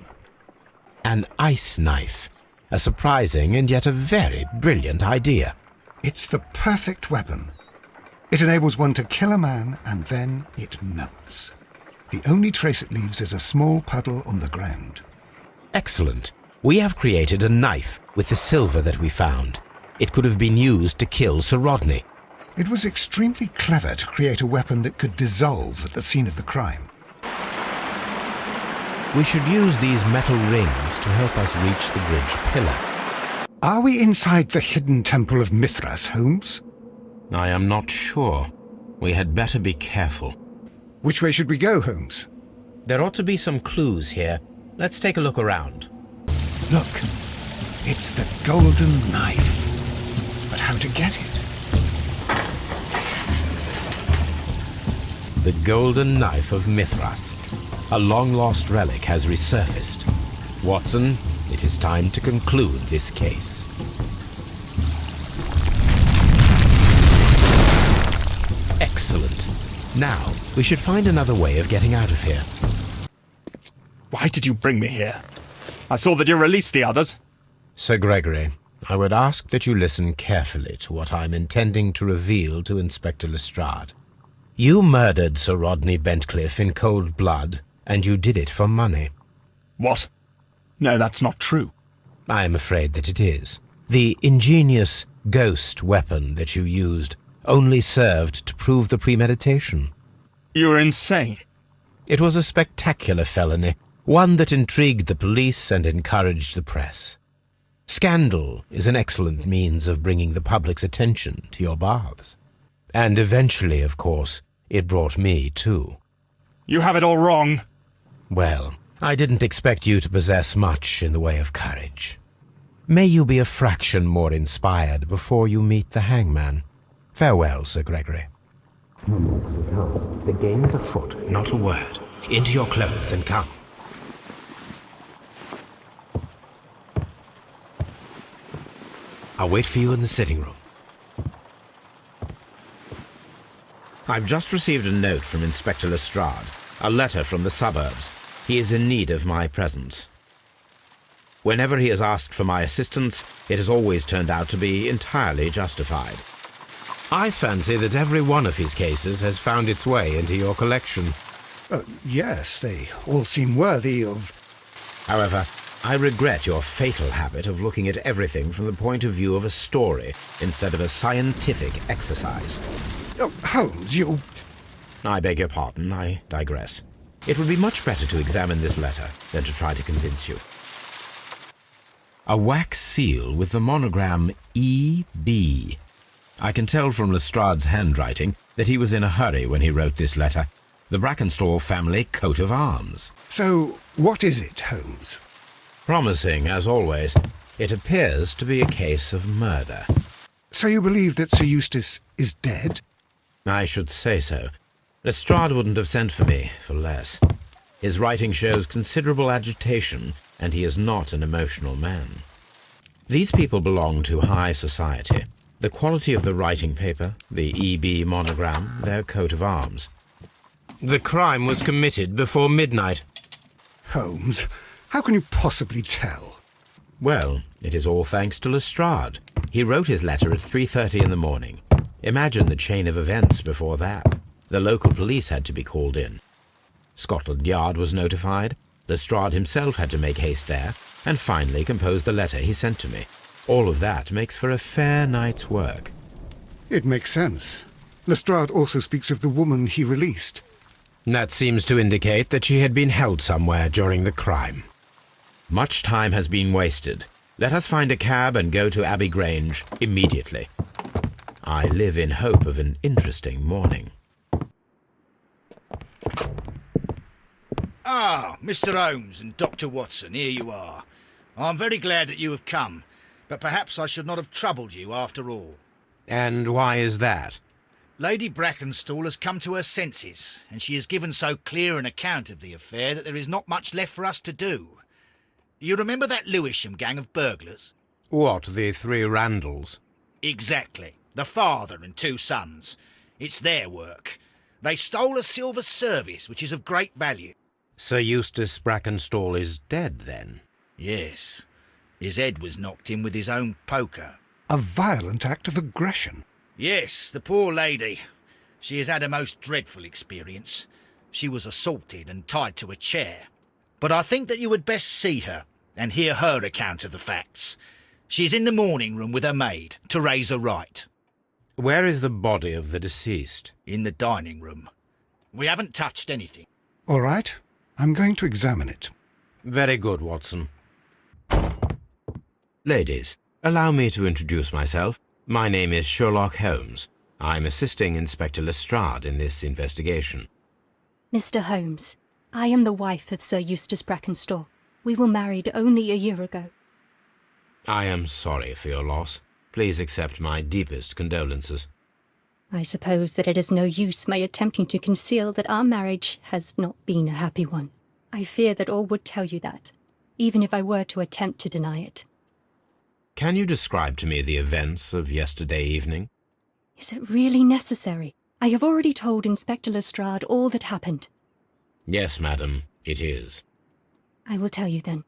An ice knife. A surprising and yet a very brilliant idea. It's the perfect weapon. It enables one to kill a man and then it melts. The only trace it leaves is a small puddle on the ground. Excellent. We have created a knife with the silver that we found. It could have been used to kill Sir Rodney. It was extremely clever to create a weapon that could dissolve at the scene of the crime. We should use these metal rings to help us reach the bridge pillar. Are we inside the hidden temple of Mithras, Holmes? I am not sure. We had better be careful. Which way should we go, Holmes? There ought to be some clues here. Let's take a look around. Look, it's the golden knife. But how to get it? The golden knife of Mithras. A long-lost relic has resurfaced. Watson, it is time to conclude this case. Excellent. Now, we should find another way of getting out of here. Why did you bring me here? I saw that you released the others. Sir Gregory, I would ask that you listen carefully to what I am intending to reveal to Inspector Lestrade. You murdered Sir Rodney Bentcliffe in cold blood, and you did it for money. What? No, that's not true. I am afraid that it is. The ingenious ghost weapon that you used only served to prove the premeditation. You were insane. It was a spectacular felony, one that intrigued the police and encouraged the press. Scandal is an excellent means of bringing the public's attention to your baths. And eventually, of course, it brought me too. You have it all wrong. Well, I didn't expect you to possess much in the way of courage. May you be a fraction more inspired before you meet the hangman. Farewell, Sir Gregory. The game is afoot, not a word. Into your clothes and come. I'll wait for you in the sitting room. I've just received a note from Inspector Lestrade, a letter from the suburbs. he is in need of my presence. Whenever he has asked for my assistance, it has always turned out to be entirely justified. I fancy that every one of his cases has found its way into your collection. Yes, they all seem worthy of... However, I regret your fatal habit of looking at everything from the point of view of a story instead of a scientific exercise. Oh, Holmes, you... I beg your pardon, I digress. It would be much better to examine this letter than to try to convince you. A wax seal with the monogram E.B. I can tell from Lestrade's handwriting that he was in a hurry when he wrote this letter. The Brackenstall family coat of arms. So, what is it, Holmes? Promising, as always. It appears to be a case of murder. So you believe that Sir Eustace is dead? I should say so. Lestrade wouldn't have sent for me for less. His writing shows considerable agitation, and he is not an emotional man. These people belong to high society. The quality of the writing paper, the E.B. monogram, their coat of arms. The crime was committed before midnight. Holmes, how can you possibly tell? Well, it is all thanks to Lestrade. He wrote his letter at 3:30 in the morning. Imagine the chain of events before that. The local police had to be called in. Scotland Yard was notified. Lestrade himself had to make haste there, and finally compose the letter he sent to me. All of that makes for a fair night's work. It makes sense. Lestrade also speaks of the woman he released. That seems to indicate that she had been held somewhere during the crime. Much time has been wasted. Let us find a cab and go to Abbey Grange immediately. I live in hope of an interesting morning. Ah, Mr. Holmes and Dr. Watson, here you are. I'm very glad that you have come, but perhaps I should not have troubled you after all. And why is that? Lady Brackenstall has come to her senses, and she has given so clear an account of the affair that there is not much left for us to do. You remember that Lewisham gang of burglars? What, the three Randalls? Exactly. The father and two sons. It's their work. They stole a silver service, which is of great value. Sir Eustace Brackenstall is dead, then? Yes. His head was knocked in with his own poker. A violent act of aggression. Yes, the poor lady. She has had a most dreadful experience. She was assaulted and tied to a chair. But I think that you would best see her and hear her account of the facts. She's in the morning room with her maid, Teresa Wright. Where is the body of the deceased? In the dining room. We haven't touched anything. All right. I'm going to examine it. Very good, Watson. Ladies, allow me to introduce myself. My name is Sherlock Holmes. I'm assisting Inspector Lestrade in this investigation. Mr. Holmes, I am the wife of Sir Eustace Brackenstall. We were married only a year ago. I am sorry for your loss. Please accept my deepest condolences. I suppose that it is no use my attempting to conceal that our marriage has not been a happy one. I fear that all would tell you that, even if I were to attempt to deny it. Can you describe to me the events of yesterday evening? Is it really necessary? I have already told Inspector Lestrade all that happened. Yes, madam, it is. I will tell you then.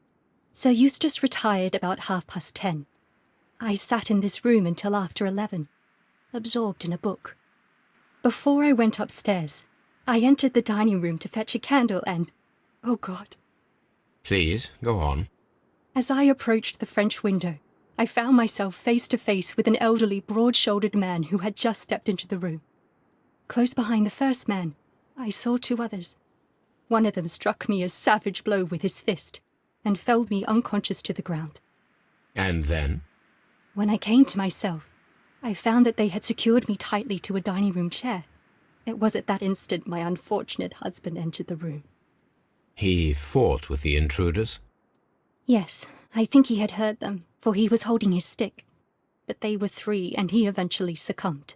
Sir Eustace retired about 10:30. I sat in this room until after 11, absorbed in a book. Before I went upstairs, I entered the dining room to fetch a candle and... oh God. Please, go on. As I approached the French window, I found myself face to face with an elderly, broad-shouldered man who had just stepped into the room. Close behind the first man, I saw two others. One of them struck me a savage blow with his fist and felled me unconscious to the ground. And then? When I came to myself, I found that they had secured me tightly to a dining room chair. It was at that instant my unfortunate husband entered the room. He fought with the intruders? Yes, I think he had heard them, for he was holding his stick. But they were three, and he eventually succumbed.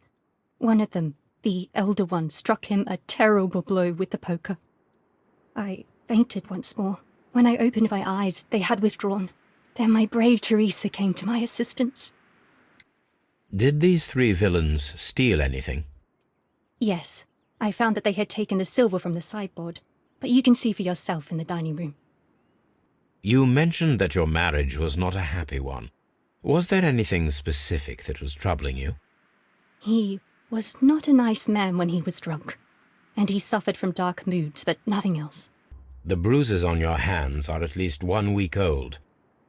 One of them, the elder one, struck him a terrible blow with the poker. I fainted once more. When I opened my eyes, they had withdrawn. Then my brave Teresa came to my assistance. Did these three villains steal anything? Yes, I found that they had taken the silver from the sideboard. but you can see for yourself in the dining room. You mentioned that your marriage was not a happy one. Was there anything specific that was troubling you? He was not a nice man when he was drunk, and he suffered from dark moods, but nothing else. The bruises on your hands are at least 1 week old.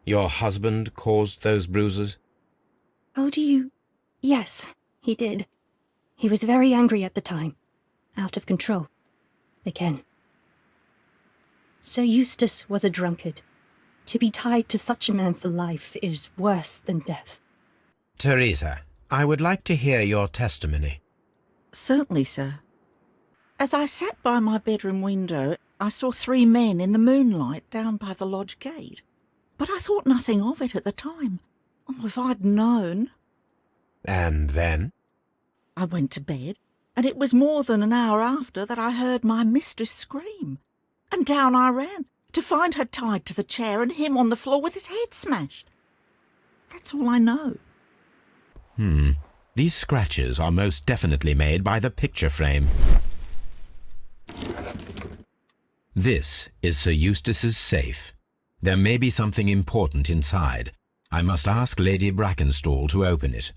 Your husband caused those bruises? Oh, do you? Yes, he did. He was very angry at the time. Out of control. Again. Sir Eustace was a drunkard. To be tied to such a man for life is worse than death. Teresa, I would like to hear your testimony. Certainly, sir. As I sat by my bedroom window, I saw 3 men in the moonlight down by the lodge gate. But I thought nothing of it at the time. Oh, if I'd known. And then? I went to bed, and it was more than an hour after that I heard my mistress scream. And down I ran, to find her tied to the chair and him on the floor with his head smashed. That's all I know. These scratches are most definitely made by the picture frame. This is Sir Eustace's safe. There may be something important inside. I must ask Lady Brackenstall to open it.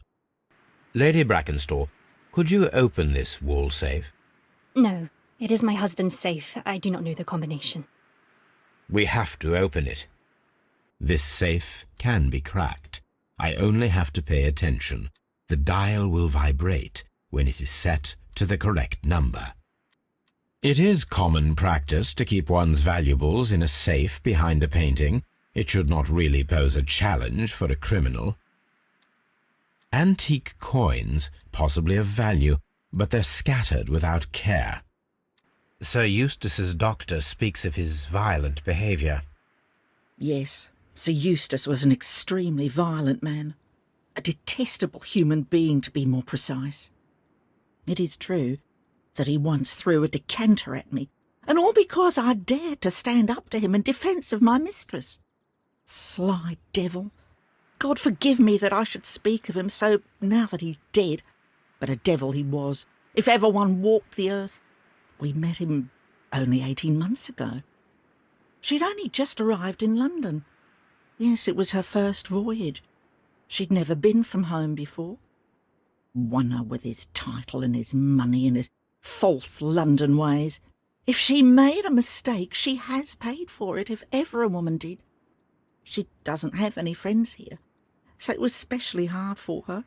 Lady Brackenstall, could you open this wall safe? No, it is my husband's safe. I do not know the combination. We have to open it. This safe can be cracked. I only have to pay attention. The dial will vibrate when it is set to the correct number. It is common practice to keep one's valuables in a safe behind a painting. It should not really pose a challenge for a criminal. Antique coins, possibly of value, but they're scattered without care. Sir Eustace's doctor speaks of his violent behaviour. Yes, Sir Eustace was an extremely violent man. A detestable human being, to be more precise. It is true that he once threw a decanter at me, and all because I dared to stand up to him in defence of my mistress. Sly devil. God forgive me that I should speak of him so now that he's dead, but a devil he was, if ever one walked the earth. We met him only 18 months ago. She'd only just arrived in London. Yes, it was her first voyage. She'd never been from home before. Wonder with his title and his money and his false London ways. If she made a mistake, she has paid for it, if ever a woman did. She doesn't have any friends here, so it was specially hard for her.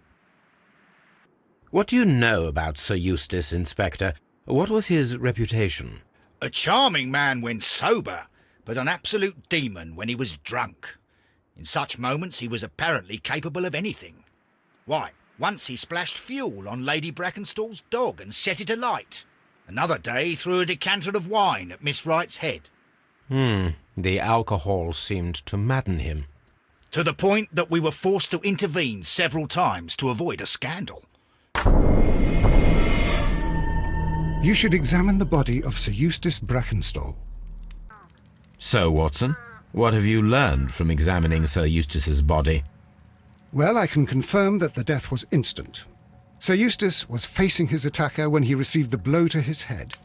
What do you know about Sir Eustace, Inspector? What was his reputation? A charming man when sober, but an absolute demon when he was drunk. In such moments he was apparently capable of anything. Why, once he splashed fuel on Lady Brackenstall's dog and set it alight. Another day he threw a decanter of wine at Miss Wright's head. The alcohol seemed to madden him. To the point that we were forced to intervene several times to avoid a scandal. You should examine the body of Sir Eustace Brackenstall. So, Watson, what have you learned from examining Sir Eustace's body? Well, I can confirm that the death was instant. Sir Eustace was facing his attacker when he received the blow to his head.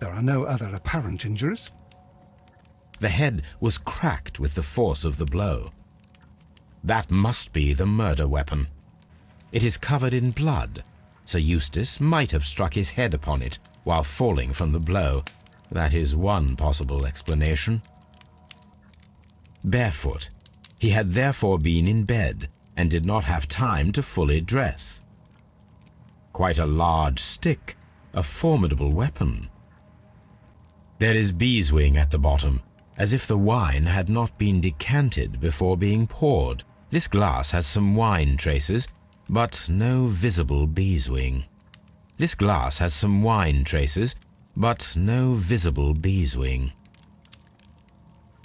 There are no other apparent injuries. The head was cracked with the force of the blow. That must be the murder weapon. It is covered in blood. Sir Eustace might have struck his head upon it while falling from the blow. That is one possible explanation. Barefoot. He had therefore been in bed and did not have time to fully dress. Quite a large stick, a formidable weapon. There is beeswing at the bottom, as if the wine had not been decanted before being poured. This glass has some wine traces, but no visible beeswing. This glass has some wine traces, but no visible beeswing.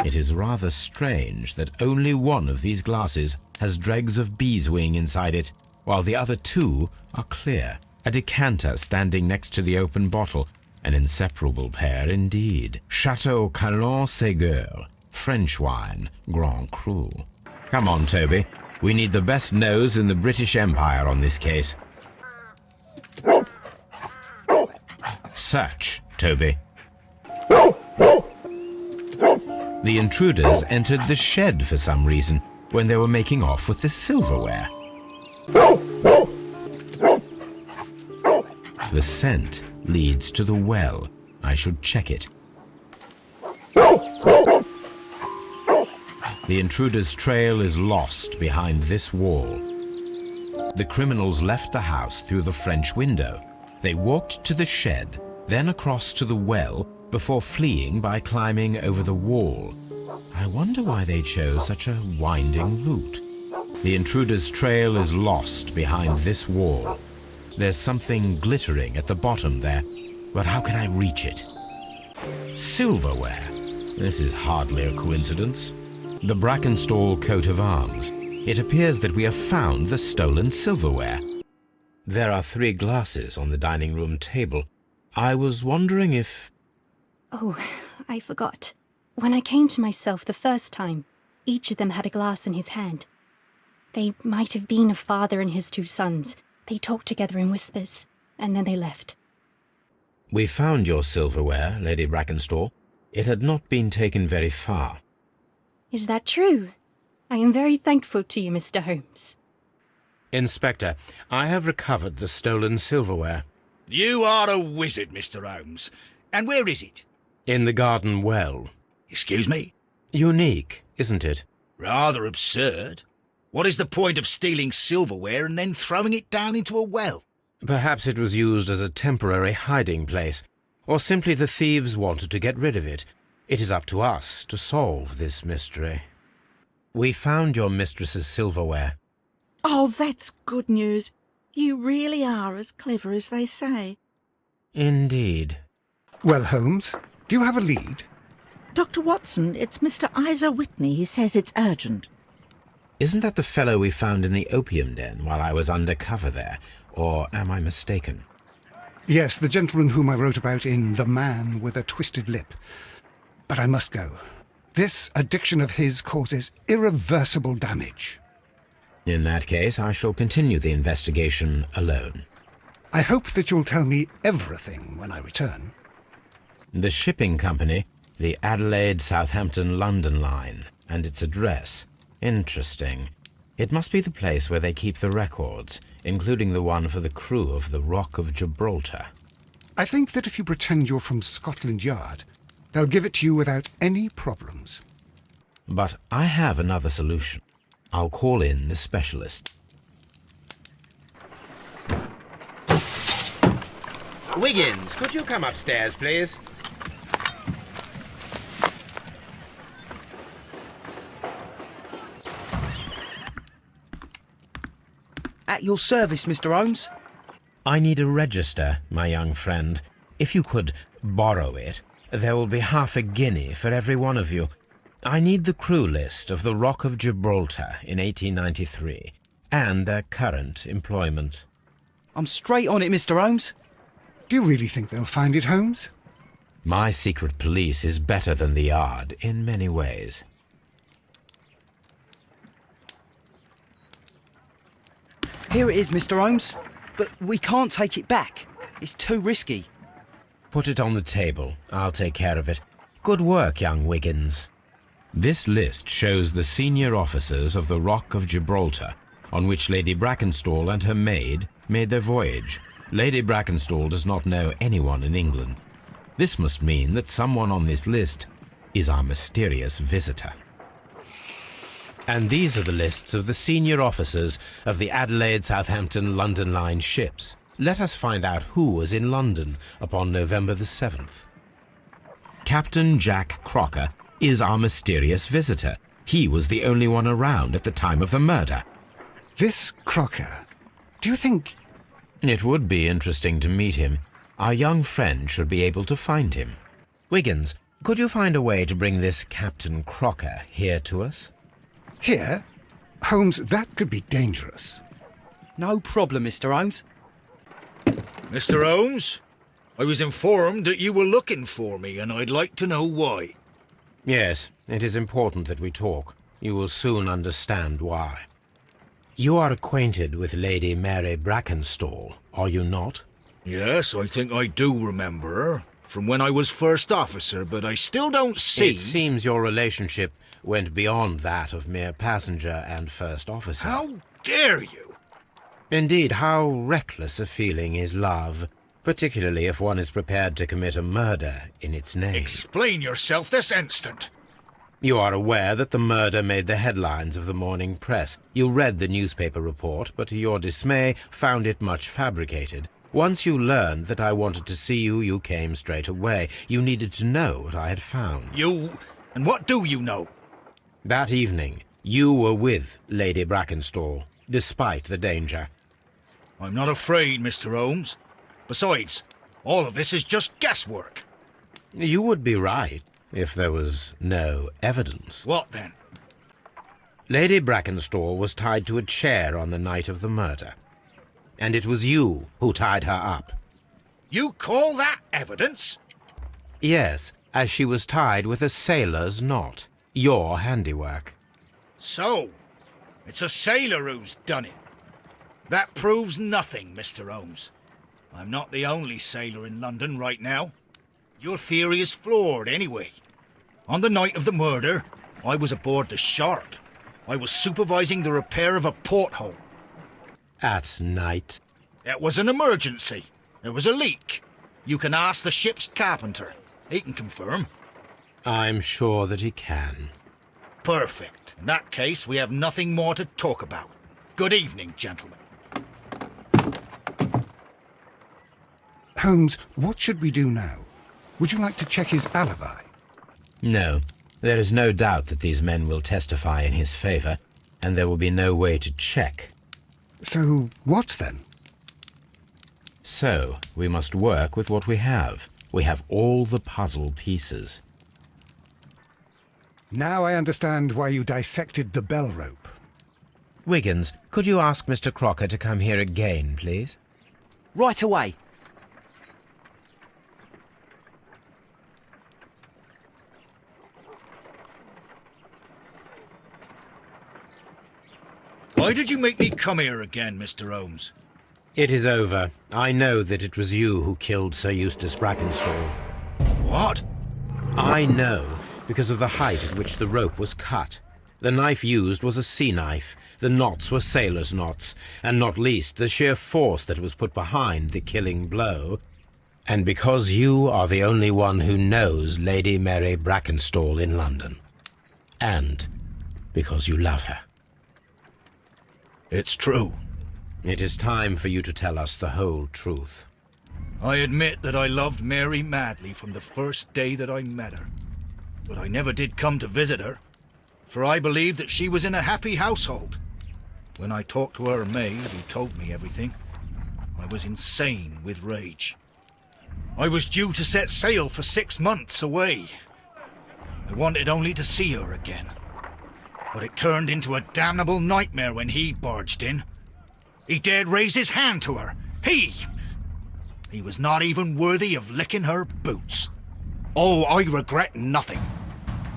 It is rather strange that only one of these glasses has dregs of beeswing inside it, while the other 2 are clear. A decanter standing next to the open bottle, an inseparable pair indeed. Chateau Calon-Ségur, French wine, Grand Cru. Come on, Toby. We need the best nose in the British Empire on this case. Search, Toby. The intruders entered the shed for some reason when they were making off with the silverware. The scent leads to the well. I should check it. The intruder's trail is lost behind this wall. The criminals left the house through the French window. They walked to the shed, then across to the well, before fleeing by climbing over the wall. I wonder why they chose such a winding route. The intruder's trail is lost behind this wall. There's something glittering at the bottom there, but how can I reach it? Silverware. This is hardly a coincidence. The Brackenstall coat of arms. It appears that we have found the stolen silverware. There are 3 glasses on the dining room table. I was wondering if... Oh, I forgot. When I came to myself the first time, each of them had a glass in his hand. They might have been a father and his 2 sons. They talked together in whispers, and then they left. We found your silverware, Lady Brackenstall. It had not been taken very far. Is that true? I am very thankful to you, Mr. Holmes. Inspector, I have recovered the stolen silverware. You are a wizard, Mr. Holmes. And where is it? In the garden well. Excuse me? Unique, isn't it? Rather absurd. What is the point of stealing silverware and then throwing it down into a well? Perhaps it was used as a temporary hiding place, or simply the thieves wanted to get rid of it. It is up to us to solve this mystery. We found your mistress's silverware. Oh, that's good news. You really are as clever as they say. Indeed. Well, Holmes, do you have a lead? Dr. Watson, it's Mr. Isa Whitney. He says it's urgent. Isn't that the fellow we found in the opium den while I was undercover there? Or am I mistaken? Yes, the gentleman whom I wrote about in The Man with a Twisted Lip. But I must go. This addiction of his causes irreversible damage. In that case, I shall continue the investigation alone. I hope that you'll tell me everything when I return. The shipping company, the Adelaide, Southampton, London line, and its address. Interesting. It must be the place where they keep the records, including the one for the crew of the Rock of Gibraltar. I think that if you pretend you're from Scotland Yard, they'll give it to you without any problems. But I have another solution. I'll call in the specialist. Wiggins, could you come upstairs, please? At your service, Mr. Holmes. I need a register, my young friend. If you could borrow it, there will be half a guinea for every one of you. I need the crew list of the Rock of Gibraltar in 1893, and their current employment. I'm straight on it, Mr. Holmes. Do you really think they'll find it, Holmes? My secret police is better than the Yard in many ways. Here it is, Mr. Holmes. But we can't take it back. It's too risky. Put it on the table. I'll take care of it. Good work, young Wiggins. This list shows the senior officers of the Rock of Gibraltar, on which Lady Brackenstall and her maid made their voyage. Lady Brackenstall does not know anyone in England. This must mean that someone on this list is our mysterious visitor. And these are the lists of the senior officers of the Adelaide, Southampton, London line ships. Let us find out who was in London upon November the 7th. Captain Jack Crocker is our mysterious visitor. He was the only one around at the time of the murder. This Crocker, do you think... It would be interesting to meet him. Our young friend should be able to find him. Wiggins, could you find a way to bring this Captain Crocker here to us? Here? Holmes, that could be dangerous. No problem, Mr. Holmes. Mr. Holmes, I was informed that you were looking for me, and I'd like to know why. Yes, it is important that we talk. You will soon understand why. You are acquainted with Lady Mary Brackenstall, are you not? Yes, I think I do remember her. from when I was first officer, but I still don't see... It seems your relationship went beyond that of mere passenger and first officer. How dare you? Indeed, how reckless a feeling is love, particularly if one is prepared to commit a murder in its name. Explain yourself this instant. You are aware that the murder made the headlines of the morning press. You read the newspaper report, but to your dismay found it much fabricated. Once you learned that I wanted to see you, you came straight away. You needed to know what I had found. You... and what do you know? That evening, you were with Lady Brackenstall, despite the danger. I'm not afraid, Mr. Holmes. Besides, all of this is just guesswork. You would be right if there was no evidence. What then? Lady Brackenstall was tied to a chair on the night of the murder. And it was you who tied her up. You call that evidence? Yes, as she was tied with a sailor's knot. Your handiwork. So, it's a sailor who's done it. That proves nothing, Mr. Holmes. I'm not the only sailor in London right now. Your theory is flawed anyway. On the night of the murder, I was aboard the Shark. I was supervising the repair of a porthole. At night? It was an emergency. There was a leak. You can ask the ship's carpenter. He can confirm. I'm sure that he can. Perfect. In that case, we have nothing more to talk about. Good evening, gentlemen. Holmes, what should we do now? Would you like to check his alibi? No. There is no doubt that these men will testify in his favor, and there will be no way to check. So, what then? So, we must work with what we have. We have all the puzzle pieces. Now I understand why you dissected the bell rope. Wiggins, could you ask Mr. Crocker to come here again, please? Right away. Why did you make me come here again, Mr. Holmes? It is over. I know that it was you who killed Sir Eustace Brackenstall. What? I know, because of the height at which the rope was cut. The knife used was a sea knife, the knots were sailor's knots, and not least the sheer force that was put behind the killing blow. And because you are the only one who knows Lady Mary Brackenstall in London. And because you love her. It's true. It is time for you to tell us the whole truth. I admit that I loved Mary madly from the first day that I met her. But I never did come to visit her, for I believed that she was in a happy household. When I talked to her maid, who told me everything, I was insane with rage. I was due to set sail for 6 months away. I wanted only to see her again. But it turned into a damnable nightmare when he barged in. He dared raise his hand to her. He was not even worthy of licking her boots. Oh, I regret nothing.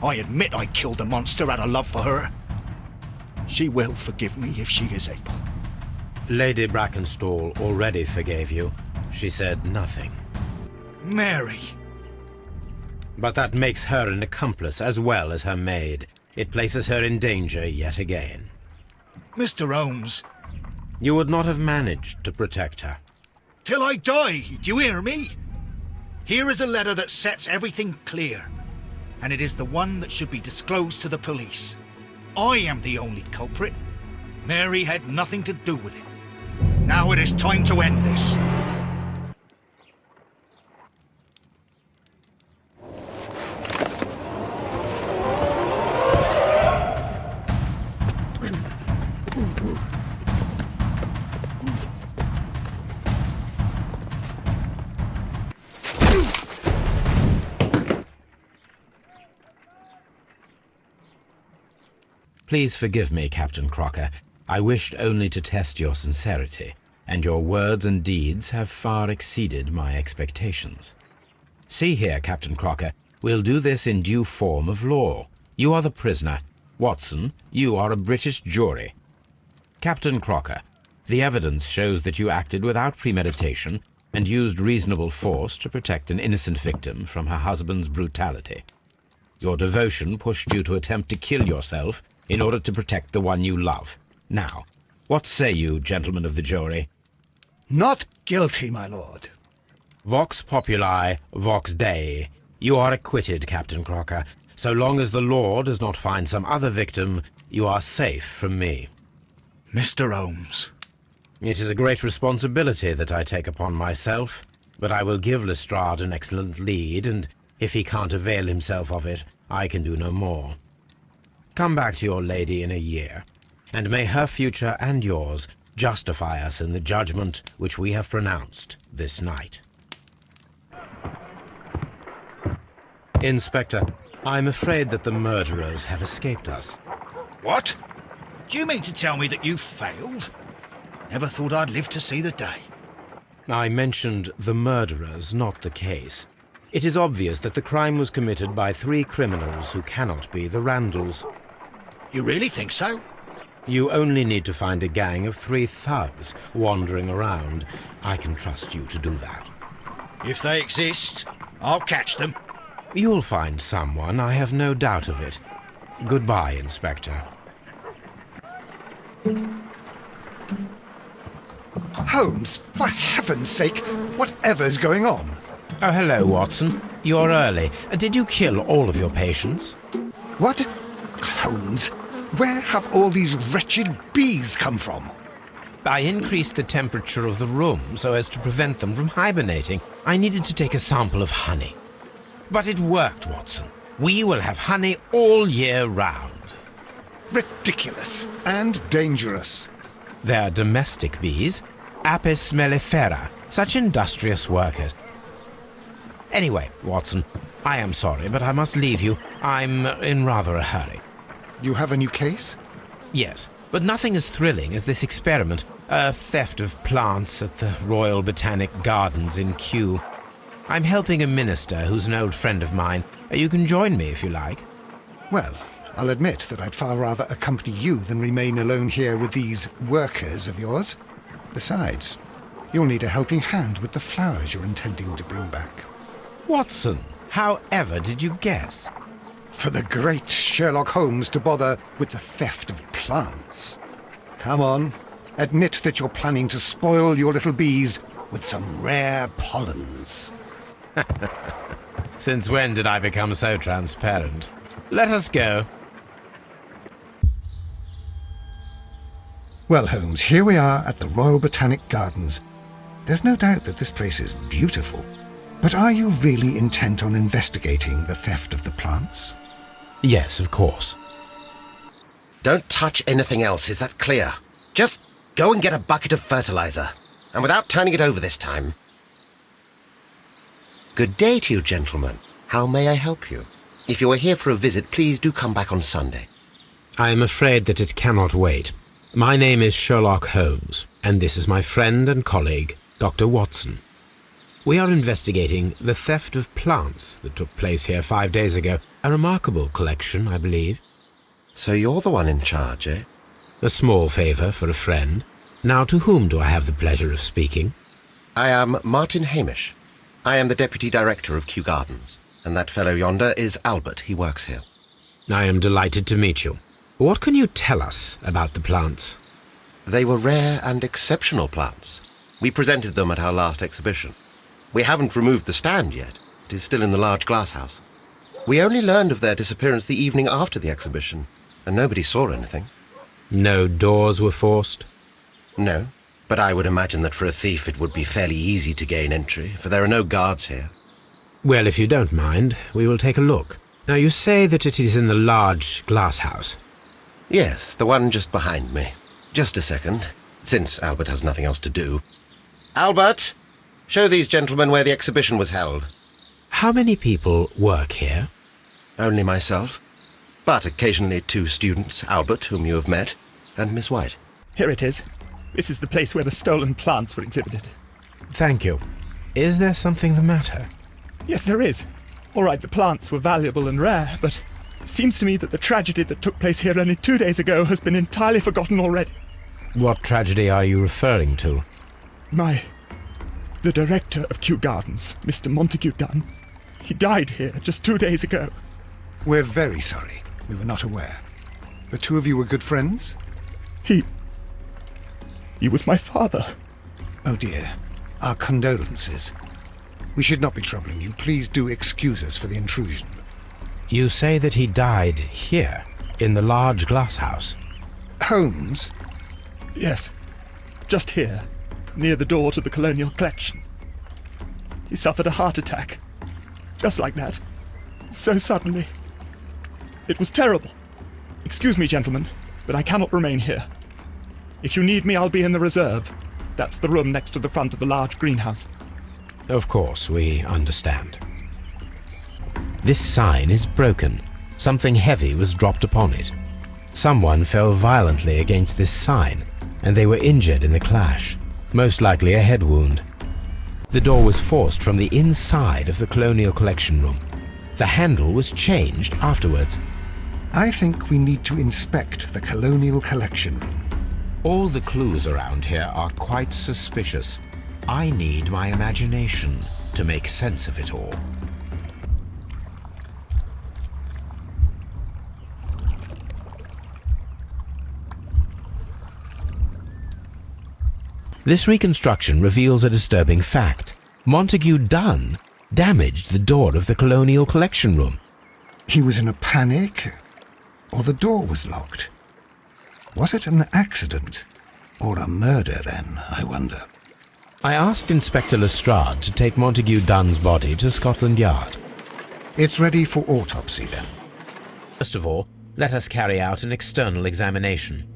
I admit I killed the monster out of love for her. She will forgive me if she is able. Lady Brackenstall already forgave you. She said nothing. Mary. But that makes her an accomplice as well as her maid. It places her in danger yet again. Mr. Holmes. You would not have managed to protect her. Till I die, do you hear me? Here is a letter that sets everything clear, and it is the one that should be disclosed to the police. I am the only culprit. Mary had nothing to do with it. Now it is time to end this. Please forgive me, Captain Crocker. I wished only to test your sincerity, and your words and deeds have far exceeded my expectations. See here, Captain Crocker, we'll do this in due form of law. You are the prisoner. Watson, you are a British jury. Captain Crocker, the evidence shows that you acted without premeditation, and used reasonable force to protect an innocent victim from her husband's brutality. Your devotion pushed you to attempt to kill yourself in order to protect the one you love. Now, what say you, gentlemen of the jury? Not guilty, my lord. Vox populi, vox dei. You are acquitted, Captain Crocker. So long as the law does not find some other victim, you are safe from me. Mr. Holmes. It is a great responsibility that I take upon myself, but I will give Lestrade an excellent lead, and if he can't avail himself of it, I can do no more. Come back to your lady in a year, and may her future and yours justify us in the judgment which we have pronounced this night. Inspector, I'm afraid that the murderers have escaped us. What? Do you mean to tell me that you failed? Never thought I'd live to see the day. I mentioned the murderers, not the case. It is obvious that the crime was committed by 3 criminals who cannot be the Randalls. You really think so? You only need to find a gang of 3 thugs wandering around. I can trust you to do that. If they exist, I'll catch them. You'll find someone, I have no doubt of it. Goodbye, Inspector. Holmes, for heaven's sake, whatever's going on? Oh, hello, Watson. You're early. Did you kill all of your patients? What? Holmes, where have all these wretched bees come from? I increased the temperature of the room so as to prevent them from hibernating. I needed to take a sample of honey. But it worked, Watson. We will have honey all year round. Ridiculous and dangerous. They're domestic bees, Apis mellifera, such industrious workers. Anyway, Watson, I am sorry, but I must leave you. I'm in rather a hurry. You have a new case? Yes, but nothing as thrilling as this experiment. A theft of plants at the Royal Botanic Gardens in Kew. I'm helping a minister who's an old friend of mine. You can join me if you like. Well, I'll admit that I'd far rather accompany you than remain alone here with these workers of yours. Besides, you'll need a helping hand with the flowers you're intending to bring back. Watson, however did you guess? For the great Sherlock Holmes to bother with the theft of plants. Come on, admit that you're planning to spoil your little bees with some rare pollens. Since when did I become so transparent? Let us go. Well, Holmes, here we are at the Royal Botanic Gardens. There's no doubt that this place is beautiful. But are you really intent on investigating the theft of the plants? Yes, of course. Don't touch anything else, is that clear? Just go and get a bucket of fertilizer. And without turning it over this time. Good day to you, gentlemen. How may I help you? If you are here for a visit, please do come back on Sunday. I am afraid that it cannot wait. My name is Sherlock Holmes, and this is my friend and colleague, Dr. Watson. We are investigating the theft of plants that took place here 5 days ago. A remarkable collection, I believe. So you're the one in charge, eh? A small favour for a friend. Now, to whom do I have the pleasure of speaking? I am Martin Hamish. I am the Deputy Director of Kew Gardens, and that fellow yonder is Albert. He works here. I am delighted to meet you. What can you tell us about the plants? They were rare and exceptional plants. We presented them at our last exhibition. We haven't removed the stand yet. It is still in the large glasshouse. We only learned of their disappearance the evening after the exhibition, and nobody saw anything. No doors were forced? No, but I would imagine that for a thief it would be fairly easy to gain entry, for there are no guards here. Well, if you don't mind, we will take a look. Now, you say that it is in the large glasshouse. Yes, the one just behind me. Just a second, since Albert has nothing else to do. Albert, show these gentlemen where the exhibition was held. How many people work here? Only myself, but occasionally 2 students, Albert, whom you have met, and Miss White. Here it is. This is the place where the stolen plants were exhibited. Thank you. Is there something the matter? Yes, there is. All right, the plants were valuable and rare, but it seems to me that the tragedy that took place here only 2 days ago has been entirely forgotten already. What tragedy are you referring to? My The director of Kew Gardens, Mr. Montague Dunn. He died here just 2 days ago. We're very sorry. We were not aware. The two of you were good friends? He was my father. Oh dear. Our condolences. We should not be troubling you. Please do excuse us for the intrusion. You say that he died here, in the large glass house? Holmes? Yes. Just here, near the door to the Colonial Collection. He suffered a heart attack. Just like that. So suddenly. It was terrible. Excuse me, gentlemen, but I cannot remain here. If you need me, I'll be in the reserve. That's the room next to the front of the large greenhouse. Of course, we understand. This sign is broken. Something heavy was dropped upon it. Someone fell violently against this sign, and they were injured in the clash, most likely a head wound. The door was forced from the inside of the Colonial Collection room. The handle was changed afterwards. I think we need to inspect the Colonial Collection room. All the clues around here are quite suspicious. I need my imagination to make sense of it all. This reconstruction reveals a disturbing fact. Montague Dunn damaged the door of the Colonial Collection room. He was in a panic, or the door was locked? Was it an accident, or a murder then, I wonder? I asked Inspector Lestrade to take Montague Dunn's body to Scotland Yard. It's ready for autopsy then. First of all, let us carry out an external examination.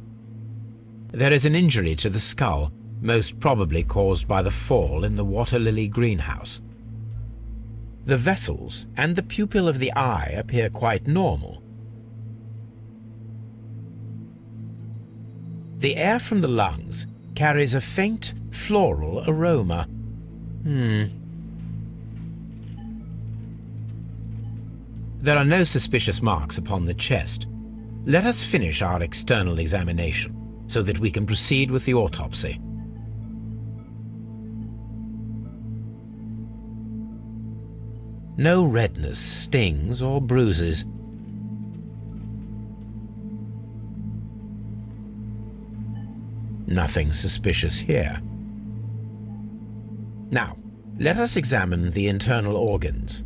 There is an injury to the skull, most probably caused by the fall in the water lily greenhouse. The vessels and the pupil of the eye appear quite normal. The air from the lungs carries a faint floral aroma. There are no suspicious marks upon the chest. Let us finish our external examination so that we can proceed with the autopsy. No redness, stings, or bruises. Nothing suspicious here. Now, let us examine the internal organs.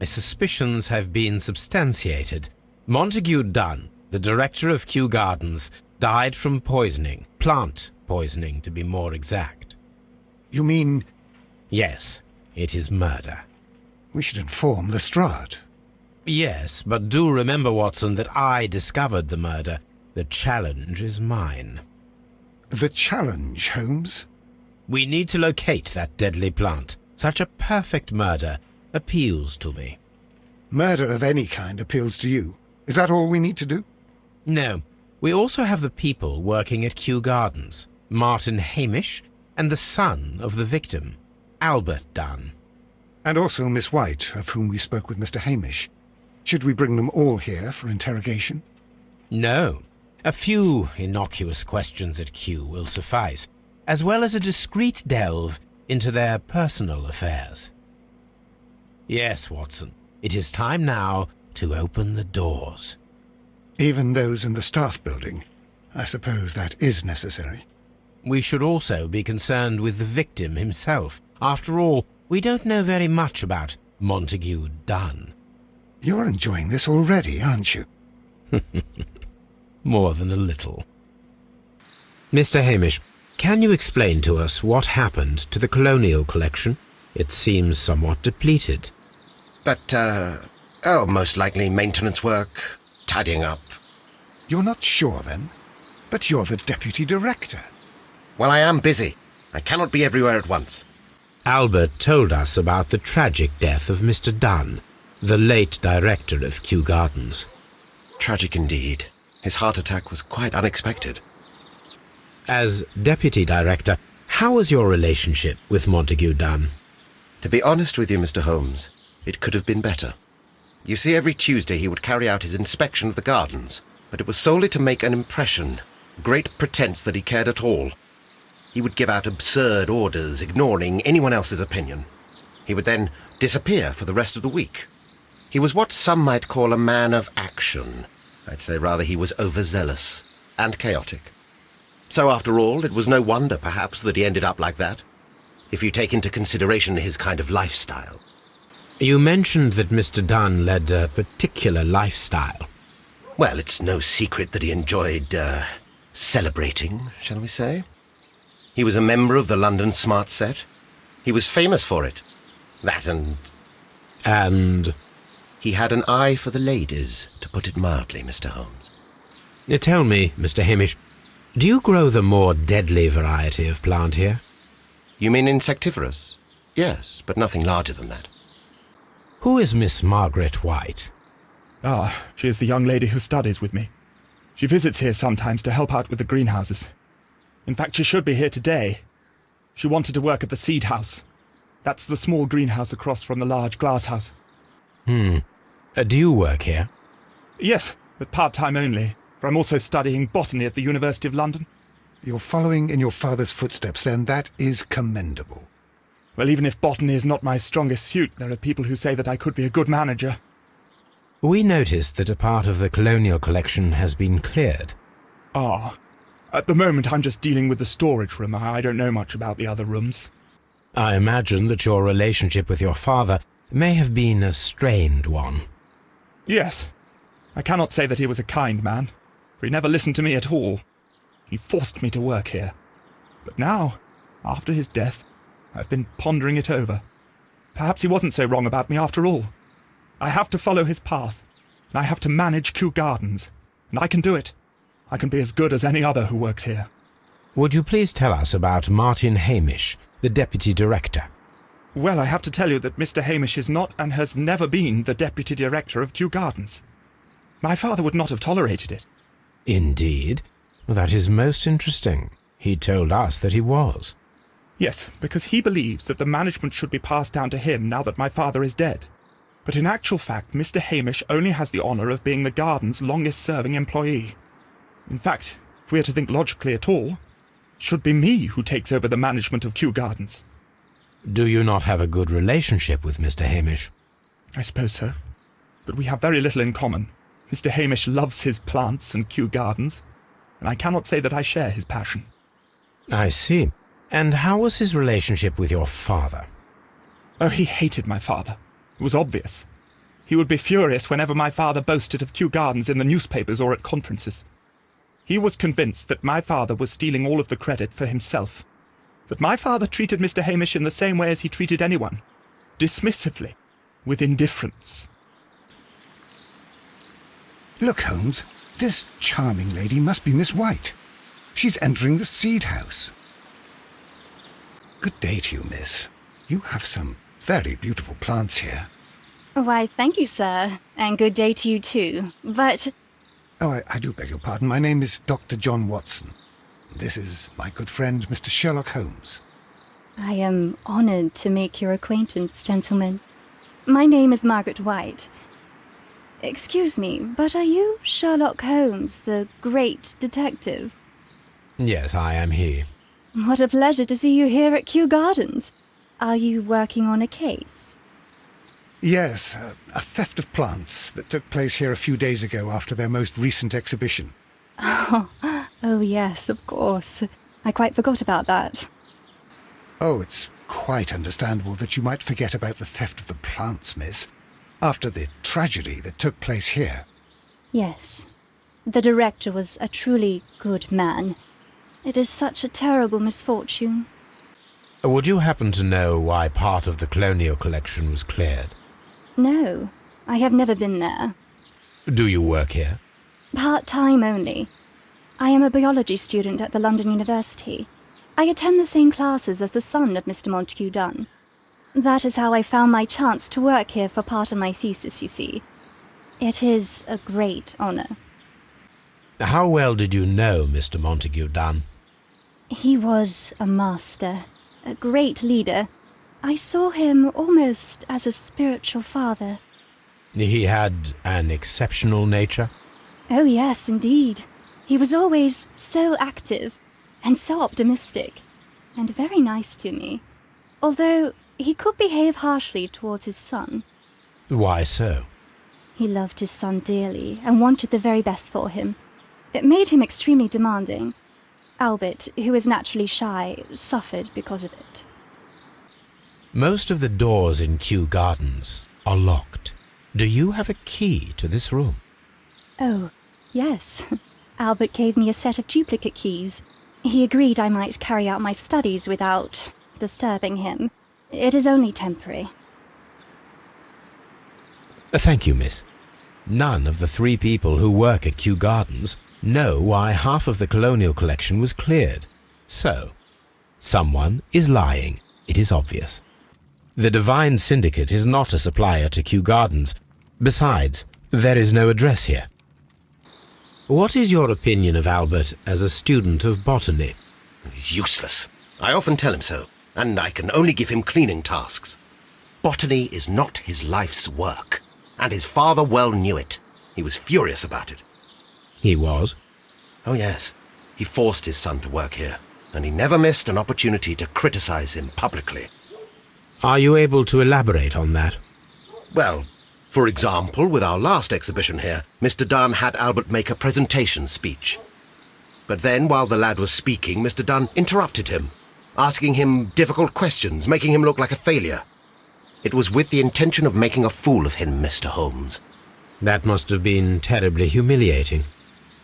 My suspicions have been substantiated. Montague Dunn, the director of Kew Gardens, died from poisoning. Plant poisoning, to be more exact. You mean... Yes, it is murder. We should inform Lestrade. Yes, but do remember, Watson, that I discovered the murder. The challenge is mine. The challenge, Holmes? We need to locate that deadly plant. Such a perfect murder appeals to me. Murder of any kind appeals to you. Is that all we need to do? No. We also have the people working at Kew Gardens. Martin Hamish and the son of the victim, Albert Dunn. And also Miss White, of whom we spoke with Mr. Hamish. Should we bring them all here for interrogation? No. A few innocuous questions at Kew will suffice, as well as a discreet delve into their personal affairs. Yes, Watson, it is time now to open the doors. Even those in the staff building? I suppose that is necessary. We should also be concerned with the victim himself. After all, we don't know very much about Montague Dunn. You're enjoying this already, aren't you? More than a little. Mr. Hamish, can you explain to us what happened to the Colonial Collection? It seems somewhat depleted. But, most likely maintenance work, tidying up. You're not sure, then? But you're the deputy director. Well, I am busy. I cannot be everywhere at once. Albert told us about the tragic death of Mr. Dunn, the late director of Kew Gardens. Tragic indeed. His heart attack was quite unexpected. As deputy director, how was your relationship with Montague Dunn? To be honest with you, Mr. Holmes, it could have been better. You see, every Tuesday he would carry out his inspection of the gardens, but it was solely to make an impression. Great pretense that he cared at all. He would give out absurd orders, ignoring anyone else's opinion. He would then disappear for the rest of the week. He was what some might call a man of action. I'd say rather he was overzealous and chaotic. So after all, it was no wonder, perhaps, that he ended up like that, if you take into consideration his kind of lifestyle. You mentioned that Mr. Dunn led a particular lifestyle. Well, it's no secret that he enjoyed, celebrating, shall we say. He was a member of the London Smart Set. He was famous for it. That and... And? He had an eye for the ladies, to put it mildly, Mr. Holmes. Tell me, Mr. Hamish, do you grow the more deadly variety of plant here? You mean insectivorous? Yes, but nothing larger than that. Who is Miss Margaret White? Ah, she is the young lady who studies with me. She visits here sometimes to help out with the greenhouses. In fact, she should be here today. She wanted to work at the seed house. That's the small greenhouse across from the large glass house. Do you work here? Yes, but part-time only, for I'm also studying botany at the University of London. You're following in your father's footsteps, then. That is commendable. Well, even if botany is not my strongest suit, there are people who say that I could be a good manager. We noticed that a part of the colonial collection has been cleared. Ah. At the moment, I'm just dealing with the storage room. I don't know much about the other rooms. I imagine that your relationship with your father may have been a strained one. Yes. I cannot say that he was a kind man, for he never listened to me at all. He forced me to work here. But now, after his death, I've been pondering it over. Perhaps he wasn't so wrong about me after all. I have to follow his path, and I have to manage Kew Gardens, and I can do it. I can be as good as any other who works here. Would you please tell us about Martin Hamish, the Deputy Director? Well, I have to tell you that Mr. Hamish is not and has never been the Deputy Director of Kew Gardens. My father would not have tolerated it. Indeed? That is most interesting. He told us that he was. Yes, because he believes that the management should be passed down to him now that my father is dead. But in actual fact, Mr. Hamish only has the honour of being the garden's longest-serving employee. In fact, if we are to think logically at all, it should be me who takes over the management of Kew Gardens. Do you not have a good relationship with Mr. Hamish? I suppose so. But we have very little in common. Mr. Hamish loves his plants and Kew Gardens, and I cannot say that I share his passion. I see. And how was his relationship with your father? Oh, he hated my father. It was obvious. He would be furious whenever my father boasted of Kew Gardens in the newspapers or at conferences. He was convinced that my father was stealing all of the credit for himself. But my father treated Mr. Hamish in the same way as he treated anyone. Dismissively. With indifference. Look, Holmes, this charming lady must be Miss White. She's entering the seed house. Good day to you, miss. You have some very beautiful plants here. Why, thank you, sir. And good day to you too. But... Oh, I do beg your pardon. My name is Dr. John Watson. This is my good friend, Mr. Sherlock Holmes. I am honoured to make your acquaintance, gentlemen. My name is Margaret White. Excuse me, but are you Sherlock Holmes, the great detective? Yes, I am he. What a pleasure to see you here at Kew Gardens. Are you working on a case? Yes, a theft of plants that took place here a few days ago after their most recent exhibition. Oh yes, of course. I quite forgot about that. Oh, it's quite understandable that you might forget about the theft of the plants, miss, after the tragedy that took place here. Yes. The director was a truly good man. It is such a terrible misfortune. Would you happen to know why part of the colonial collection was cleared? No, I have never been there. Do you work here? Part-time only. I am a biology student at the London University. I attend the same classes as the son of Mr. Montague Dunn. That is how I found my chance to work here for part of my thesis, you see. It is a great honour. How well did you know Mr. Montague Dunn? He was a master, a great leader. I saw him almost as a spiritual father. He had an exceptional nature? Oh yes, indeed. He was always so active and so optimistic and very nice to me, although he could behave harshly towards his son. Why so? He loved his son dearly and wanted the very best for him. It made him extremely demanding. Albert, who is naturally shy, suffered because of it. Most of the doors in Kew Gardens are locked. Do you have a key to this room? Oh, yes. Albert gave me a set of duplicate keys. He agreed I might carry out my studies without disturbing him. It is only temporary. Thank you, miss. None of the 3 people who work at Kew Gardens know why half of the colonial collection was cleared. So, someone is lying. It is obvious. The Divine Syndicate is not a supplier to Kew Gardens. Besides, there is no address here. What is your opinion of Albert as a student of botany? He's useless. I often tell him so, and I can only give him cleaning tasks. Botany is not his life's work, and his father well knew it. He was furious about it. He was? Oh yes. He forced his son to work here, and he never missed an opportunity to criticize him publicly. Are you able to elaborate on that? Well, for example, with our last exhibition here, Mr. Dunn had Albert make a presentation speech. But then, while the lad was speaking, Mr. Dunn interrupted him, asking him difficult questions, making him look like a failure. It was with the intention of making a fool of him, Mr. Holmes. That must have been terribly humiliating.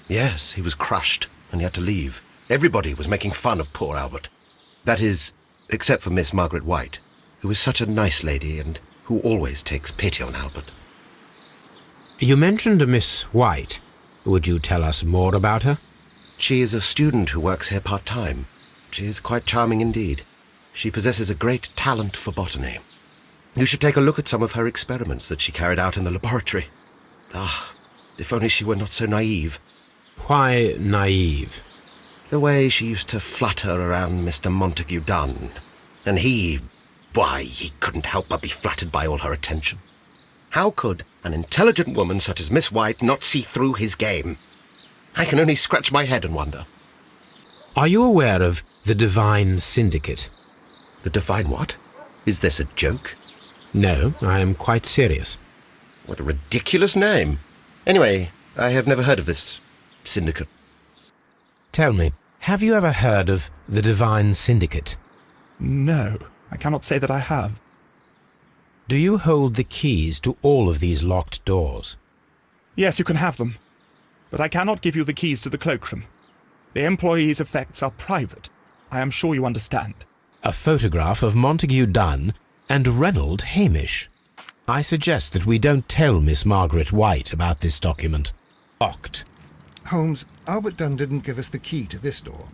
Yes, he was crushed, and he had to leave. Everybody was making fun of poor Albert. That is, except for Miss Margaret White, who is such a nice lady and who always takes pity on Albert. You mentioned a Miss White. Would you tell us more about her? She is a student who works here part-time. She is quite charming indeed. She possesses a great talent for botany. You should take a look at some of her experiments that she carried out in the laboratory. Ah, if only she were not so naive. Why naive? The way she used to flutter around Mr. Montague Dunn. And why, he couldn't help but be flattered by all her attention. How could an intelligent woman such as Miss White not see through his game? I can only scratch my head and wonder. Are you aware of the Divine Syndicate? The Divine what? Is this a joke? No, I am quite serious. What a ridiculous name. Anyway, I have never heard of this syndicate. Tell me, have you ever heard of the Divine Syndicate? No, I cannot say that I have. Do you hold the keys to all of these locked doors? Yes, you can have them. But I cannot give you the keys to the cloakroom. The employees' effects are private. I am sure you understand. A photograph of Montague Dunn and Reynold Hamish. I suggest that we don't tell Miss Margaret White about this document. Locked. Holmes, Albert Dunn didn't give us the key to this door.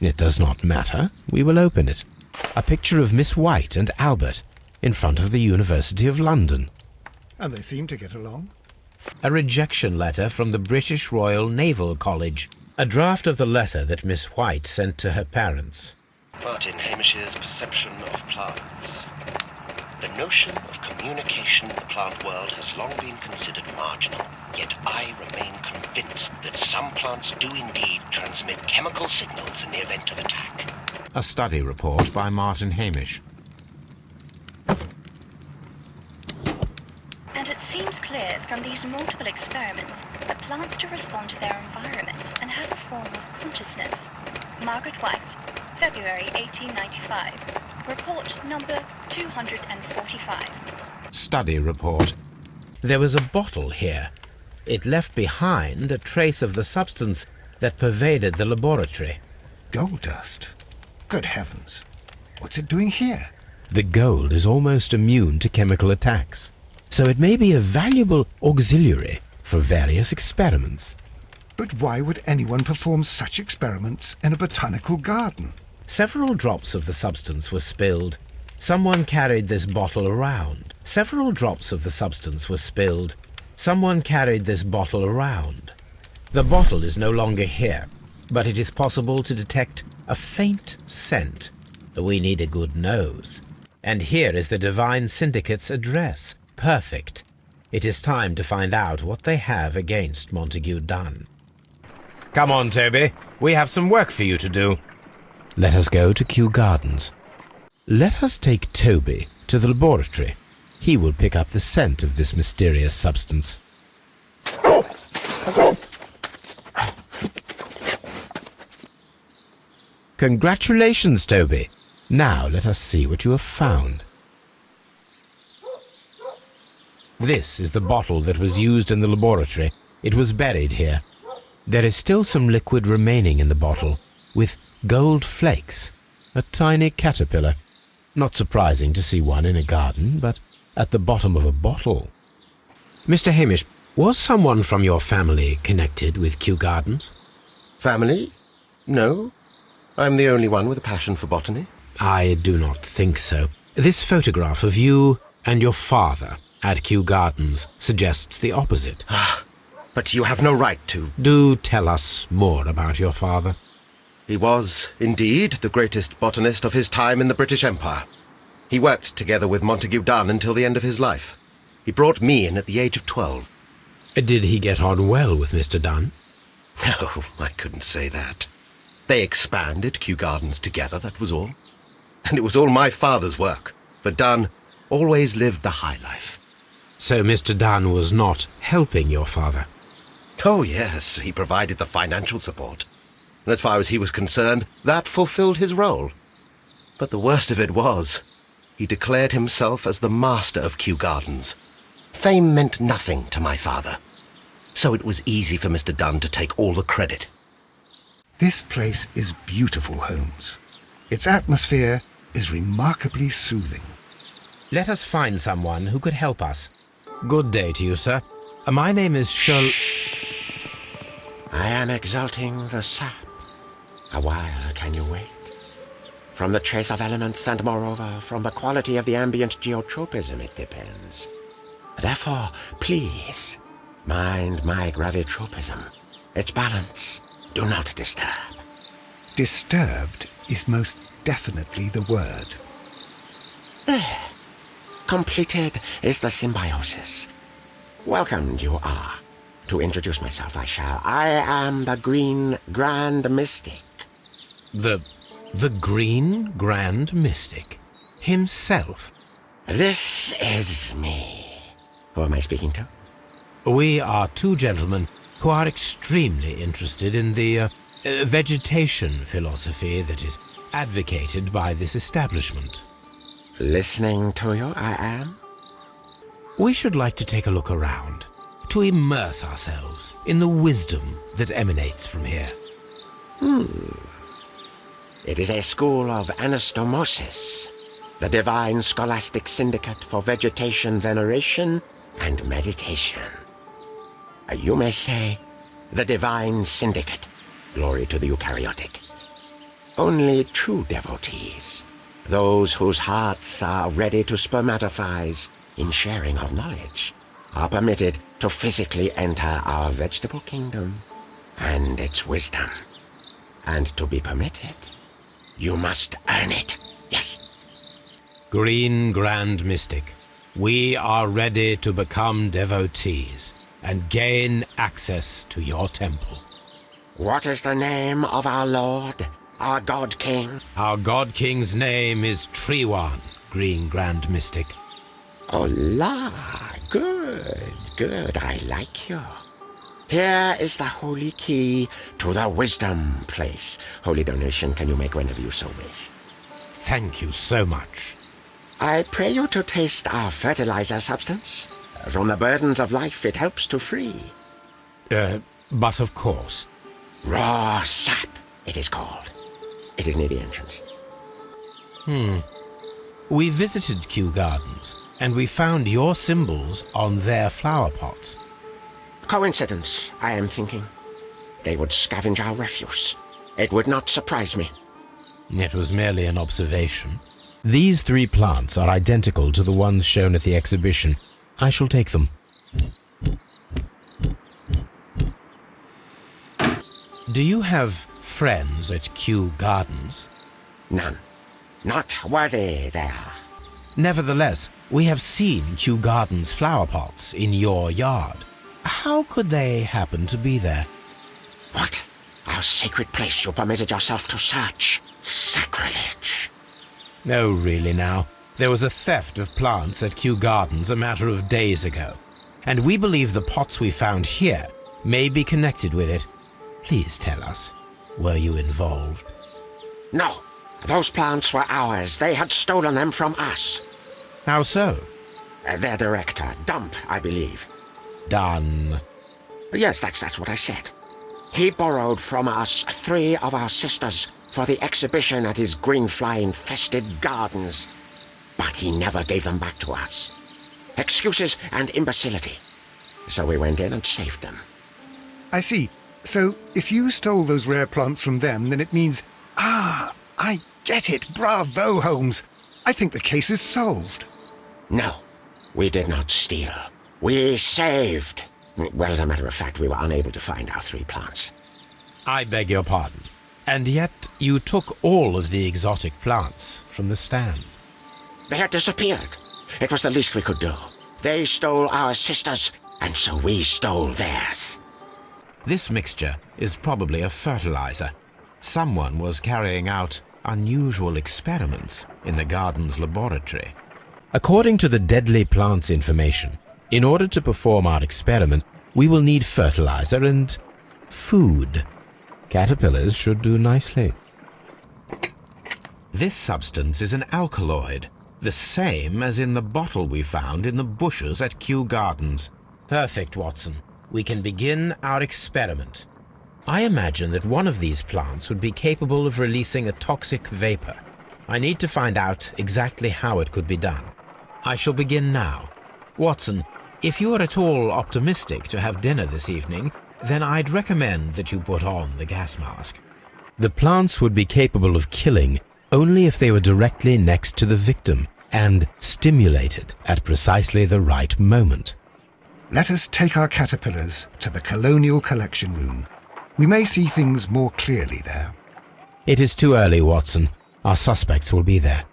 It does not matter. We will open it. A picture of Miss White and Albert in front of the University of London. And they seem to get along. A rejection letter from the British Royal Naval College. A draft of the letter that Miss White sent to her parents. Martin Hamish's perception of plants. The notion of communication in the plant world has long been considered marginal, yet I remain convinced that some plants do indeed transmit chemical signals in the event of attack. A study report by Martin Hamish. And it seems clear from these multiple experiments that plants do respond to their environment and have a form of consciousness. Margaret White, February 1895. Report number 245. Study report. There was a bottle here. It left behind a trace of the substance that pervaded the laboratory. Gold dust? Good heavens. What's it doing here? The gold is almost immune to chemical attacks, so it may be a valuable auxiliary for various experiments. But why would anyone perform such experiments in a botanical garden? Several drops of the substance were spilled. Someone carried this bottle around. Several drops of the substance were spilled. Someone carried this bottle around. The bottle is no longer here, but it is possible to detect a faint scent. We need a good nose. And here is the Divine Syndicate's address. Perfect. It is time to find out what they have against Montague Dunn. Come on, Toby. We have some work for you to do. Let us go to Kew Gardens. Let us take Toby to the laboratory. He will pick up the scent of this mysterious substance. Congratulations, Toby. Now let us see what you have found. This is the bottle that was used in the laboratory. It was buried here. There is still some liquid remaining in the bottle, with gold flakes, a tiny caterpillar. Not surprising to see one in a garden, but at the bottom of a bottle. Mr. Hamish, was someone from your family connected with Kew Gardens? Family? No. I'm the only one with a passion for botany. I do not think so. This photograph of you and your father at Kew Gardens suggests the opposite. But you have no right to... Do tell us more about your father. He was, indeed, the greatest botanist of his time in the British Empire. He worked together with Montague Dunn until the end of his life. He brought me in at the age of 12. Did he get on well with Mr. Dunn? No, I couldn't say that. They expanded Kew Gardens together, that was all. And it was all my father's work, for Dunn always lived the high life. So Mr. Dunn was not helping your father? Oh, yes, he provided the financial support. And as far as he was concerned, that fulfilled his role. But the worst of it was, he declared himself as the master of Kew Gardens. Fame meant nothing to my father. So it was easy for Mr. Dunn to take all the credit. This place is beautiful, Holmes. Its atmosphere is remarkably soothing. Let us find someone who could help us. Good day to you, sir. My name is Sherlock. I am exalting the sap. A while can you wait? From the trace of elements and moreover from the quality of the ambient geotropism it depends. Therefore, please, mind my gravitropism. Its balance, do not disturb. Disturbed is most definitely the word. There. Completed is the symbiosis. Welcomed you are. To introduce myself I shall. I am the Green Grand Mystic. The Green Grand Mystic? Himself? This is me. Who am I speaking to? We are two gentlemen who are extremely interested in the vegetation philosophy that is advocated by this establishment. Listening to you, I am. We should like to take a look around, to immerse ourselves in the wisdom that emanates from here. It is a school of anastomosis, the divine scholastic syndicate for vegetation veneration and meditation. You may say, the divine syndicate, glory to the eukaryotic. Only true devotees, those whose hearts are ready to spermatophize in sharing of knowledge, are permitted to physically enter our vegetable kingdom and its wisdom. And to be permitted, you must earn it, yes. Green Grand Mystic, we are ready to become devotees and gain access to your temple. What is the name of our Lord, our God King? Our God King's name is Treewan, Green Grand Mystic. Oh la, good, I like you. Here is the holy key to the wisdom place. Holy donation can you make whenever you so wish. Thank you so much. I pray you to taste our fertilizer substance. From the burdens of life it helps to free. But of course. Raw sap, it is called. It is near the entrance. We visited Kew Gardens, and we found your symbols on their flower pots. Coincidence, I am thinking. They would scavenge our refuse. It would not surprise me. It was merely an observation. These 3 plants are identical to the ones shown at the exhibition. I shall take them. Do you have friends at Kew Gardens? None. Not worthy they are. Nevertheless, we have seen Kew Gardens flower pots in your yard. How could they happen to be there? What? sacred place you permitted yourself to search. Sacrilege. No, really now. There was a theft of plants at Kew Gardens a matter of days ago, and we believe the pots we found here may be connected with it. Please tell us, were you involved? No, those plants were ours. They had stolen them from us. How so? Their director, Dump, I believe. Done. Yes, that's what I said. He borrowed from us 3 of our sisters for the exhibition at his greenfly-infested gardens. But he never gave them back to us. Excuses and imbecility. So we went in and saved them. I see. So, if you stole those rare plants from them, then it means... Ah, I get it. Bravo, Holmes. I think the case is solved. No, we did not steal. We saved. Well, as a matter of fact, we were unable to find our 3 plants. I beg your pardon. And yet you took all of the exotic plants from the stand. They had disappeared. It was the least we could do. They stole our sisters, and so we stole theirs. This mixture is probably a fertilizer. Someone was carrying out unusual experiments in the garden's laboratory. According to the deadly plants information, in order to perform our experiment, we will need fertilizer and food. Caterpillars should do nicely. This substance is an alkaloid, the same as in the bottle we found in the bushes at Kew Gardens. Perfect, Watson. We can begin our experiment. I imagine that one of these plants would be capable of releasing a toxic vapor. I need to find out exactly how it could be done. I shall begin now. Watson, if you are at all optimistic to have dinner this evening, then I'd recommend that you put on the gas mask. The plants would be capable of killing only if they were directly next to the victim and stimulated at precisely the right moment. Let us take our caterpillars to the Colonial Collection Room. We may see things more clearly there. It is too early, Watson. Our suspects will be there.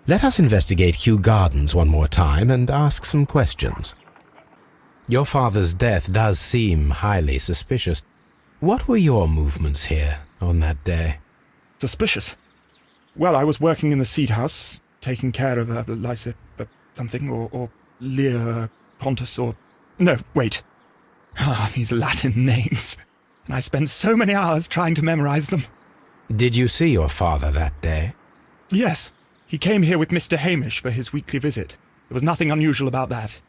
Let us investigate Kew Gardens one more time and ask some questions. Your father's death does seem highly suspicious. What were your movements here on that day? Suspicious? Well, I was working in the seed house, taking care of Lysa... something, or Lear Pontus, or... No, wait. Ah, these Latin names. And I spent so many hours trying to memorize them. Did you see your father that day? Yes. He came here with Mr. Hamish for his weekly visit. There was nothing unusual about that.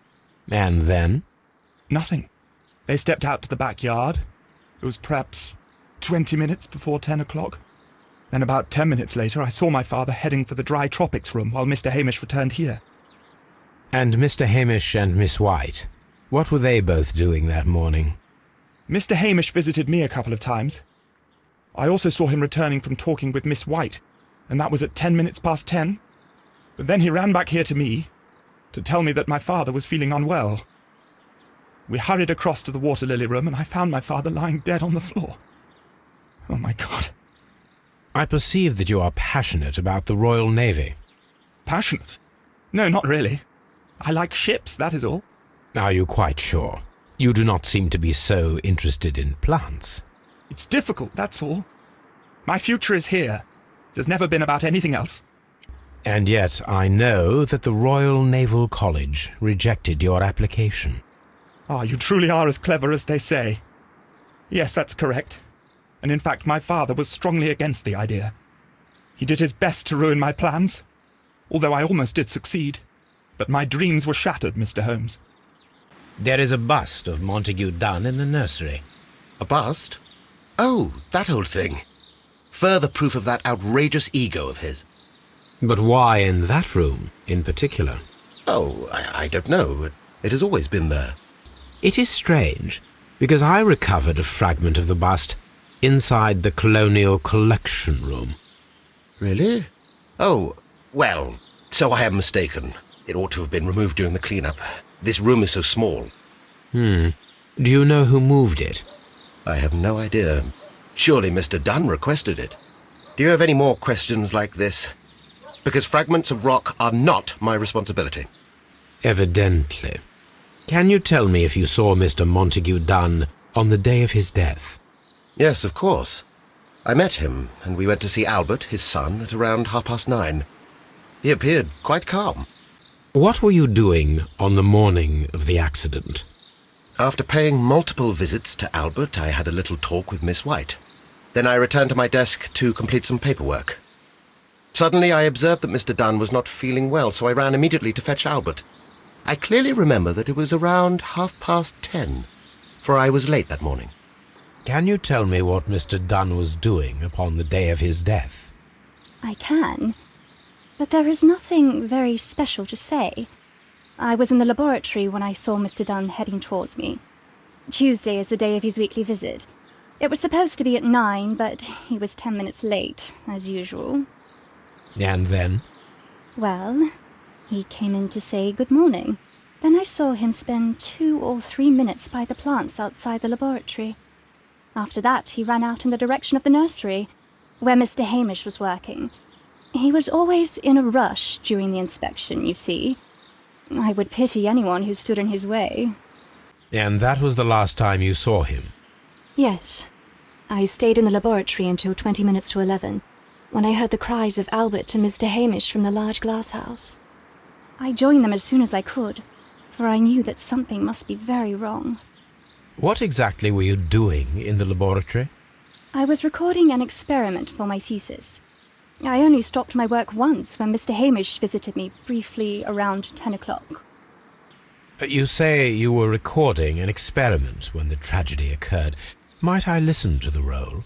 And then? Nothing. They stepped out to the backyard. It was perhaps 20 minutes before 10 o'clock. Then about 10 minutes later, I saw my father heading for the dry tropics room while Mr. Hamish returned here. And Mr. Hamish and Miss White, what were they both doing that morning? Mr. Hamish visited me a couple of times. I also saw him returning from talking with Miss White, and that was at 10 minutes past 10. But then he ran back here to me to tell me that my father was feeling unwell. We hurried across to the water lily room, and I found my father lying dead on the floor. Oh, my God. I perceive that you are passionate about the Royal Navy. Passionate? No, not really. I like ships, that is all. Are you quite sure? You do not seem to be so interested in plants. It's difficult, that's all. My future is here. It has never been about anything else. And yet I know that the Royal Naval College rejected your application. Ah, you truly are as clever as they say. Yes, that's correct. And in fact, my father was strongly against the idea. He did his best to ruin my plans, although I almost did succeed. But my dreams were shattered, Mr. Holmes. There is a bust of Montague Dunn in the nursery. A bust? Oh, that old thing. Further proof of that outrageous ego of his. But why in that room, in particular? Oh, I don't know. It has always been there. It is strange, because I recovered a fragment of the bust inside the Colonial Collection Room. Really? Oh, well, so I am mistaken. It ought to have been removed during the clean-up. This room is so small. Do you know who moved it? I have no idea. Surely Mr. Dunn requested it. Do you have any more questions like this? Because fragments of rock are not my responsibility. Evidently. Can you tell me if you saw Mr. Montague Dunn on the day of his death? Yes, of course. I met him, and we went to see Albert, his son, at around 9:30. He appeared quite calm. What were you doing on the morning of the accident? After paying multiple visits to Albert, I had a little talk with Miss White. Then I returned to my desk to complete some paperwork. Suddenly I observed that Mr. Dunn was not feeling well, so I ran immediately to fetch Albert. I clearly remember that it was around 10:30, for I was late that morning. Can you tell me what Mr. Dunn was doing upon the day of his death? I can, but there is nothing very special to say. I was in the laboratory when I saw Mr. Dunn heading towards me. Tuesday is the day of his weekly visit. It was supposed to be at 9, but he was 10 minutes late, as usual. And then? Well, he came in to say good morning. Then I saw him spend 2 or 3 minutes by the plants outside the laboratory. After that, he ran out in the direction of the nursery, where Mr. Hamish was working. He was always in a rush during the inspection, you see. I would pity anyone who stood in his way. And that was the last time you saw him? Yes. I stayed in the laboratory until 20 minutes to 11, when I heard the cries of Albert and Mr. Hamish from the large glass house. I joined them as soon as I could, for I knew that something must be very wrong. What exactly were you doing in the laboratory? I was recording an experiment for my thesis. I only stopped my work once when Mr. Hamish visited me briefly around 10 o'clock. You say you were recording an experiment when the tragedy occurred. Might I listen to the roll?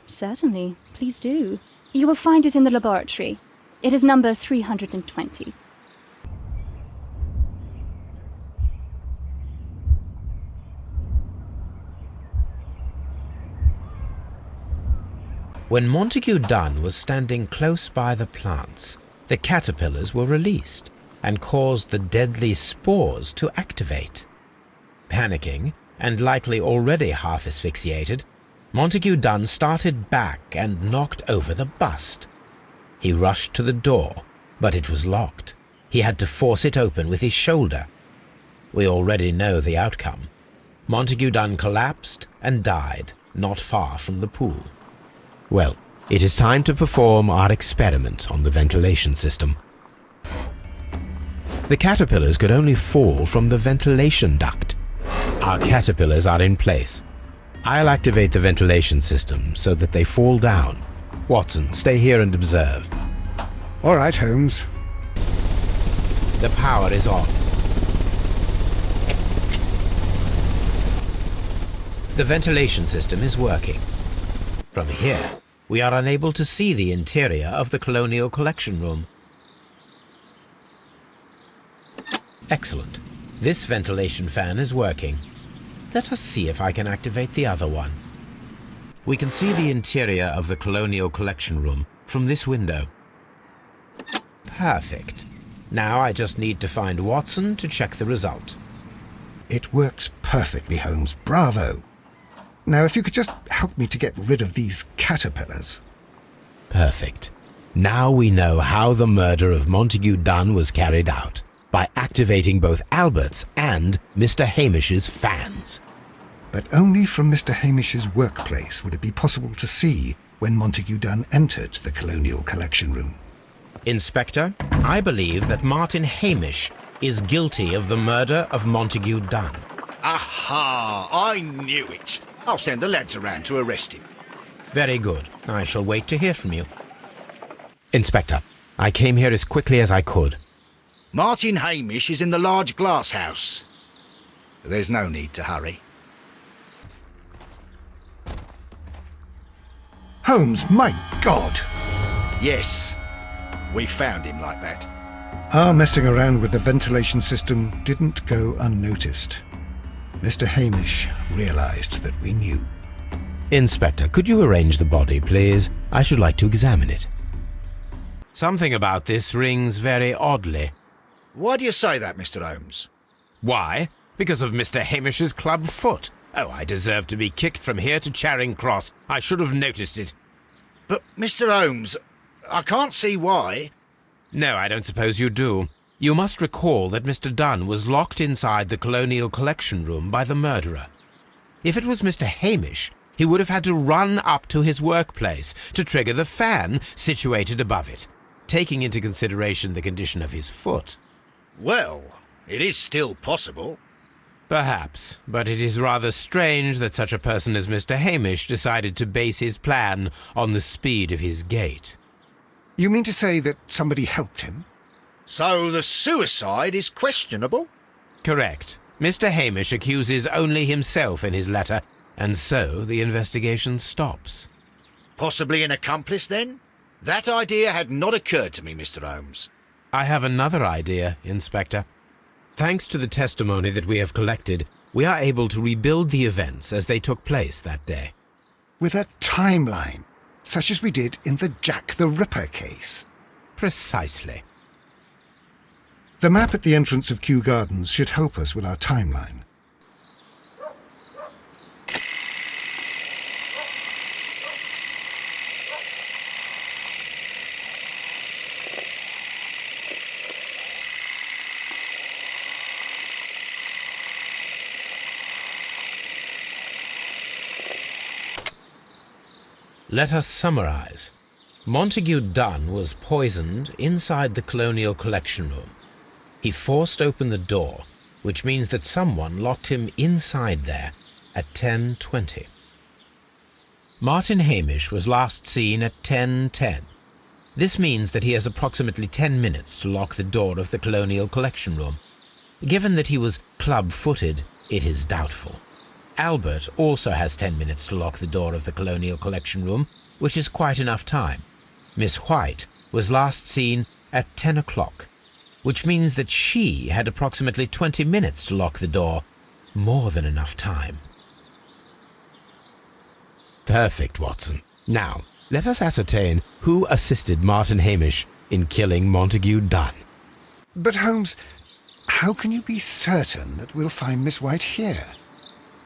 Certainly. Please do. You will find it in the laboratory. It is number 320. When Montague Dunn was standing close by the plants, the caterpillars were released and caused the deadly spores to activate. Panicking, and likely already half asphyxiated, Montague Dunn started back and knocked over the bust. He rushed to the door, but it was locked. He had to force it open with his shoulder. We already know the outcome. Montague Dunn collapsed and died not far from the pool. Well, it is time to perform our experiment on the ventilation system. The caterpillars could only fall from the ventilation duct. Our caterpillars are in place. I'll activate the ventilation system so that they fall down. Watson, stay here and observe. All right, Holmes. The power is on. The ventilation system is working. From here, we are unable to see the interior of the Colonial Collection Room. Excellent. This ventilation fan is working. Let us see if I can activate the other one. We can see the interior of the Colonial Collection Room from this window. Perfect. Now I just need to find Watson to check the result. It works perfectly, Holmes. Bravo. Now, if you could just help me to get rid of these caterpillars. Perfect. Now we know how the murder of Montague Dunn was carried out, by activating both Albert's and Mr. Hamish's fans. But only from Mr. Hamish's workplace would it be possible to see when Montague Dunn entered the Colonial Collection Room. Inspector, I believe that Martin Hamish is guilty of the murder of Montague Dunn. Aha! I knew it. I'll send the lads around to arrest him. Very good. I shall wait to hear from you. Inspector, I came here as quickly as I could. Martin Hamish is in the large glass house. There's no need to hurry. Holmes, my God! Yes, we found him like that. Our messing around with the ventilation system didn't go unnoticed. Mr. Hamish realized that we knew. Inspector, could you arrange the body, please? I should like to examine it. Something about this rings very oddly. Why do you say that, Mr. Holmes? Why? Because of Mr. Hamish's club foot. Oh, I deserve to be kicked from here to Charing Cross. I should have noticed it. But, Mr. Holmes, I can't see why. No, I don't suppose you do. You must recall that Mr. Dunn was locked inside the Colonial Collection Room by the murderer. If it was Mr. Hamish, He would have had to run up to his workplace to trigger the fan situated above it, taking into consideration the condition of his foot. Well, it is still possible. Perhaps, but it is rather strange that such a person as Mr. Hamish decided to base his plan on the speed of his gait. You mean to say that somebody helped him? So the suicide is questionable? Correct. Mr. Hamish accuses only himself in his letter, and so the investigation stops. Possibly an accomplice, then? That idea had not occurred to me, Mr. Holmes. I have another idea, Inspector. Thanks to the testimony that we have collected, we are able to rebuild the events as they took place that day. With a timeline, such as we did in the Jack the Ripper case. Precisely. The map at the entrance of Kew Gardens should help us with our timeline. Let us summarize. Montague Dunn was poisoned inside the Colonial Collection Room. He forced open the door, which means that someone locked him inside there at 10:20. Martin Hamish was last seen at 10:10. This means that he has approximately 10 minutes to lock the door of the Colonial Collection Room. Given that he was club-footed, it is doubtful. Albert also has 10 minutes to lock the door of the Colonial Collection Room, which is quite enough time. Miss White was last seen at 10 o'clock, which means that she had approximately 20 minutes to lock the door, more than enough time. Perfect, Watson. Now, let us ascertain who assisted Martin Hamish in killing Montague Dunn. But Holmes, how can you be certain that we'll find Miss White here?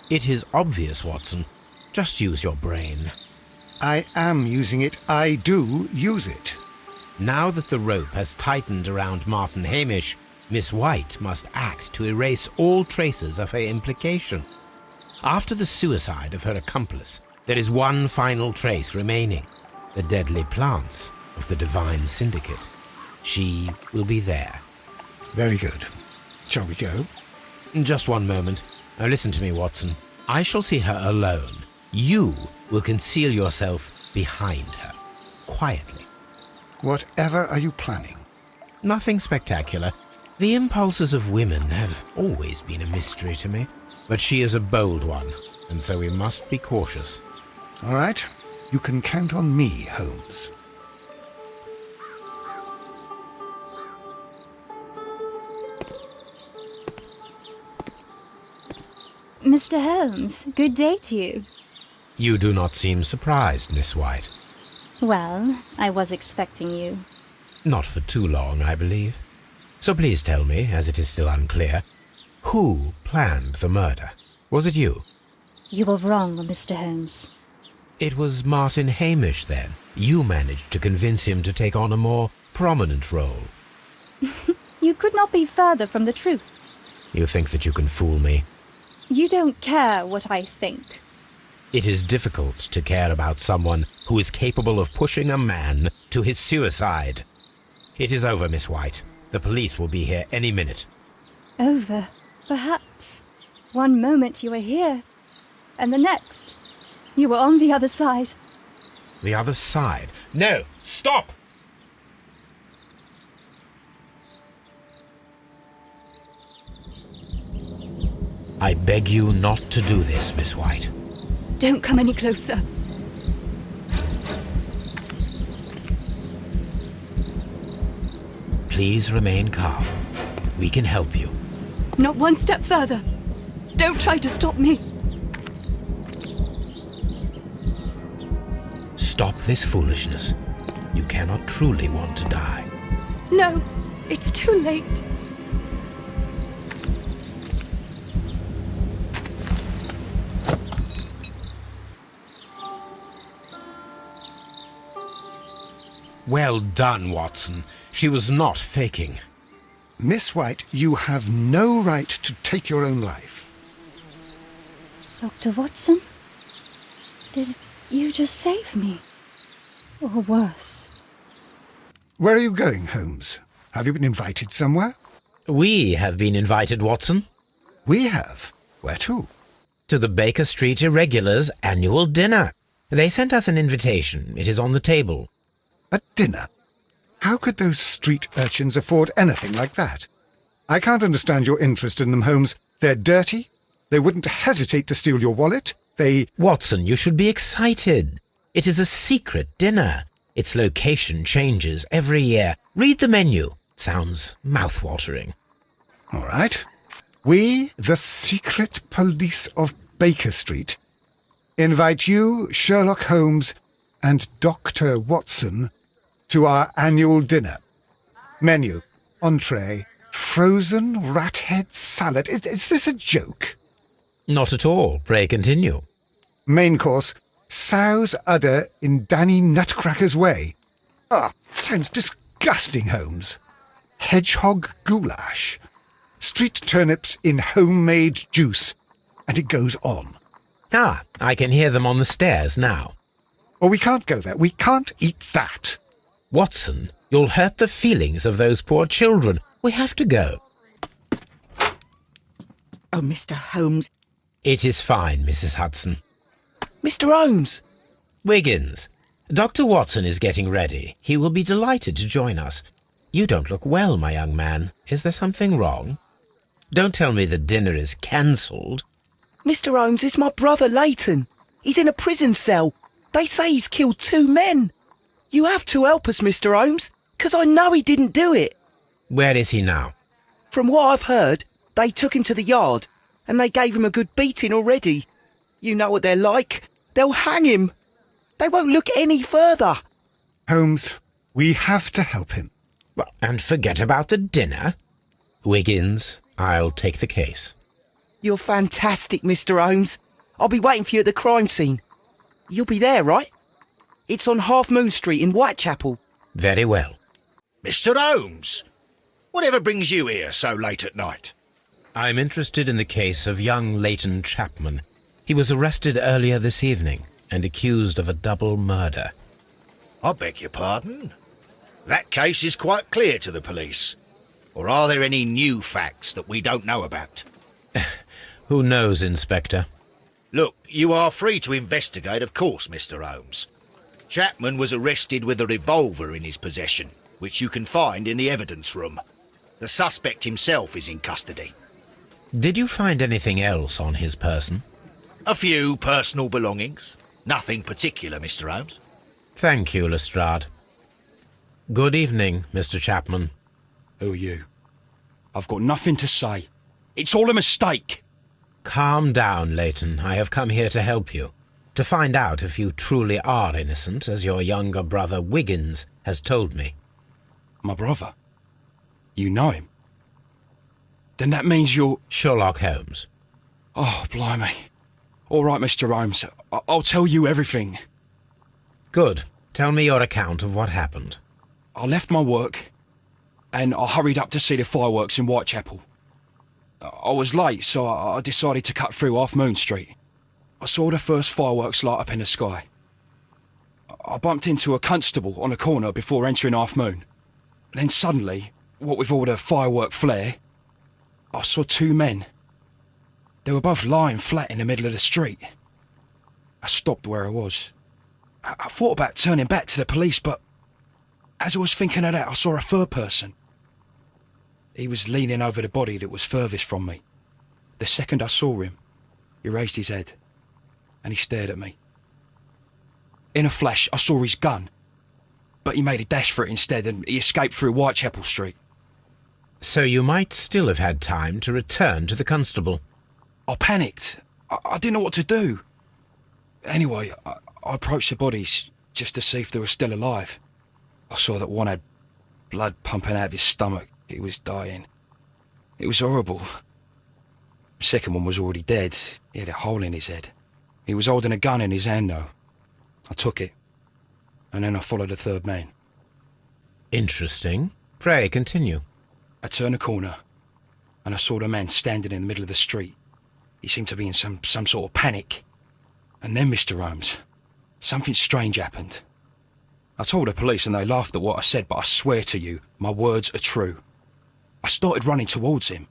It is obvious, Watson. Just use your brain. I am using it. I do use it. Now that the rope has tightened around Martin Hamish, Miss White must act to erase all traces of her implication. After the suicide of her accomplice, there is one final trace remaining: the deadly plants of the Divine Syndicate. She will be there. Very good. Shall we go? Just one moment. Now listen to me, Watson. I shall see her alone. You will conceal yourself behind her, quietly. Whatever are you planning? Nothing spectacular. The impulses of women have always been a mystery to me. But she is a bold one, and so we must be cautious. All right. You can count on me, Holmes. Mr. Holmes, good day to you. You do not seem surprised, Miss White. Well, I was expecting you. Not for too long, I believe. So please tell me, as it is still unclear, who planned the murder? Was it you? You were wrong, Mr. Holmes. It was Martin Hamish, then. You managed to convince him to take on a more prominent role. You could not be further from the truth. You think that you can fool me? You don't care what I think. It is difficult to care about someone who is capable of pushing a man to his suicide. It is over, Miss White. The police will be here any minute. Over, perhaps. One moment you were here, and the next, you were on the other side. The other side? No! Stop! I beg you not to do this, Miss White. Don't come any closer. Please remain calm. We can help you. Not one step further. Don't try to stop me. Stop this foolishness. You cannot truly want to die. No, it's too late. Well done, Watson. She was not faking. Miss White, you have no right to take your own life. Dr. Watson? Did you just save me? Or worse? Where are you going, Holmes? Have you been invited somewhere? We have been invited, Watson. We have? Where to? To the Baker Street Irregulars' annual dinner. They sent us an invitation. It is on the table. A dinner? How could those street urchins afford anything like that? I can't understand your interest in them, Holmes. They're dirty. They wouldn't hesitate to steal your wallet. Watson, you should be excited. It is a secret dinner. Its location changes every year. Read the menu. Sounds mouth-watering. All right. We, the secret police of Baker Street, invite you, Sherlock Holmes, and Dr. Watson to our annual dinner. Menu, entree, frozen rat head salad. Is this a joke? Not at all. Pray continue. Main course, sow's udder in Danny Nutcracker's way. Sounds disgusting, Holmes. Hedgehog goulash. Street turnips in homemade juice. And it goes on. I can hear them on the stairs now. Oh, we can't go there. We can't eat that. Watson, you'll hurt the feelings of those poor children. We have to go. Oh, Mr. Holmes. It is fine, Mrs. Hudson. Mr. Holmes! Wiggins, Dr. Watson is getting ready. He will be delighted to join us. You don't look well, my young man. Is there something wrong? Don't tell me the dinner is cancelled. Mr. Holmes, it's my brother Leighton. He's in a prison cell. They say he's killed 2 men. You have to help us, Mr. Holmes, 'cause I know he didn't do it. Where is he now? From what I've heard, they took him to the yard, and they gave him a good beating already. You know what they're like. They'll hang him. They won't look any further. Holmes, we have to help him. And forget about the dinner? Wiggins, I'll take the case. You're fantastic, Mr. Holmes. I'll be waiting for you at the crime scene. You'll be there, right? It's on Half Moon Street in Whitechapel. Very well. Mr. Holmes, whatever brings you here so late at night? I'm interested in the case of young Leighton Chapman. He was arrested earlier this evening and accused of a double murder. I beg your pardon? That case is quite clear to the police. Or are there any new facts that we don't know about? Who knows, Inspector? Look, you are free to investigate, of course, Mr. Holmes. Chapman was arrested with a revolver in his possession, which you can find in the evidence room. The suspect himself is in custody. Did you find anything else on his person? A few personal belongings. Nothing particular, Mr. Holmes. Thank you, Lestrade. Good evening, Mr. Chapman. Who are you? I've got nothing to say. It's all a mistake. Calm down, Leighton. I have come here to help you. To find out if you truly are innocent, as your younger brother Wiggins has told me. My brother? You know him? Then that means you're... Sherlock Holmes. Oh, blimey. All right, Mr. Holmes. I'll tell you everything. Good. Tell me your account of what happened. I left my work, and I hurried up to see the fireworks in Whitechapel. I was late, so I decided to cut through Half Moon Street. I saw the first fireworks light up in the sky. I bumped into a constable on a corner before entering Half Moon. Then suddenly, what with all the firework flare, I saw 2 men. They were both lying flat in the middle of the street. I stopped where I was. I thought about turning back to the police, but as I was thinking of that, I saw a third person. He was leaning over the body that was furthest from me. The second I saw him, he raised his head, and he stared at me. In a flash, I saw his gun, but he made a dash for it instead, and he escaped through Whitechapel Street. So you might still have had time to return to the constable. I panicked. I didn't know what to do. Anyway, I approached the bodies just to see if they were still alive. I saw that one had blood pumping out of his stomach. He was dying. It was horrible. The second one was already dead. He had a hole in his head. He was holding a gun in his hand, though. I took it, and then I followed the third man. Interesting. Pray, continue. I turned a corner, and I saw the man standing in the middle of the street. He seemed to be in some sort of panic. And then, Mr. Holmes, something strange happened. I told the police and they laughed at what I said, but I swear to you, my words are true. I started running towards him.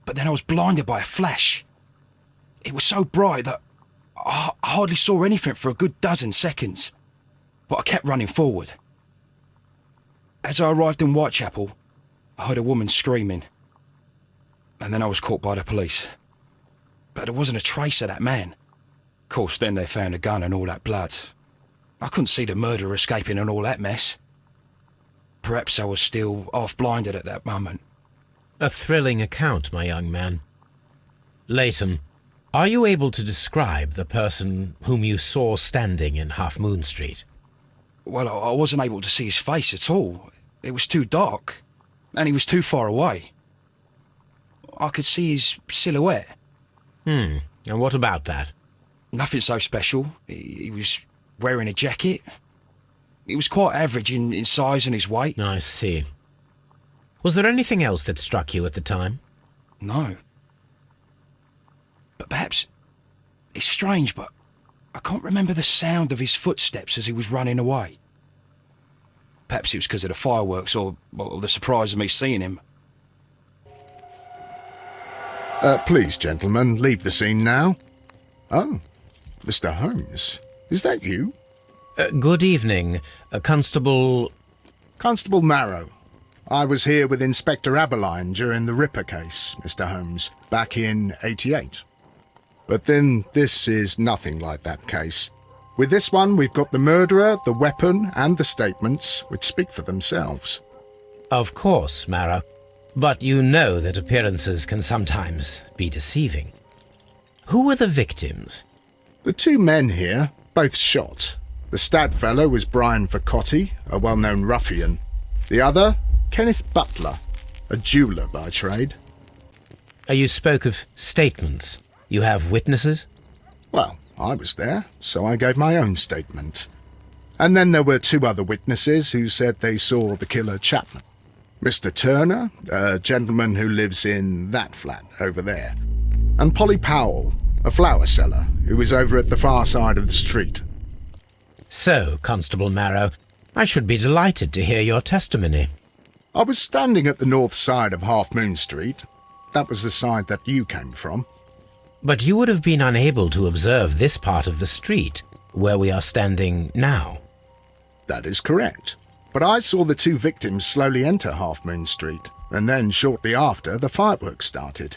But then I was blinded by a flash. It was so bright that I hardly saw anything for a good dozen seconds. But I kept running forward. As I arrived in Whitechapel, I heard a woman screaming. And then I was caught by the police. But there wasn't a trace of that man. Of course, then they found a gun and all that blood. I couldn't see the murderer escaping and all that mess. Perhaps I was still half-blinded at that moment. A thrilling account, my young man. Latham, are you able to describe the person whom you saw standing in Half Moon Street? Well, I wasn't able to see his face at all. It was too dark, and he was too far away. I could see his silhouette. And what about that? Nothing so special. He was wearing a jacket. He was quite average in size and his weight. I see. Was there anything else that struck you at the time? No. But perhaps... It's strange, but I can't remember the sound of his footsteps as he was running away. Perhaps it was because of the fireworks or the surprise of me seeing him. Please, gentlemen, leave the scene now. Oh, Mr. Holmes, is that you? Good evening, Constable... Constable Marrow. I was here with Inspector Aberline during the Ripper case, Mr. Holmes, back in '88. But then this is nothing like that case. With this one, we've got the murderer, the weapon, and the statements, which speak for themselves. Of course, Marrow. But you know that appearances can sometimes be deceiving. Who were the victims? The two men here, both shot. The stat fellow was Brian Vercotti, a well-known ruffian. The other, Kenneth Butler, a jeweller by trade. You spoke of statements. You have witnesses? Well, I was there, so I gave my own statement. And then there were two other witnesses who said they saw the killer Chapman. Mr. Turner, a gentleman who lives in that flat over there. And Polly Powell, a flower seller, who was over at the far side of the street. So, Constable Marrow, I should be delighted to hear your testimony. I was standing at the north side of Half Moon Street. That was the side that you came from. But you would have been unable to observe this part of the street, where we are standing now. That is correct. But I saw the two victims slowly enter Half Moon Street, and then shortly after, the fireworks started.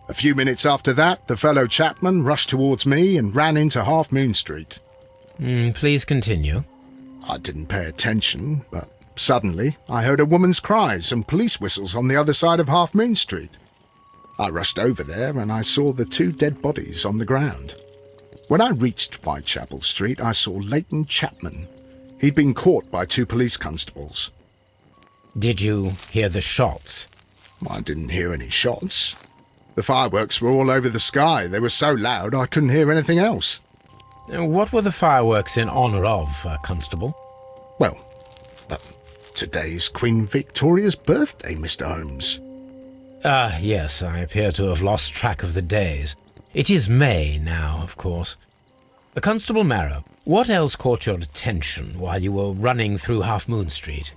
A few minutes after that, the fellow Chapman rushed towards me and ran into Half Moon Street. Please continue. I didn't pay attention, but suddenly I heard a woman's cries and police whistles on the other side of Half Moon Street. I rushed over there and I saw the two dead bodies on the ground. When I reached Whitechapel Street, I saw Leighton Chapman. He'd been caught by two police constables. Did you hear the shots? I didn't hear any shots. The fireworks were all over the sky. They were so loud I couldn't hear anything else. What were the fireworks in honour of, Constable? Well, today's Queen Victoria's birthday, Mr. Holmes. Yes, I appear to have lost track of the days. It is May now, of course. Constable Marrow, what else caught your attention while you were running through Half Moon Street?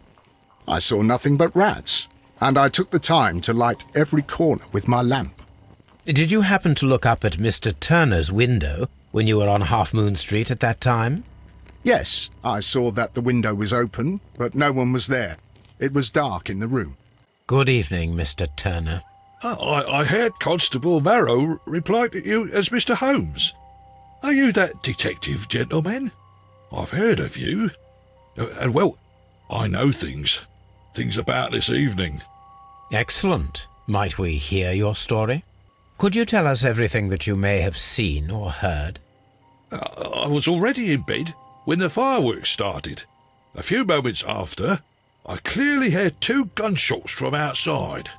I saw nothing but rats, and I took the time to light every corner with my lamp. Did you happen to look up at Mr. Turner's window when you were on Half Moon Street at that time? Yes, I saw that the window was open, but no one was there. It was dark in the room. Good evening, Mr. Turner. I heard Constable Marrow reply to you as Mr. Holmes. Are you that detective, gentleman? I've heard of you. And, well, I know things about this evening. Excellent. Might we hear your story? Could you tell us everything that you may have seen or heard? I was already in bed when the fireworks started. A few moments after, I clearly heard two gunshots from outside.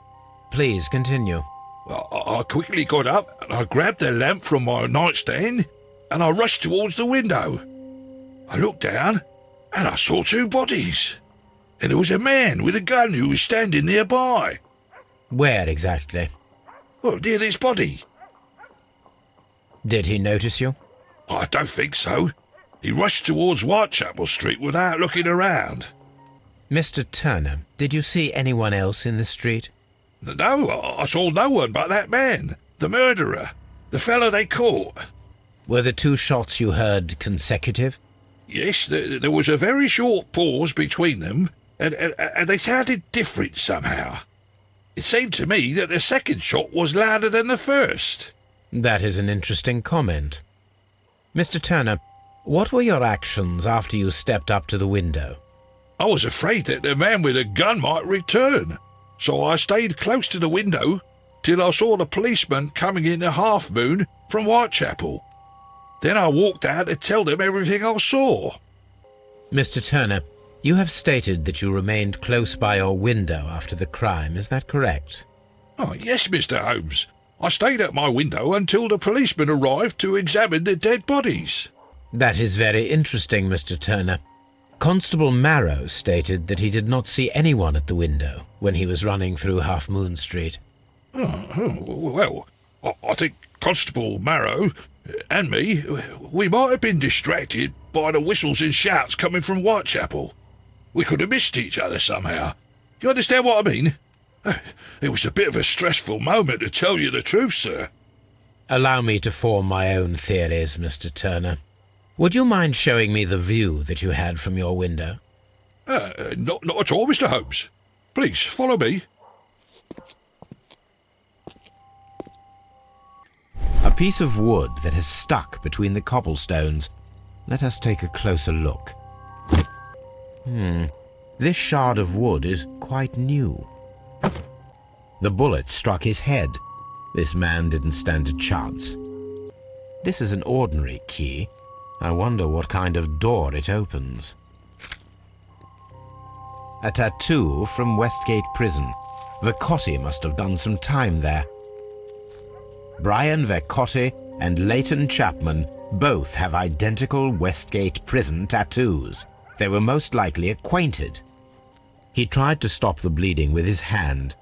Please continue. I quickly got up and I grabbed the lamp from my nightstand and I rushed towards the window. I looked down and I saw two bodies. And there was a man with a gun who was standing nearby. Where exactly? Well, near this body. Did he notice you? I don't think so. He rushed towards Whitechapel Street without looking around. Mr. Turner, did you see anyone else in the street? No, I saw no one but that man, the murderer, the fellow they caught. Were the 2 shots you heard consecutive? Yes, there was a very short pause between them, and they sounded different somehow. It seemed to me that the second shot was louder than the first. That is an interesting comment. Mr. Turner, what were your actions after you stepped up to the window? I was afraid that the man with a gun might return, so I stayed close to the window till I saw the policeman coming in the Half Moon from Whitechapel. Then I walked out to tell them everything I saw. Mr. Turner, you have stated that you remained close by your window after the crime, is that correct? Oh, yes, Mr. Holmes. I stayed at my window until the policeman arrived to examine the dead bodies. That is very interesting, Mr. Turner. Constable Marrow stated that he did not see anyone at the window when he was running through Half Moon Street. Well, I think Constable Marrow and me, we might have been distracted by the whistles and shouts coming from Whitechapel. We could have missed each other somehow. You understand what I mean? It was a bit of a stressful moment, to tell you the truth, sir. Allow me to form my own theories, Mr. Turner. Would you mind showing me the view that you had from your window? Not at all, Mr. Holmes. Please, follow me. A piece of wood that has stuck between the cobblestones. Let us take a closer look. This shard of wood is quite new. The bullet struck his head. This man didn't stand a chance. This is an ordinary key. I wonder what kind of door it opens. A tattoo from Westgate Prison. Vercotti must have done some time there. Brian Vercotti and Leighton Chapman both have identical Westgate Prison tattoos. They were most likely acquainted. He tried to stop the bleeding with his hand.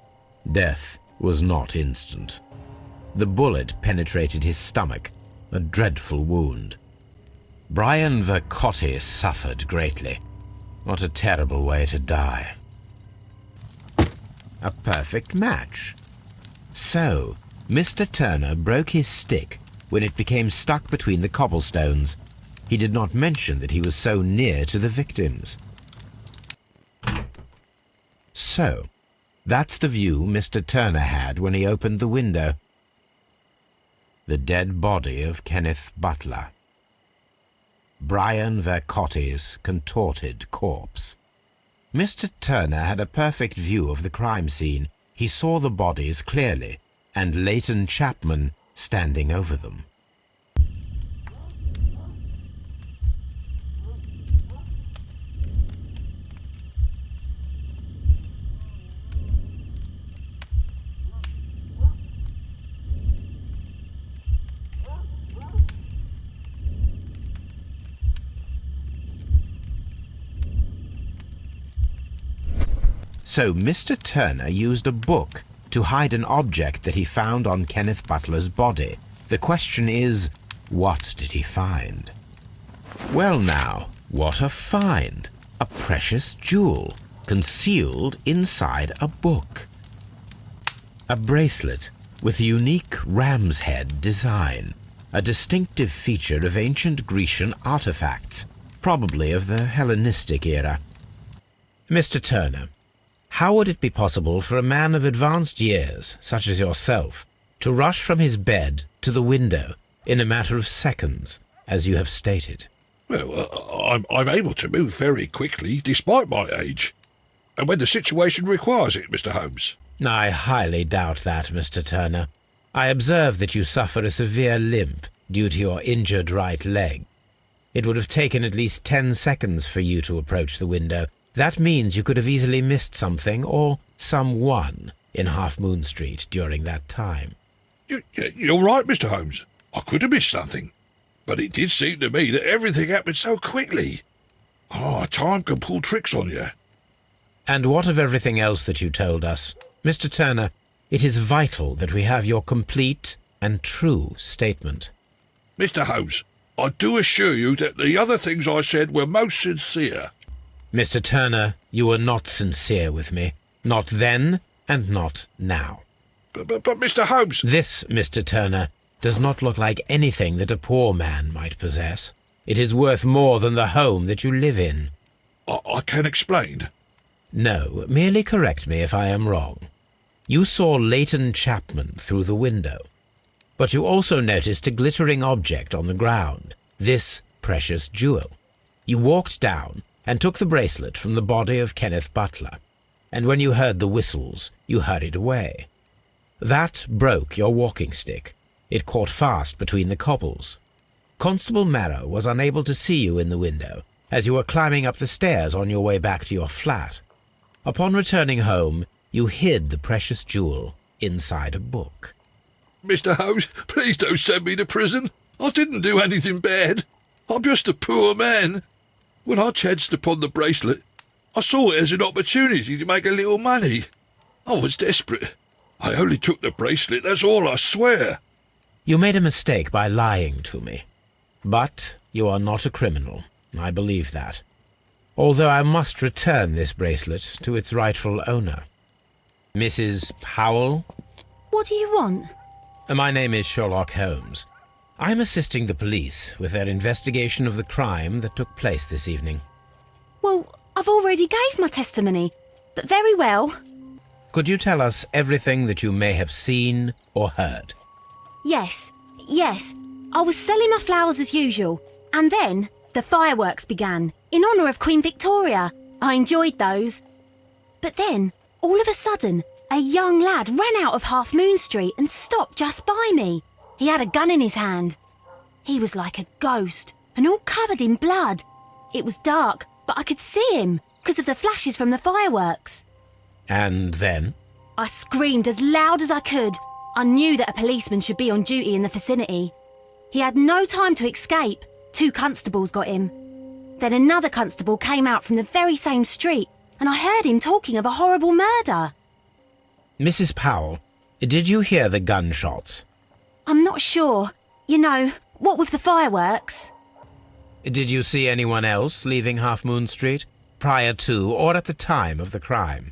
Death was not instant. The bullet penetrated his stomach, a dreadful wound. Brian Vercotti suffered greatly. What a terrible way to die. A perfect match. So, Mr. Turner broke his stick when it became stuck between the cobblestones. He did not mention that he was so near to the victims. So, that's the view Mr. Turner had when he opened the window. The dead body of Kenneth Butler. Brian Vercotti's contorted corpse. Mr. Turner had a perfect view of the crime scene. He saw the bodies clearly, and Leighton Chapman standing over them. So Mr. Turner used a book to hide an object that he found on Kenneth Butler's body. The question is, what did he find? Well now, what a find! A precious jewel, concealed inside a book. A bracelet with a unique ram's head design, a distinctive feature of ancient Grecian artifacts, probably of the Hellenistic era. Mr. Turner, how would it be possible for a man of advanced years, such as yourself, to rush from his bed to the window in a matter of seconds, as you have stated? Well, I'm able to move very quickly, despite my age, and when the situation requires it, Mr. Holmes. I highly doubt that, Mr. Turner. I observe that you suffer a severe limp due to your injured right leg. It would have taken at least 10 seconds for you to approach the window. That means you could have easily missed something or someone in Half Moon Street during that time. You're right, Mr. Holmes. I could have missed something. But it did seem to me that everything happened so quickly. Time can pull tricks on you. And what of everything else that you told us? Mr. Turner, it is vital that we have your complete and true statement. Mr. Holmes, I do assure you that the other things I said were most sincere. Mr. Turner, you were not sincere with me. Not then, and not now. But Mr. Holmes... This, Mr. Turner, does not look like anything that a poor man might possess. It is worth more than the home that you live in. I can explain. No, merely correct me if I am wrong. You saw Leighton Chapman through the window, but you also noticed a glittering object on the ground, this precious jewel. You walked down and took the bracelet from the body of Kenneth Butler, and when you heard the whistles, you hurried away. That broke your walking stick. It caught fast between the cobbles. Constable Marrow was unable to see you in the window, as you were climbing up the stairs on your way back to your flat. Upon returning home, you hid the precious jewel inside a book. Mr. Holmes, please don't send me to prison. I didn't do anything bad. I'm just a poor man. When I chanced upon the bracelet, I saw it as an opportunity to make a little money. I was desperate. I only took the bracelet, that's all, I swear. You made a mistake by lying to me. But you are not a criminal. I believe that. Although I must return this bracelet to its rightful owner. Mrs. Powell? What do you want? My name is Sherlock Holmes. I'm assisting the police with their investigation of the crime that took place this evening. Well, I've already gave my testimony, but very well. Could you tell us everything that you may have seen or heard? Yes. I was selling my flowers as usual, and then the fireworks began, in honour of Queen Victoria. I enjoyed those. But then, all of a sudden, a young lad ran out of Half Moon Street and stopped just by me. He had a gun in his hand. He was like a ghost, and all covered in blood. It was dark, but I could see him, because of the flashes from the fireworks. And then? I screamed as loud as I could. I knew that a policeman should be on duty in the vicinity. He had no time to escape. 2 constables got him. Then another constable came out from the very same street, and I heard him talking of a horrible murder. Mrs. Powell, did you hear the gunshots? I'm not sure. You know, what with the fireworks? Did you see anyone else leaving Half Moon Street, prior to or at the time of the crime?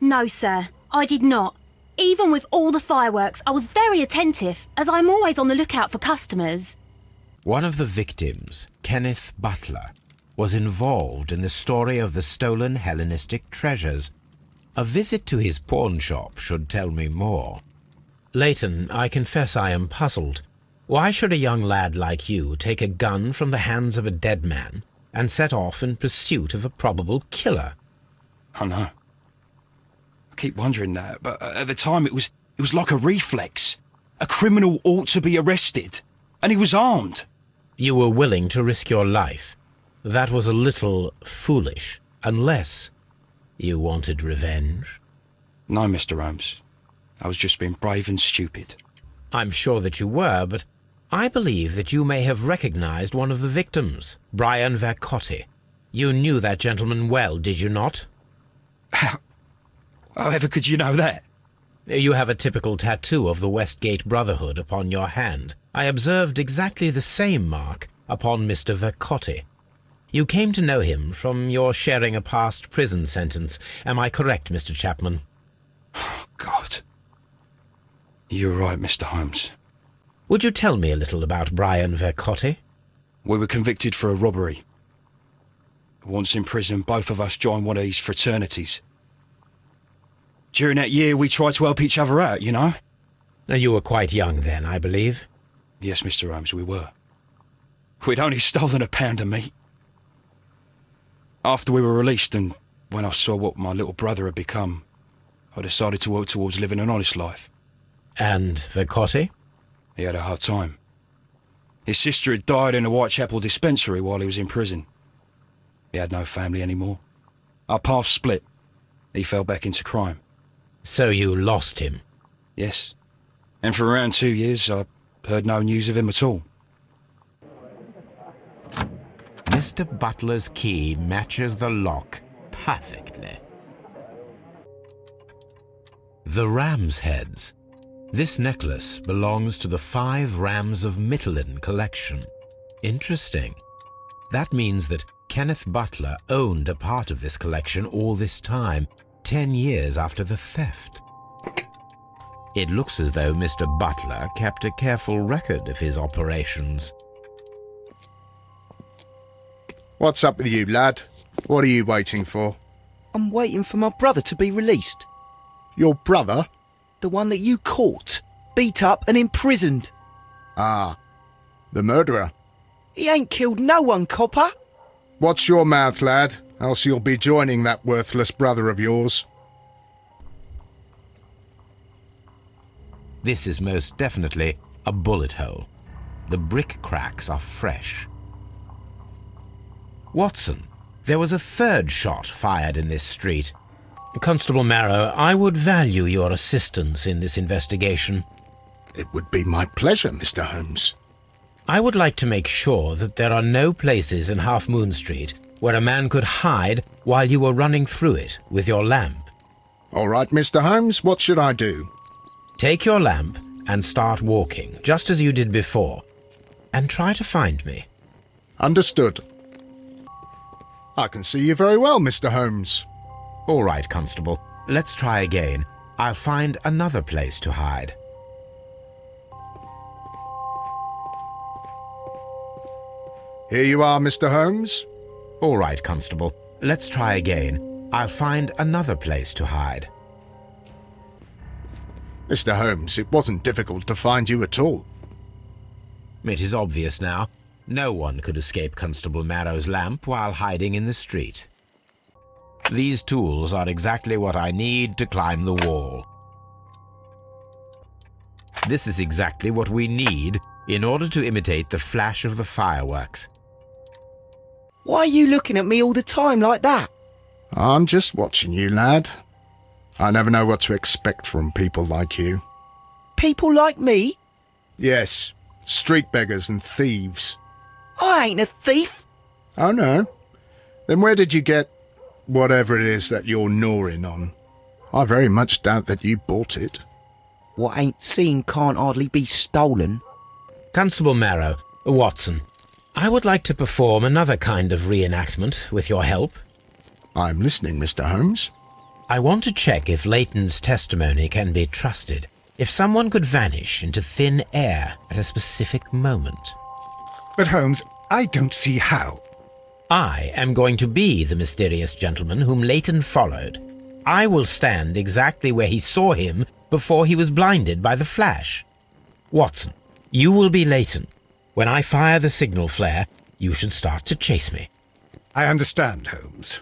No, sir, I did not. Even with all the fireworks, I was very attentive, as I'm always on the lookout for customers. One of the victims, Kenneth Butler, was involved in the story of the stolen Hellenistic treasures. A visit to his pawn shop should tell me more. Leighton, I confess I am puzzled. Why should a young lad like you take a gun from the hands of a dead man and set off in pursuit of a probable killer? I know. I keep wondering that, but at the time it was like a reflex. A criminal ought to be arrested, and he was armed. You were willing to risk your life. That was a little foolish, unless you wanted revenge. No, Mr. Holmes. I was just being brave and stupid. I'm sure that you were, but I believe that you may have recognized one of the victims, Brian Vercotti. You knew that gentleman well, did you not? However could you know that? You have a typical tattoo of the Westgate Brotherhood upon your hand. I observed exactly the same mark upon Mr. Vercotti. You came to know him from your sharing a past prison sentence. Am I correct, Mr. Chapman? Oh, God. You're right, Mr. Holmes. Would you tell me a little about Brian Vercotti? We were convicted for a robbery. Once in prison, both of us joined one of these fraternities. During that year, we tried to help each other out, you know? You were quite young then, I believe. Yes, Mr. Holmes, we were. We'd only stolen a pound of meat. After we were released, and when I saw what my little brother had become, I decided to work towards living an honest life. And Vercotti? He had a hard time. His sister had died in a Whitechapel dispensary while he was in prison. He had no family anymore. Our paths split. He fell back into crime. So you lost him? Yes. And for around 2 years, I heard no news of him at all. Mr. Butler's key matches the lock perfectly. The ram's heads. This necklace belongs to the 5 Rams of Mittelin collection. Interesting. That means that Kenneth Butler owned a part of this collection all this time, 10 years after the theft. It looks as though Mr. Butler kept a careful record of his operations. What's up with you, lad? What are you waiting for? I'm waiting for my brother to be released. Your brother? The one that you caught, beat up and imprisoned. Ah, the murderer. He ain't killed no one, copper. Watch your mouth, lad, else you'll be joining that worthless brother of yours. This is most definitely a bullet hole. The brick cracks are fresh. Watson, there was a third shot fired in this street. Constable Marrow, I would value your assistance in this investigation. It would be my pleasure, Mr. Holmes. I would like to make sure that there are no places in Half Moon Street where a man could hide while you were running through it with your lamp. All right, Mr. Holmes, what should I do? Take your lamp and start walking, just as you did before, and try to find me. Understood. I can see you very well, Mr. Holmes. All right, Constable. Let's try again. I'll find another place to hide. Here you are, Mr. Holmes. All right, Constable. Let's try again. I'll find another place to hide. Mr. Holmes, it wasn't difficult to find you at all. It is obvious now. No one could escape Constable Marrow's lamp while hiding in the street. These tools are exactly what I need to climb the wall. This is exactly what we need in order to imitate the flash of the fireworks. Why are you looking at me all the time like that? I'm just watching you, lad. I never know what to expect from people like you. People like me? Yes, street beggars and thieves. I ain't a thief. Oh, no? Then where did you get whatever it is that you're gnawing on? I very much doubt that you bought it. What ain't seen can't hardly be stolen. Constable Marrow, Watson, I would like to perform another kind of reenactment with your help. I'm listening, Mr. Holmes. I want to check if Leighton's testimony can be trusted. If someone could vanish into thin air at a specific moment. But Holmes, I don't see how. I am going to be the mysterious gentleman whom Leighton followed. I will stand exactly where he saw him before he was blinded by the flash. Watson, you will be Leighton. When I fire the signal flare, you should start to chase me. I understand, Holmes.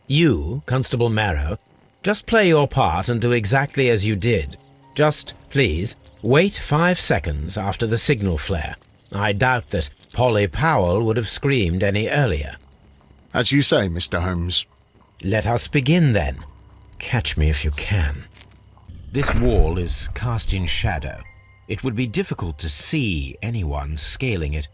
You, Constable Marrow, just play your part and do exactly as you did. Just, please, wait 5 seconds after the signal flare. I doubt that Polly Powell would have screamed any earlier. As you say, Mr. Holmes. Let us begin, then. Catch me if you can. This wall is cast in shadow. It would be difficult to see anyone scaling it.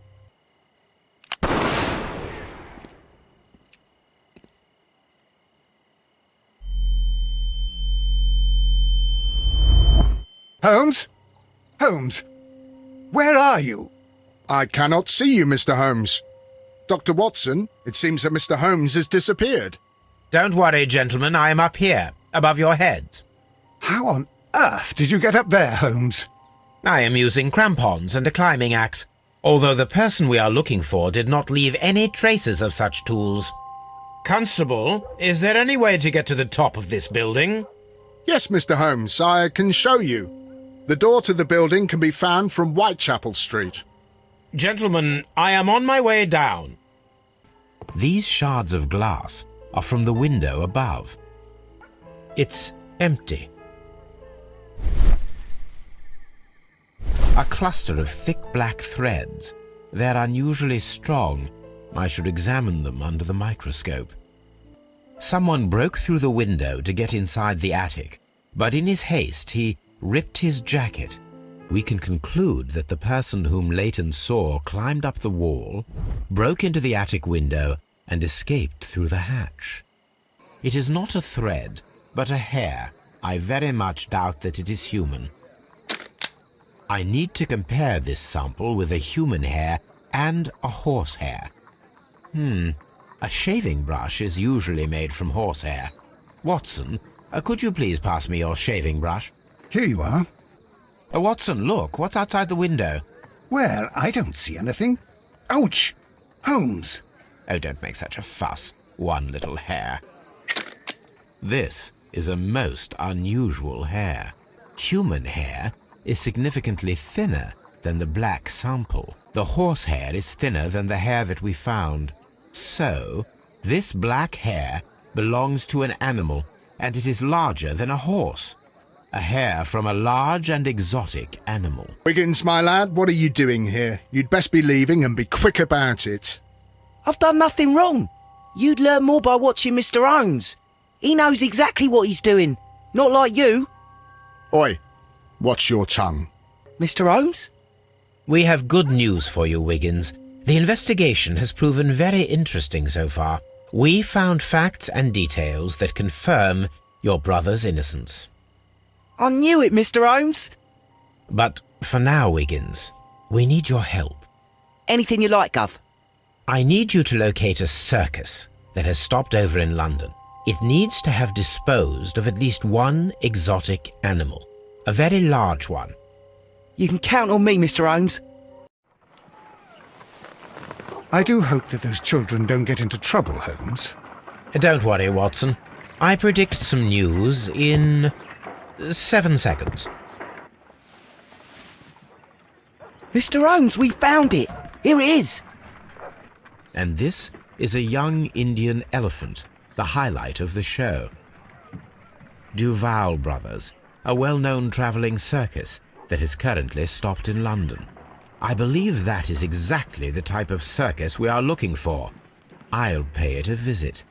Holmes? Holmes? Where are you? I cannot see you, Mr. Holmes. Dr. Watson, it seems that Mr. Holmes has disappeared. Don't worry, gentlemen, I am up here, above your heads. How on earth did you get up there, Holmes? I am using crampons and a climbing axe, although the person we are looking for did not leave any traces of such tools. Constable, is there any way to get to the top of this building? Yes, Mr. Holmes, I can show you. The door to the building can be found from Whitechapel Street. Gentlemen, I am on my way down. These shards of glass are from the window above. It's empty. A cluster of thick black threads. They're unusually strong. I should examine them under the microscope. Someone broke through the window to get inside the attic, but in his haste he ripped his jacket. We can conclude that the person whom Leighton saw climbed up the wall, broke into the attic window, and escaped through the hatch. It is not a thread, but a hair. I very much doubt that it is human. I need to compare this sample with a human hair and a horsehair. A shaving brush is usually made from horsehair. Watson, could you please pass me your shaving brush? Here you are. Watson, look, what's outside the window? Well, I don't see anything. Ouch! Holmes! Oh, don't make such a fuss. One little hair. This is a most unusual hair. Human hair is significantly thinner than the black sample. The horsehair is thinner than the hair that we found. So, this black hair belongs to an animal, and it is larger than a horse. A hair from a large and exotic animal. Wiggins, my lad, what are you doing here? You'd best be leaving and be quick about it. I've done nothing wrong. You'd learn more by watching Mr. Holmes. He knows exactly what he's doing. Not like you. Oi, watch your tongue. Mr. Holmes? We have good news for you, Wiggins. The investigation has proven very interesting so far. We found facts and details that confirm your brother's innocence. I knew it, Mr. Holmes. But for now, Wiggins, we need your help. Anything you like, Gov. I need you to locate a circus that has stopped over in London. It needs to have disposed of at least one exotic animal. A very large one. You can count on me, Mr. Holmes. I do hope that those children don't get into trouble, Holmes. Don't worry, Watson. I predict some news in 7 seconds. Mr. Holmes, we found it. Here it is. And this is a young Indian elephant, the highlight of the show. Duval Brothers, a well-known travelling circus that is currently stopped in London. I believe that is exactly the type of circus we are looking for. I'll pay it a visit.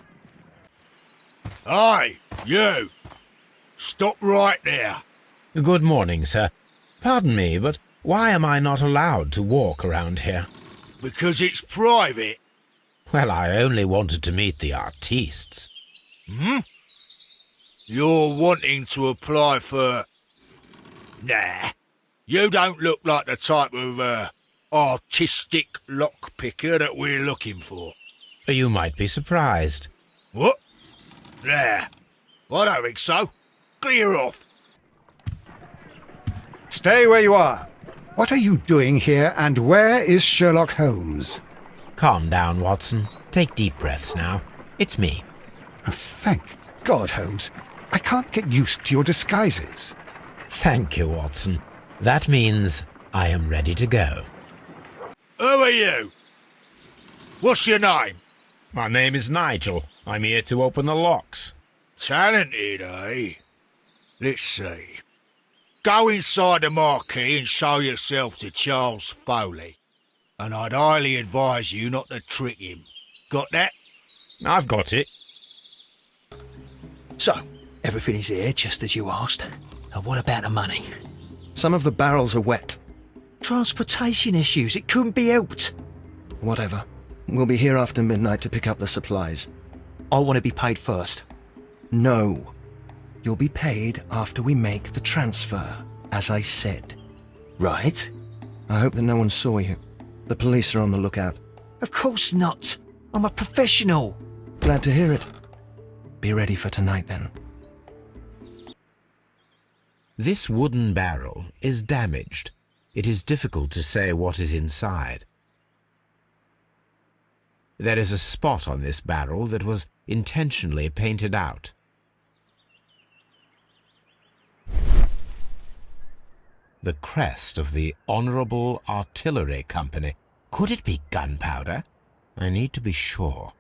Hey, you! Stop right there. Good morning, sir. Pardon me, but why am I not allowed to walk around here? Because it's private. Well, I only wanted to meet the artistes. You're wanting to apply for... Nah. You don't look like the type of, artistic lockpicker that we're looking for. You might be surprised. What? Nah. I don't think so. Clear off. Stay where you are. What are you doing here, and where is Sherlock Holmes? Calm down, Watson. Take deep breaths now. It's me. Oh, thank God, Holmes. I can't get used to your disguises. Thank you, Watson. That means I am ready to go. Who are you? What's your name? My name is Nigel. I'm here to open the locks. Talented, eh? Let's see. Go inside the marquee and show yourself to Charles Foley. And I'd highly advise you not to trick him. Got that? I've got it. So, everything is here just as you asked. And what about the money? Some of the barrels are wet. Transportation issues, it couldn't be helped. Whatever. We'll be here after midnight to pick up the supplies. I want to be paid first. No. You'll be paid after we make the transfer, as I said. Right. I hope that no one saw you. The police are on the lookout. Of course not. I'm a professional. Glad to hear it. Be ready for tonight, then. This wooden barrel is damaged. It is difficult to say what is inside. There is a spot on this barrel that was intentionally painted out. The crest of the Honourable Artillery Company. Could it be gunpowder? I need to be sure.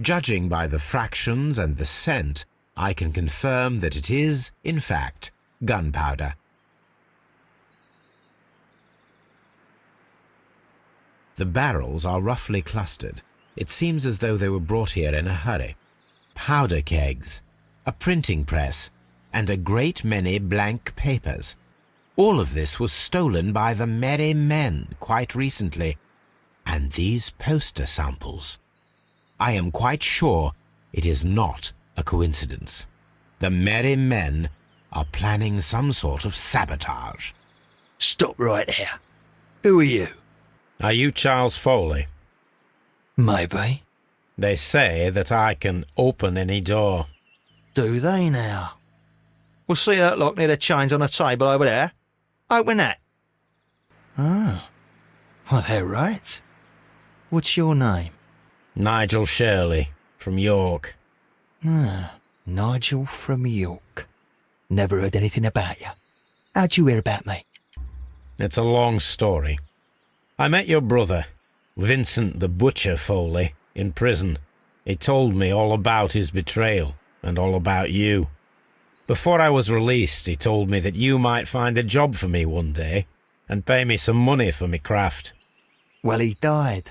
Judging by the fractions and the scent, I can confirm that it is, in fact, gunpowder. The barrels are roughly clustered. It seems as though they were brought here in a hurry. Powder kegs, a printing press, and a great many blank papers. All of this was stolen by the Merry Men quite recently. And these poster samples. I am quite sure it is not a coincidence. The Merry Men are planning some sort of sabotage. Stop right there. Who are you? Are you Charles Foley? Maybe. They say that I can open any door. Do they now? We'll see that lock near the chains on the table over there. Open that. Oh. Well, they're right. What's your name? Nigel Shirley, from York. Ah, Nigel from York. Never heard anything about you. How'd you hear about me? It's a long story. I met your brother, Vincent the Butcher Foley, in prison. He told me all about his betrayal and all about you. Before I was released, he told me that you might find a job for me one day and pay me some money for me craft. Well, he died.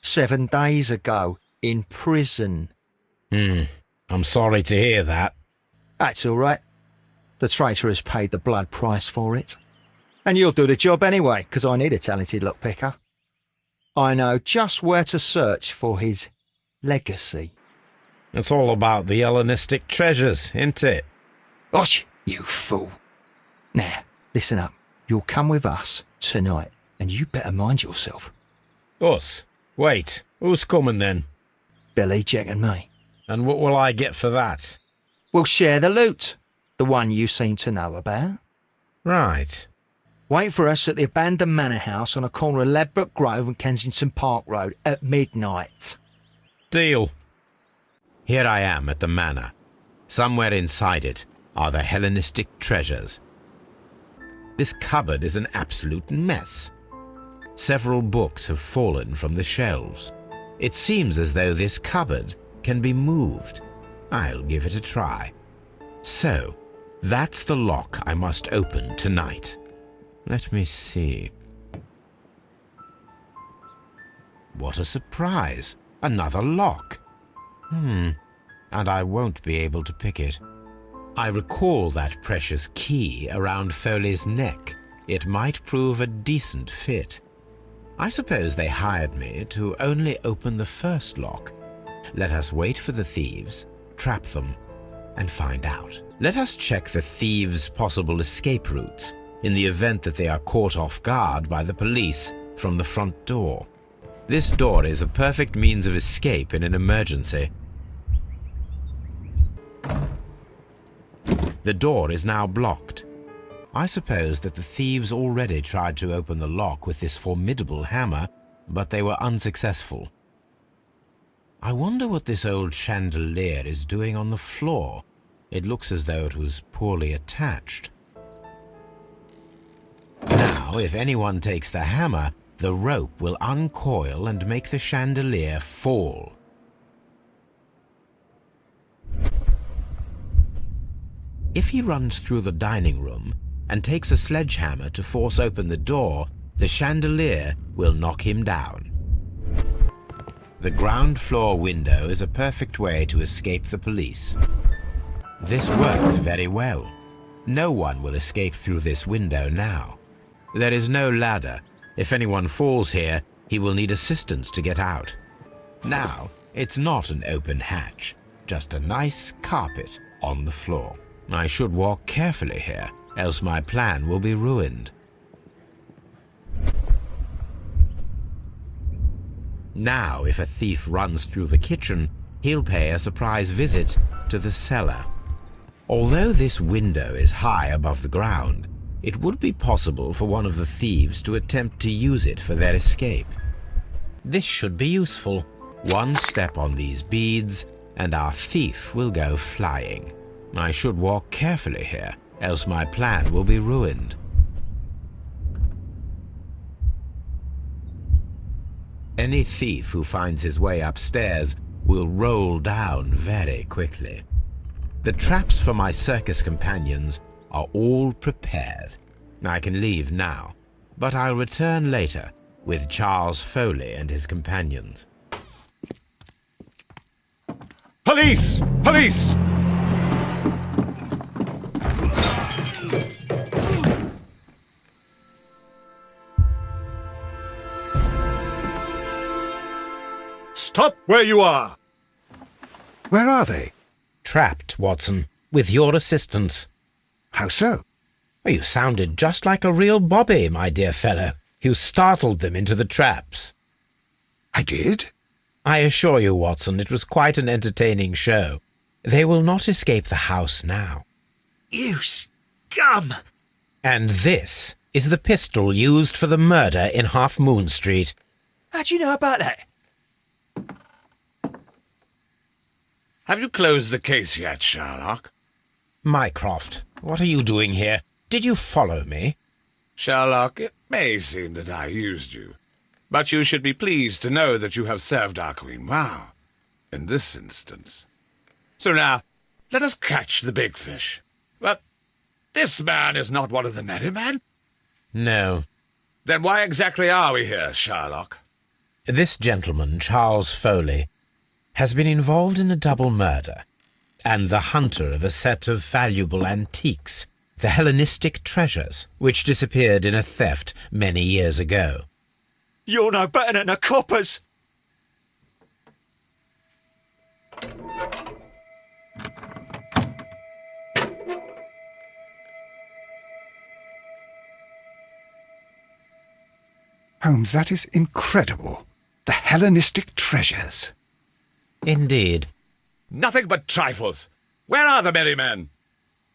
7 days ago, in prison. I'm sorry to hear that. That's all right. The traitor has paid the blood price for it. And you'll do the job anyway, because I need a talented lockpicker. I know just where to search for his legacy. It's all about the Hellenistic treasures, isn't it? Osh, you fool. Now, listen up. You'll come with us tonight, and you better mind yourself. Us? Wait, who's coming then? Billy, Jack and me. And what will I get for that? We'll share the loot. The one you seem to know about. Right. Wait for us at the abandoned manor house on the corner of Ladbroke Grove and Kensington Park Road at midnight. Deal. Here I am at the manor. Somewhere inside it are the Hellenistic treasures. This cupboard is an absolute mess. Several books have fallen from the shelves. It seems as though this cupboard can be moved. I'll give it a try. So, that's the lock I must open tonight. Let me see. What a surprise! Another lock. And I won't be able to pick it. I recall that precious key around Foley's neck. It might prove a decent fit. I suppose they hired me to only open the first lock. Let us wait for the thieves, trap them, and find out. Let us check the thieves' possible escape routes in the event that they are caught off guard by the police from the front door. This door is a perfect means of escape in an emergency. The door is now blocked. I suppose that the thieves already tried to open the lock with this formidable hammer, but they were unsuccessful. I wonder what this old chandelier is doing on the floor. It looks as though it was poorly attached. Now, if anyone takes the hammer, the rope will uncoil and make the chandelier fall. If he runs through the dining room and takes a sledgehammer to force open the door, the chandelier will knock him down. The ground floor window is a perfect way to escape the police. This works very well. No one will escape through this window now. There is no ladder. If anyone falls here, he will need assistance to get out. Now, it's not an open hatch, just a nice carpet on the floor. I should walk carefully here, else my plan will be ruined. Now, if a thief runs through the kitchen, he'll pay a surprise visit to the cellar. Although this window is high above the ground, it would be possible for one of the thieves to attempt to use it for their escape. This should be useful. One step on these beads, and our thief will go flying. I should walk carefully here, else my plan will be ruined. Any thief who finds his way upstairs will roll down very quickly. The traps for my circus companions are all prepared. I can leave now, but I'll return later with Charles Foley and his companions. Police! Police! Stop where you are! Where are they? Trapped, Watson, with your assistance. How so? You sounded just like a real bobby, my dear fellow. You startled them into the traps. I did? I assure you, Watson, it was quite an entertaining show. They will not escape the house now. You scum! And this is the pistol used for the murder in Half Moon Street. How do you know about that? Have you closed the case yet, Sherlock? Mycroft, what are you doing here? Did you follow me? Sherlock, it may seem that I used you, but you should be pleased to know that you have served our Queen well, in this instance. So now, let us catch the big fish. But this man is not one of the merry men? No. Then why exactly are we here, Sherlock? This gentleman, Charles Foley, has been involved in a double murder, and the hunter of a set of valuable antiques, the Hellenistic treasures, which disappeared in a theft many years ago. You're no better than the coppers! Holmes, that is incredible. The Hellenistic treasures. Indeed. Nothing but trifles. Where are the merry men?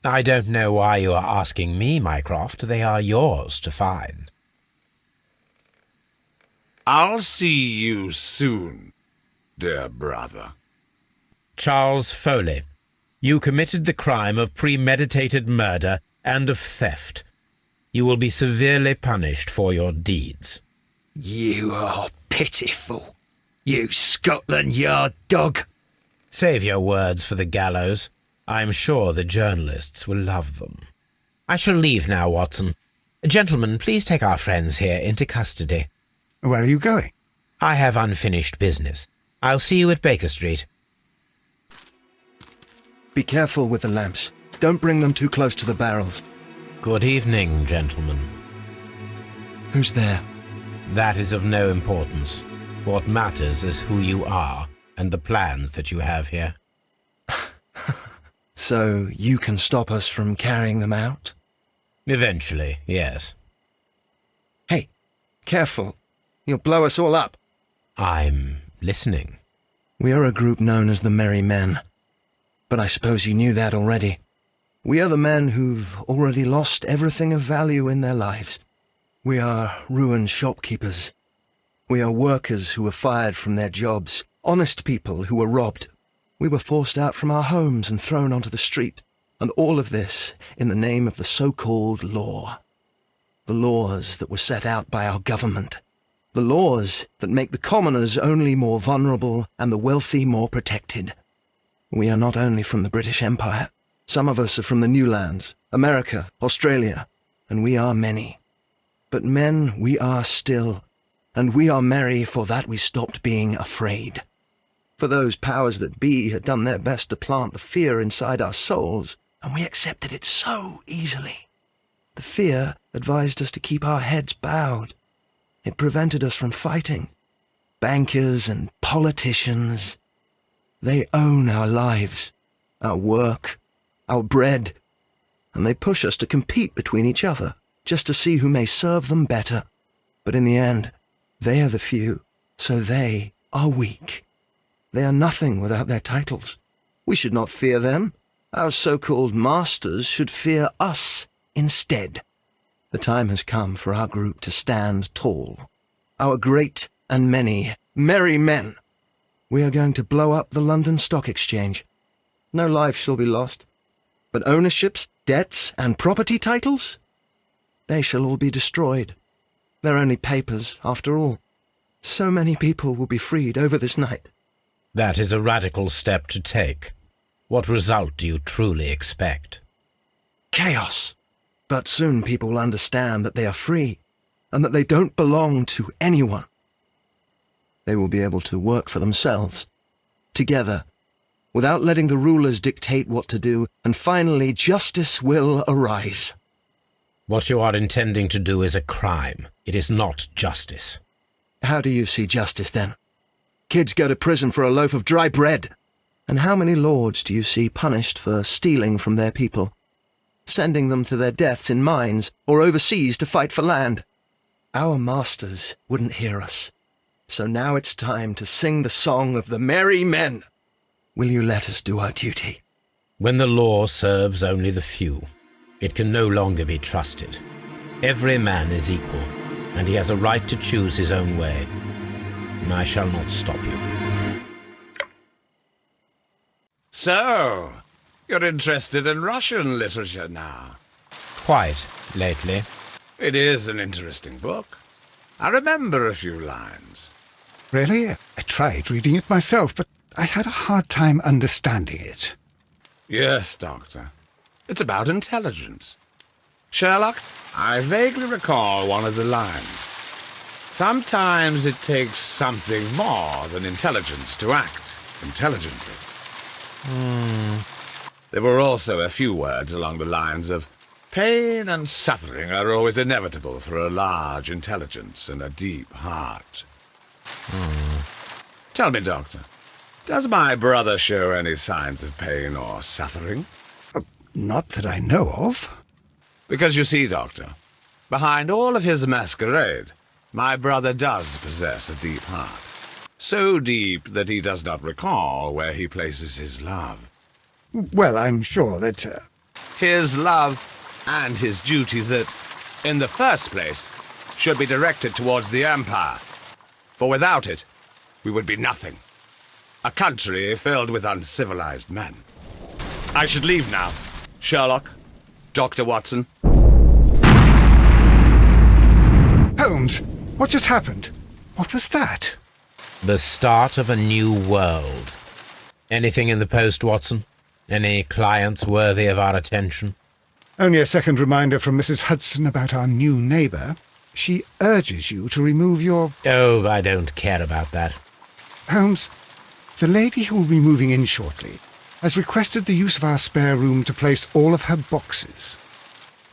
I don't know why you are asking me, Mycroft. They are yours to find. I'll see you soon, dear brother. Charles Foley, you committed the crime of premeditated murder and of theft. You will be severely punished for your deeds. You are pitiful, you Scotland Yard dog. Save your words for the gallows. I'm sure the journalists will love them. I shall leave now, Watson. Gentlemen, please take our friends here into custody. Where are you going? I have unfinished business. I'll see you at Baker Street. Be careful with the lamps. Don't bring them too close to the barrels. Good evening, gentlemen. Who's there? That is of no importance. What matters is who you are and the plans that you have here. So you can stop us from carrying them out? Eventually, yes. Hey, careful. You'll blow us all up. I'm listening. We are a group known as the Merry Men. But I suppose you knew that already. We are the men who've already lost everything of value in their lives. We are ruined shopkeepers. We are workers who were fired from their jobs. Honest people who were robbed. We were forced out from our homes and thrown onto the street. And all of this in the name of the so-called law. The laws that were set out by our government. The laws that make the commoners only more vulnerable and the wealthy more protected. We are not only from the British Empire. Some of us are from the New Lands, America, Australia, and we are many. But men we are still, and we are merry for that we stopped being afraid. For those powers that be had done their best to plant the fear inside our souls, and we accepted it so easily. The fear advised us to keep our heads bowed. It prevented us from fighting. Bankers and politicians, they own our lives, our work, our bread, and they push us to compete between each other, just to see who may serve them better. But in the end, they are the few, so they are weak. They are nothing without their titles. We should not fear them. Our so-called masters should fear us instead. The time has come for our group to stand tall. Our great and many merry men. We are going to blow up the London Stock Exchange. No life shall be lost. But ownerships, debts, and property titles? They shall all be destroyed. They're only papers, after all. So many people will be freed over this night. That is a radical step to take. What result do you truly expect? Chaos. But soon people will understand that they are free, and that they don't belong to anyone. They will be able to work for themselves, together, without letting the rulers dictate what to do, and finally justice will arise. What you are intending to do is a crime. It is not justice. How do you see justice, then? Kids go to prison for a loaf of dry bread. And how many lords do you see punished for stealing from their people? sending them to their deaths in mines or overseas to fight for land. Our masters wouldn't hear us. So now it's time to sing the song of the merry men. Will you let us do our duty? When the law serves only the few, it can no longer be trusted. Every man is equal, and he has a right to choose his own way. And I shall not stop you. So, you're interested in Russian literature now? Quite, lately. It is an interesting book. I remember a few lines. Really? I tried reading it myself, but I had a hard time understanding it. Yes, Doctor. It's about intelligence. Sherlock, I vaguely recall one of the lines. Sometimes it takes something more than intelligence to act intelligently. There were also a few words along the lines of pain and suffering are always inevitable for a large intelligence and a deep heart. Tell me, Doctor, does my brother show any signs of pain or suffering? Not that I know of. Because you see, Doctor, behind all of his masquerade, my brother does possess a deep heart. So deep that he does not recall where he places his love. Well, I'm sure that... His love and his duty that, in the first place, should be directed towards the Empire. For without it, we would be nothing. A country filled with uncivilized men. I should leave now. Sherlock, Dr. Watson. Holmes, what just happened? What was that? The start of a new world. Anything in the post, Watson? Any clients worthy of our attention? Only a second reminder from Mrs. Hudson about our new neighbour. She urges you to remove your... Oh, I don't care about that. Holmes, the lady who will be moving in shortly has requested the use of our spare room to place all of her boxes.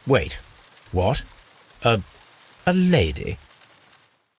Wait, what? A lady?